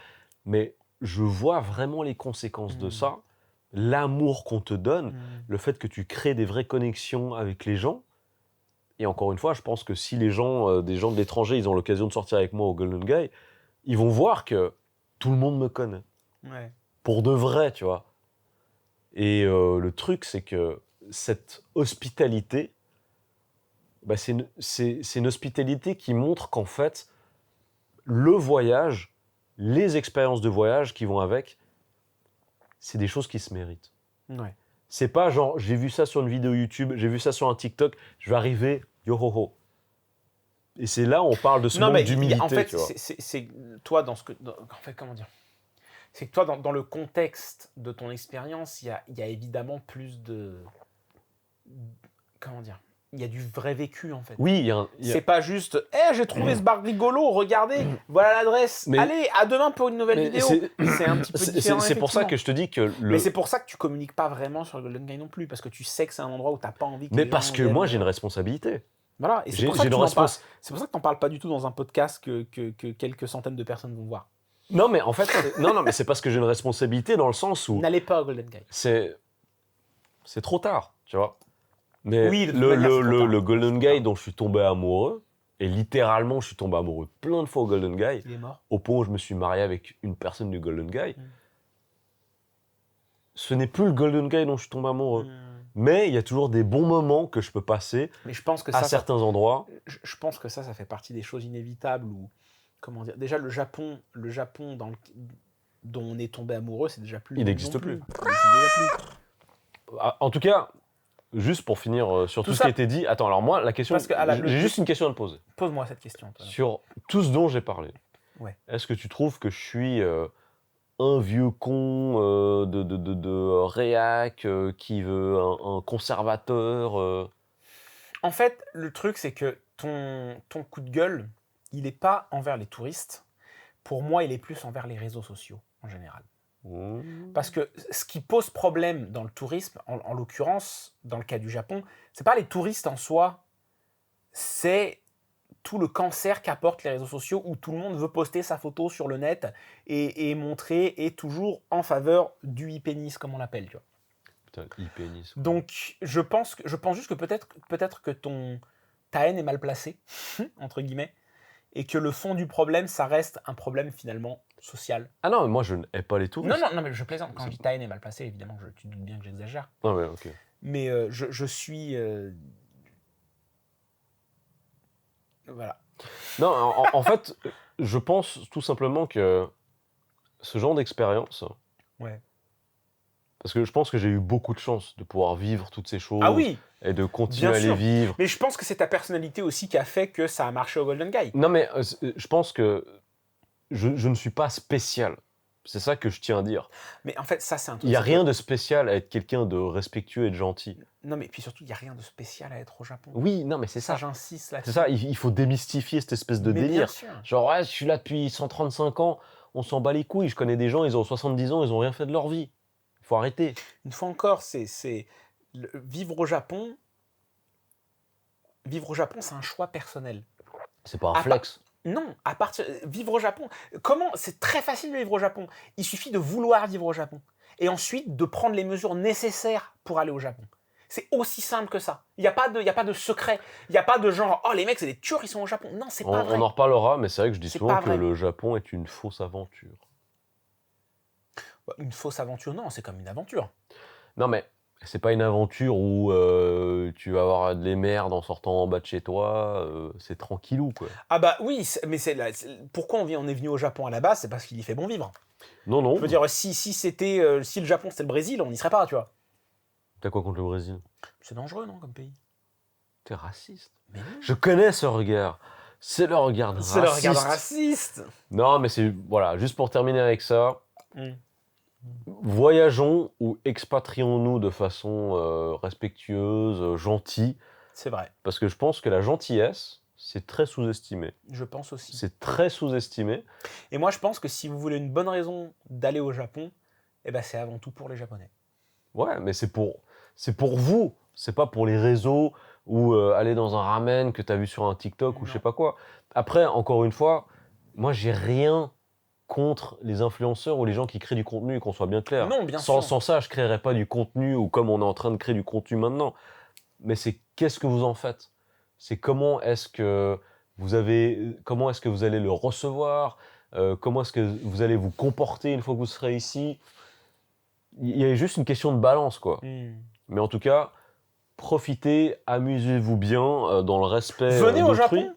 Mais je vois vraiment les conséquences de ça. L'amour qu'on te donne, le fait que tu crées des vraies connexions avec les gens. Et encore une fois, je pense que si des gens de l'étranger, ils ont l'occasion de sortir avec moi au Golden Guy, ils vont voir que tout le monde me connaît. Ouais. Pour de vrai, tu vois. Et le truc, c'est que cette hospitalité, c'est une hospitalité qui montre qu'en fait, le voyage, les expériences de voyage qui vont avec, c'est des choses qui se méritent. Ouais. C'est pas genre, j'ai vu ça sur une vidéo YouTube, j'ai vu ça sur un TikTok, je vais arriver, yo ho ho. Et c'est là où on parle de ce manque d'humilité. En fait, tu vois. c'est toi dans ce que... en fait, comment dire ? C'est que toi, dans le contexte de ton expérience, il y a évidemment plus de... Comment dire ? Il y a du vrai vécu, en fait. Oui, c'est pas juste « j'ai trouvé ce bar rigolo, regardez, voilà l'adresse, allez, à demain pour une nouvelle vidéo ». C'est un petit peu différent, c'est pour ça que je te dis que... Mais c'est pour ça que tu communiques pas vraiment sur le Golden Guy non plus, parce que tu sais que c'est un endroit où t'as pas envie que Mais les parce gens que moi, j'ai une responsabilité. Voilà, et c'est pour ça que t'en parles pas du tout dans un podcast que quelques centaines de personnes vont voir. Non, mais en fait, mais c'est parce que j'ai une responsabilité dans le sens où... N'allez pas au Golden Guy. C'est trop tard, tu vois. Mais oui, le Golden Guy dont je suis tombé amoureux, et littéralement, je suis tombé amoureux plein de fois au Golden Guy, il est mort. Au point où je me suis marié avec une personne du Golden Guy. Ce n'est plus le Golden Guy dont je suis tombé amoureux. Mais il y a toujours des bons moments que je peux passer à certains endroits. Je pense que ça fait partie des choses inévitables où, comment dire, déjà le Japon dont on est tombé amoureux, c'est déjà plus. Il n'existe plus. En tout cas, juste pour finir sur tout ce qui a été dit. Attends, alors moi, la question, j'ai juste une question à te poser. Pose-moi cette question. Toi. Sur tout ce dont j'ai parlé. Ouais. Est-ce que tu trouves que je suis un vieux con de réac qui veut un conservateur En fait, le truc, c'est que ton coup de gueule, il n'est pas envers les touristes. Pour moi, il est plus envers les réseaux sociaux, en général. Parce que ce qui pose problème dans le tourisme, en l'occurrence, dans le cas du Japon, c'est pas les touristes en soi, c'est tout le cancer qu'apportent les réseaux sociaux où tout le monde veut poster sa photo sur le net et montrer, et toujours en faveur du e-pénis, comme on l'appelle, tu vois. Putain, e-pénis. Ouais. Donc, je pense juste que peut-être que ta haine est mal placée, entre guillemets, et que le fond du problème, ça reste un problème finalement social. Ah non, mais moi je ne hais pas les touristes. Non, mais je plaisante. Quand je dis ta haine est mal placée, évidemment, tu te doutes bien que j'exagère. Non, mais ok. Mais je suis... Voilà. Non, en fait, je pense tout simplement que ce genre d'expérience... Ouais. Parce que je pense que j'ai eu beaucoup de chance de pouvoir vivre toutes ces choses. Ah oui, et de continuer à les vivre. Mais je pense que c'est ta personnalité aussi qui a fait que ça a marché au Golden Guy. Non, mais je pense que je ne suis pas spécial. C'est ça que je tiens à dire. Mais en fait, ça, c'est un truc... Il n'y a rien de spécial à être quelqu'un de respectueux et de gentil. Non, mais puis surtout, il n'y a rien de spécial à être au Japon. Oui, non, mais c'est ça. J'insiste là-dessus. C'est ça, il faut démystifier cette espèce de délire. Bien sûr. Genre, ouais, je suis là depuis 135 ans, on s'en bat les couilles. Je connais des gens, ils ont 70 ans, ils n'ont rien fait de leur vie. Il faut arrêter. Une fois encore, vivre au Japon, c'est un choix personnel. C'est pas un flex. Non, vivre au Japon, c'est très facile de vivre au Japon. Il suffit de vouloir vivre au Japon. Et ensuite, de prendre les mesures nécessaires pour aller au Japon. C'est aussi simple que ça. Il n'y a pas de secret. Il n'y a pas de genre, oh les mecs, c'est des tueurs, ils sont au Japon. Non, c'est pas vrai. On en reparlera, mais c'est vrai que je dis souvent que le Japon est une fausse aventure. Une fausse aventure, non, c'est comme une aventure. Non, mais c'est pas une aventure où tu vas avoir des merdes en sortant en bas de chez toi, c'est tranquillou, quoi. Ah bah oui, mais pourquoi on est venu au Japon à la base, c'est parce qu'il y fait bon vivre. Non. Je veux dire, si le Japon c'était le Brésil, on n'y serait pas, tu vois. T'as quoi contre le Brésil? C'est dangereux, non, comme pays? T'es raciste. Mais non. Je connais ce regard. C'est le regard d'un C'est le regard d'un raciste. raciste. Non, mais c'est... Voilà, juste pour terminer avec ça, Mm. voyageons ou expatrions-nous de façon respectueuse, gentille, C'est vrai, parce que je pense que la gentillesse, c'est très sous-estimé. je pense aussi. C'est très sous-estimé. Et moi, je pense que si vous voulez une bonne raison d'aller au Japon, eh ben, c'est avant tout pour les Japonais. Ouais, mais c'est pour vous. C'est pas pour les réseaux ou aller dans un ramen que t'as vu sur un TikTok ou je sais Non. pas quoi. Après, encore une fois, moi, j'ai rien contre les influenceurs ou les gens qui créent du contenu, qu'on soit bien clair. Non, bien Sans, sûr. sans ça, je créerais pas du contenu ou comme on est en train de créer du contenu maintenant. Mais c'est qu'est-ce que vous en faites? C'est comment est-ce que comment est-ce que vous allez le recevoir? Comment est-ce que vous allez vous comporter une fois que vous serez ici? Il y a juste une question de balance, quoi. Mm. Mais en tout cas, profitez, amusez-vous bien dans le respect Venez au d'autrui. Japon.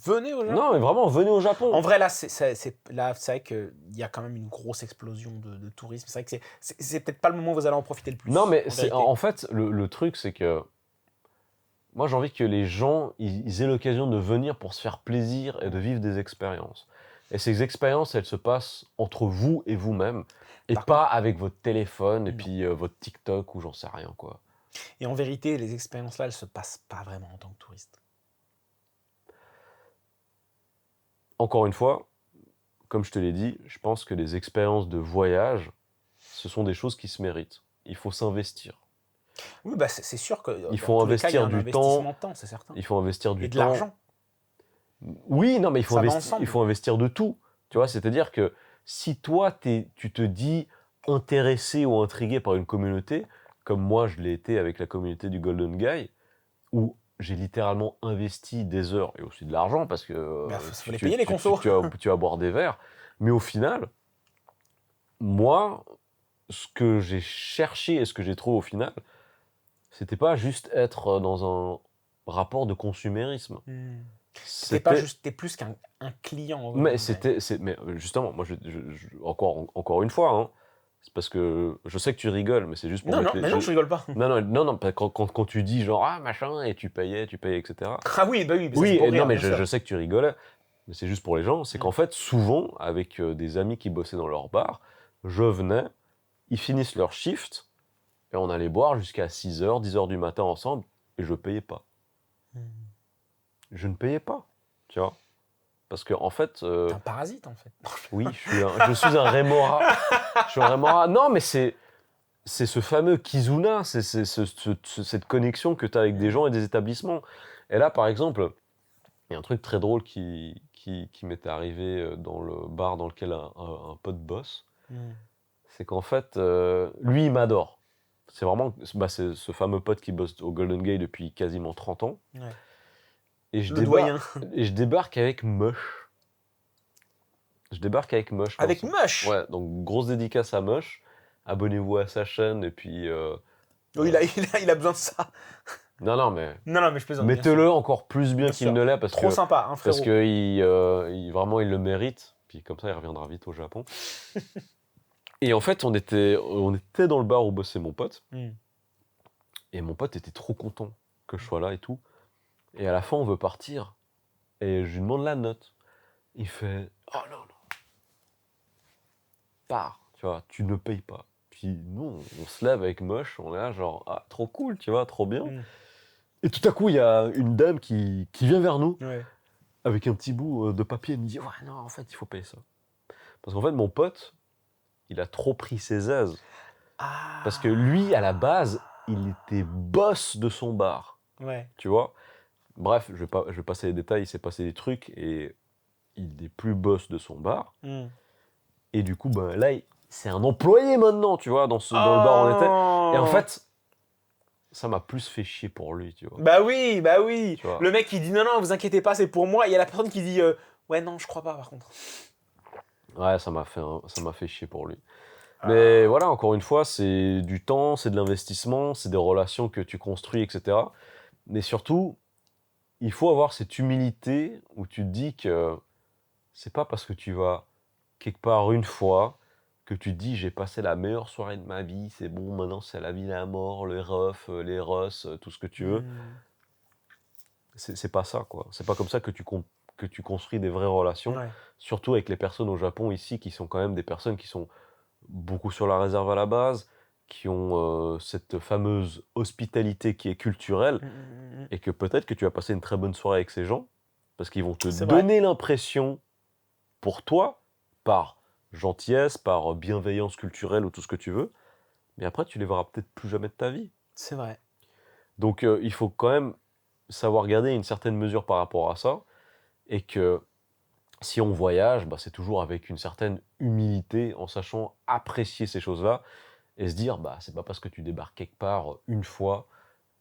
Venez au Japon. Non, mais vraiment, venez au Japon. En vrai, là, là, c'est vrai qu'il y a quand même une grosse explosion de tourisme. C'est vrai que c'est peut-être pas le moment où vous allez en profiter le plus. Non, mais vérité. en fait, le truc, c'est que moi, j'ai envie que les gens ils aient l'occasion de venir pour se faire plaisir et de vivre des expériences. Et ces expériences, elles se passent entre vous et vous-même, et Par pas avec votre téléphone et Non. puis votre TikTok ou j'en sais rien, quoi. Et en vérité, les expériences-là, elles se passent pas vraiment en tant que touriste. Encore une fois, comme je te l'ai dit, je pense que les expériences de voyage, ce sont des choses qui se méritent. Il faut s'investir. Oui, bah c'est sûr que Il dans faut tous les cas, il y a investir un du investissement de temps, c'est certain. Il faut investir Et du de temps. l'argent. Oui, non, mais il faut, Ça va ensemble. il faut investir de tout. Tu vois, c'est-à-dire que si toi, tu te dis intéressé ou intrigué par une communauté, comme moi, je l'ai été avec la communauté du Golden Guy, où j'ai littéralement investi des heures et aussi de l'argent parce que Bah, faut les payer, les consos. tu vas boire des verres. Mais au final, moi, ce que j'ai cherché et ce que j'ai trouvé au final, c'était pas juste être dans un rapport de consumérisme. T'es plus qu'un client. Mais justement, moi, encore une fois, hein, c'est parce que je sais que tu rigoles, mais c'est juste pour Non, mettre non, mais non, je rigole pas. Non, quand tu dis genre, ah, machin, et tu payais, etc. Ah oui, bah oui, mais ça, Oui, c'est pour non, rire, mais bien sûr. je sais que tu rigolais, mais c'est juste pour les gens, c'est qu'en fait, souvent, avec des amis qui bossaient dans leur bar, je venais, ils finissent leur shift, et on allait boire jusqu'à 6h, 10h du matin ensemble, et je payais pas. Je ne payais pas, tu vois. Parce que en fait, T'es un parasite, en fait. oui, je suis un rémora. Je suis un rémora. Non, mais c'est ce fameux kizuna, c'est cette connexion que tu as avec des gens et des établissements. Et là, par exemple, il y a un truc très drôle qui m'était arrivé dans le bar dans lequel un pote bosse. C'est qu'en fait, lui, il m'adore. C'est vraiment c'est ce fameux pote qui bosse au Golden Gate depuis quasiment 30 ans. Ouais. Et je Le doyen. Et je débarque avec Mush. Je débarque avec Mush. Avec Mush. Ouais, donc grosse dédicace à Mush. Abonnez-vous à sa chaîne et puis... Oh, il a besoin de ça. Non, mais... Non, mais je plaisante. Mettez-le encore plus bien Bien qu'il sûr. ne l'est parce Trop que... sympa, hein, frérot. Parce que vraiment, il le mérite. Puis comme ça, il reviendra vite au Japon. Et en fait, on était dans le bar où bossait mon pote. Et mon pote était trop content que je sois là et tout. Et à la fin, on veut partir. Et je lui demande la note. Il fait « Oh non, non. Pars, tu vois, tu ne payes pas. » Puis nous, on se lève avec Moche, on est là genre « Ah, trop cool, tu vois, trop bien. » Et tout à coup, il y a une dame qui vient vers nous, avec un petit bout de papier, et me dit « Ouais, non, en fait, il faut payer ça. » Parce qu'en fait, mon pote, il a trop pris ses aises. Ah. Parce que lui, à la base, il était boss de son bar. Ouais. Tu vois. Bref, je vais passer les détails, il s'est passé des trucs, et il n'est plus boss de son bar. Et du coup, ben, là, c'est un employé maintenant, tu vois, dans le bar où on était. Et en fait, ça m'a plus fait chier pour lui, tu vois. Bah oui. Tu vois. Le mec qui dit non, vous inquiétez pas, c'est pour moi. Il y a la personne qui dit ouais, non, je crois pas, par contre. Ouais, ça m'a fait chier pour lui. Mais voilà, encore une fois, c'est du temps, c'est de l'investissement, c'est des relations que tu construis, etc. Mais surtout, il faut avoir cette humilité où tu te dis que c'est pas parce que tu vas quelque part une fois que tu te dis: «J'ai passé la meilleure soirée de ma vie, c'est bon, maintenant c'est la vie, la mort, les refs, les russes, tout ce que tu veux». C'est pas ça, quoi. C'est pas comme ça que tu construis des vraies relations, Ouais. surtout avec les personnes au Japon ici qui sont quand même des personnes qui sont beaucoup sur la réserve à la base, qui ont, cette fameuse hospitalité qui est culturelle et que peut-être que tu vas passer une très bonne soirée avec ces gens, parce qu'ils vont te C'est vrai. donner l'impression, pour toi, par gentillesse, par bienveillance culturelle ou tout ce que tu veux, mais après tu les verras peut-être plus jamais de ta vie. C'est vrai. Donc il faut quand même savoir garder une certaine mesure par rapport à ça et que si on voyage, bah, c'est toujours avec une certaine humilité, en sachant apprécier ces choses-là et se dire, bah, c'est pas parce que tu débarques quelque part une fois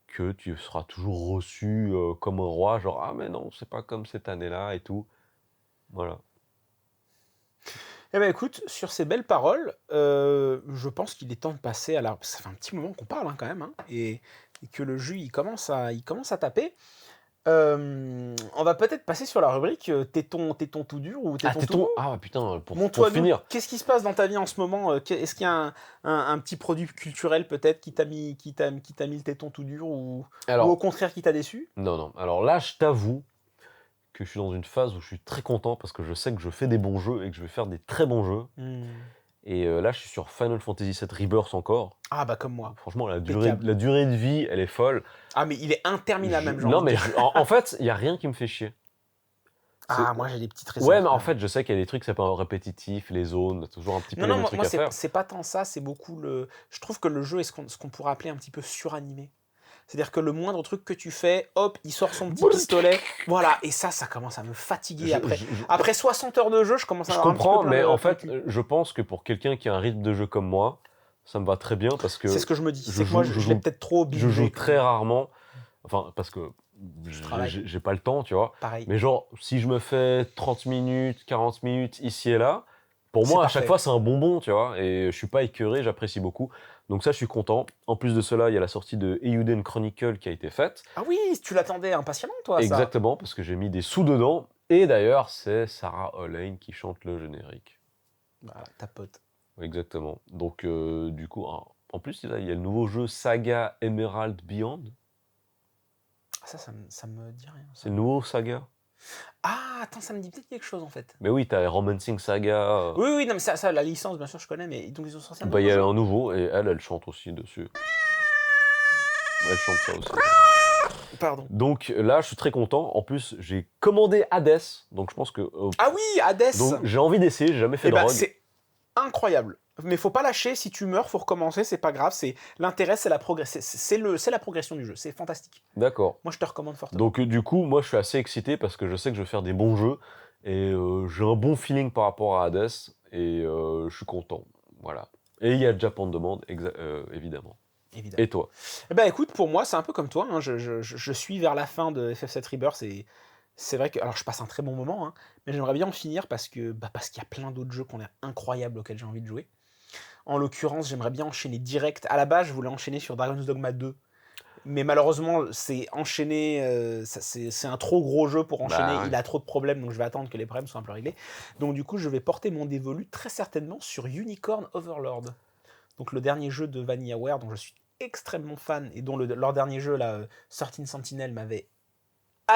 que tu seras toujours reçu comme un roi, genre ah mais non, c'est pas comme cette année-là et tout. Voilà. Eh ben écoute, sur ces belles paroles, je pense qu'il est temps de passer à la ça fait un petit moment qu'on parle, hein, quand même, hein, et que le jus, il commence à taper. On va peut-être passer sur la rubrique, téton tout dur ou Ah, téton t'es tout mou? ton. Ah putain, pour Montre-toi nous, finir. qu'est-ce qui se passe dans ta vie en ce moment? Est-ce qu'il y a un petit produit culturel peut-être qui t'a mis le téton tout dur ou au Alors, contraire qui t'a déçu? non, non. Alors là, je t'avoue que je suis dans une phase où je suis très content parce que je sais que je fais des bons jeux et que je vais faire des très bons jeux. Mmh. Et là, je suis sur Final Fantasy VII Rebirth encore. Ah bah comme moi, Franchement, impeccable. la durée de vie, elle est folle. Ah mais il est interminable même, j'ai Non, envie de mais dire. en fait, il n'y a rien qui me fait chier. C'est- Ah moi j'ai des petites Ouais, réserves mais quand en même. fait, je sais qu'il y a des trucs, c'est pas répétitif, les zones, toujours un petit peu Non, les non, mêmes moi trucs à c'est faire. c'est pas tant ça, c'est beaucoup je trouve que le jeu est ce qu'on pourrait appeler un petit peu suranimé. C'est-à-dire que le moindre truc que tu fais, hop, il sort son petit pistolet, voilà, et ça commence à me fatiguer Je, après. je- je- Après 60 heures de jeu, je commence à je avoir un petit peu comprends, plein mais en le fait, cul. je pense que pour quelqu'un qui a un rythme de jeu comme moi, ça me va très bien parce C'est que ce que je me dis, je c'est que moi joue, je je je l'ai joue, peut-être trop je joue bingé quand très même. rarement. Enfin, parce que Tu travailles, j'ai pas le temps, tu vois. pareil, Mais genre, si je me fais 30 minutes, 40 minutes ici et là, pour c'est moi, à chaque parfait. fois, c'est un bonbon, tu vois. Et je suis pas écœuré, j'apprécie beaucoup. Donc ça, je suis content. En plus de cela, il y a la sortie de Eiyuden Chronicle qui a été faite. Ah oui, tu l'attendais impatiemment toi ça. Exactement, parce que j'ai mis des sous dedans. Et d'ailleurs, c'est Sarah Olane qui chante le générique. Bah, ta pote. Exactement. Donc, du coup, en plus, là, il y a le nouveau jeu Saga Emerald Beyond. Ah ça me dit rien C'est ça. le nouveau Saga. Ah attends, ça me dit peut-être quelque chose en fait. Mais oui, t'as Romancing Saga. Oui, oui, non mais ça la licence bien sûr je connais, mais donc ils ont sorti un Bah, il nouveau y a jeu? un nouveau, et elle chante aussi dessus. Elle chante ça aussi. Pardon. Donc là, je suis très content. En plus, j'ai commandé Hades. Donc je pense que. Ah oui, Hades! Donc j'ai envie d'essayer, j'ai jamais fait Eh de ben, rogue. c'est incroyable. Mais faut pas lâcher, si tu meurs, faut recommencer, c'est pas grave. L'intérêt, c'est la progression du jeu. C'est fantastique. D'accord. Moi, je te recommande fortement. Donc du coup, moi je suis assez excité parce que je sais que je vais faire des bons jeux. Et j'ai un bon feeling par rapport à Hades. Et je suis content. Voilà. Et il y a Japan Demande, évidemment. Évidemment. Et toi? Eh ben, écoute, pour moi, c'est un peu comme toi, hein. Je suis vers la fin de FF7 Rebirth. C'est vrai que, alors, je passe un très bon moment, hein, mais j'aimerais bien en finir parce qu'il y a plein d'autres jeux qui ont l'air incroyables auxquels j'ai envie de jouer. En l'occurrence, j'aimerais bien enchaîner direct. À la base, je voulais enchaîner sur Dragon's Dogma 2. Mais malheureusement, c'est enchaîné, c'est un trop gros jeu pour enchaîner. Bah ouais. Il a trop de problèmes, donc je vais attendre que les problèmes soient un peu réglés. Donc du coup, je vais porter mon dévolu très certainement sur Unicorn Overlord. Donc le dernier jeu de VanillaWare dont je suis extrêmement fan et dont leur dernier jeu, là, 13 Sentinel, m'avait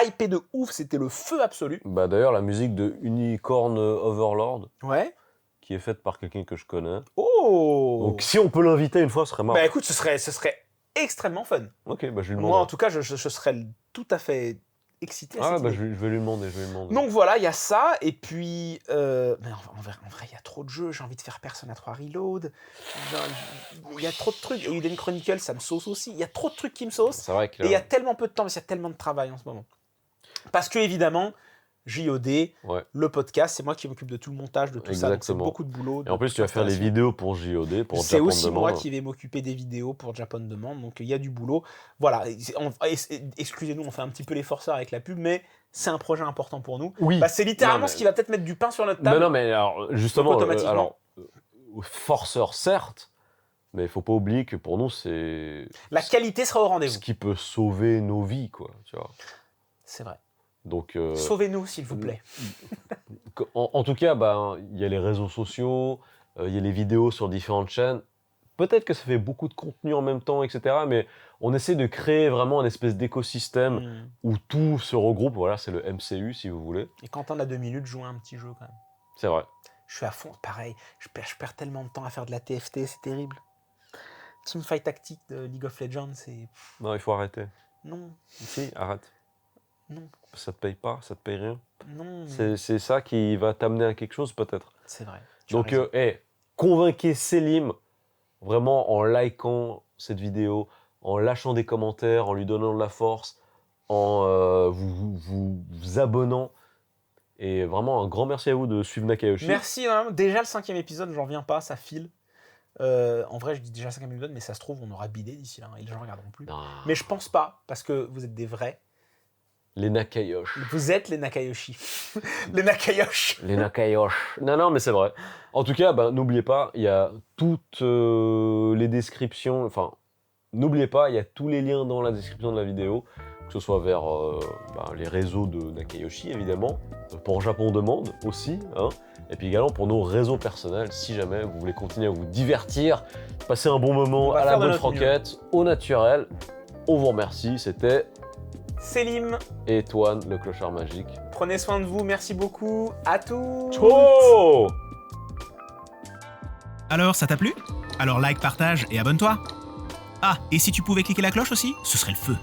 hypé de ouf. C'était le feu absolu. Bah d'ailleurs, la musique de Unicorn Overlord, Ouais. qui est faite par quelqu'un que je connais. Oh! Donc si on peut l'inviter une fois, ce serait marrant. Bah écoute, ce serait extrêmement fun. Ok, bah je lui Moi, en demanderai. tout cas, je serais tout à fait excité à Ah cette bah idée. je vais lui demander, Donc voilà, il y a ça, et puis... mais en vrai, il y a trop de jeux, j'ai envie de faire Persona 3 Reload, il y a trop de trucs, et Eden Chronicle, ça me sauce aussi, il y a trop de trucs qui me saucent, C'est vrai que et il y a tellement peu de temps, mais il y a tellement de travail en ce moment. Parce que, évidemment, JOD, ouais, le podcast, c'est moi qui m'occupe de tout le montage, de tout ça, donc c'est exactement. beaucoup de boulot. Et en plus, tu vas faire les vidéos pour JOD, pour C'est Japan aussi moi Demande. qui vais m'occuper des vidéos pour Japan Demande, donc il y a du boulot. Voilà, excusez-nous, on fait un petit peu les forceurs avec la pub, mais c'est un projet important pour nous. Oui. Bah, c'est littéralement Non, mais- ce qui va peut-être mettre du pain sur notre Non, table. non, mais alors, justement, automatiquement. forceur, certes, mais il faut pas oublier que pour nous, c'est La qualité sera au ce rendez-vous. qui peut sauver nos vies, quoi, tu vois. C'est vrai. Donc, Sauvez-nous, s'il vous plaît. en tout cas, bah, il y a les réseaux sociaux, il y a les vidéos sur différentes chaînes. Peut-être que ça fait beaucoup de contenu en même temps, etc. Mais on essaie de créer vraiment un espèce d'écosystème où tout se regroupe. Voilà, c'est le MCU, si vous voulez. Et quand on a 2 minutes, jouer un petit jeu quand même. C'est vrai. Je suis à fond, pareil. Je perds tellement de temps à faire de la TFT, c'est terrible. Teamfight Tactique de League of Legends, c'est... Non, il faut arrêter. Non, Si, arrête. non, Ça te paye pas, ça te paye rien. non. C'est ça qui va t'amener à quelque chose, peut-être. C'est vrai. tu as Donc, raison. convainquez Selim, vraiment en likant cette vidéo, en lâchant des commentaires, en lui donnant de la force, en vous abonnant. Et vraiment, un grand merci à vous de suivre Nakayoshi. Merci, vraiment. Déjà le 5e épisode, j'en reviens pas, ça file. En vrai, je dis déjà 5e épisode, mais ça se trouve, on aura bidé d'ici là, et les gens regarderont plus. Non. Mais je pense pas, parce que vous êtes des vrais. Les Nakayoshi. Vous êtes les Nakayoshi. Les Nakayoshi. Les Nakayoshi. Non, mais c'est vrai. En tout cas, n'oubliez pas, il y a toutes les descriptions. Enfin, n'oubliez pas, il y a tous les liens dans la description de la vidéo, que ce soit vers les réseaux de Nakayoshi, évidemment, pour Japon Demande aussi, hein, et puis également pour nos réseaux personnels, si jamais vous voulez continuer à vous divertir, passer un bon moment à la bonne franquette, au naturel. On vous remercie, c'était Selim. Et Toine, le clochard magique. Prenez soin de vous, merci beaucoup. À tous. Ciao. Alors, ça t'a plu? Alors like, partage et abonne-toi. Ah, et si tu pouvais cliquer la cloche aussi, ce serait le feu.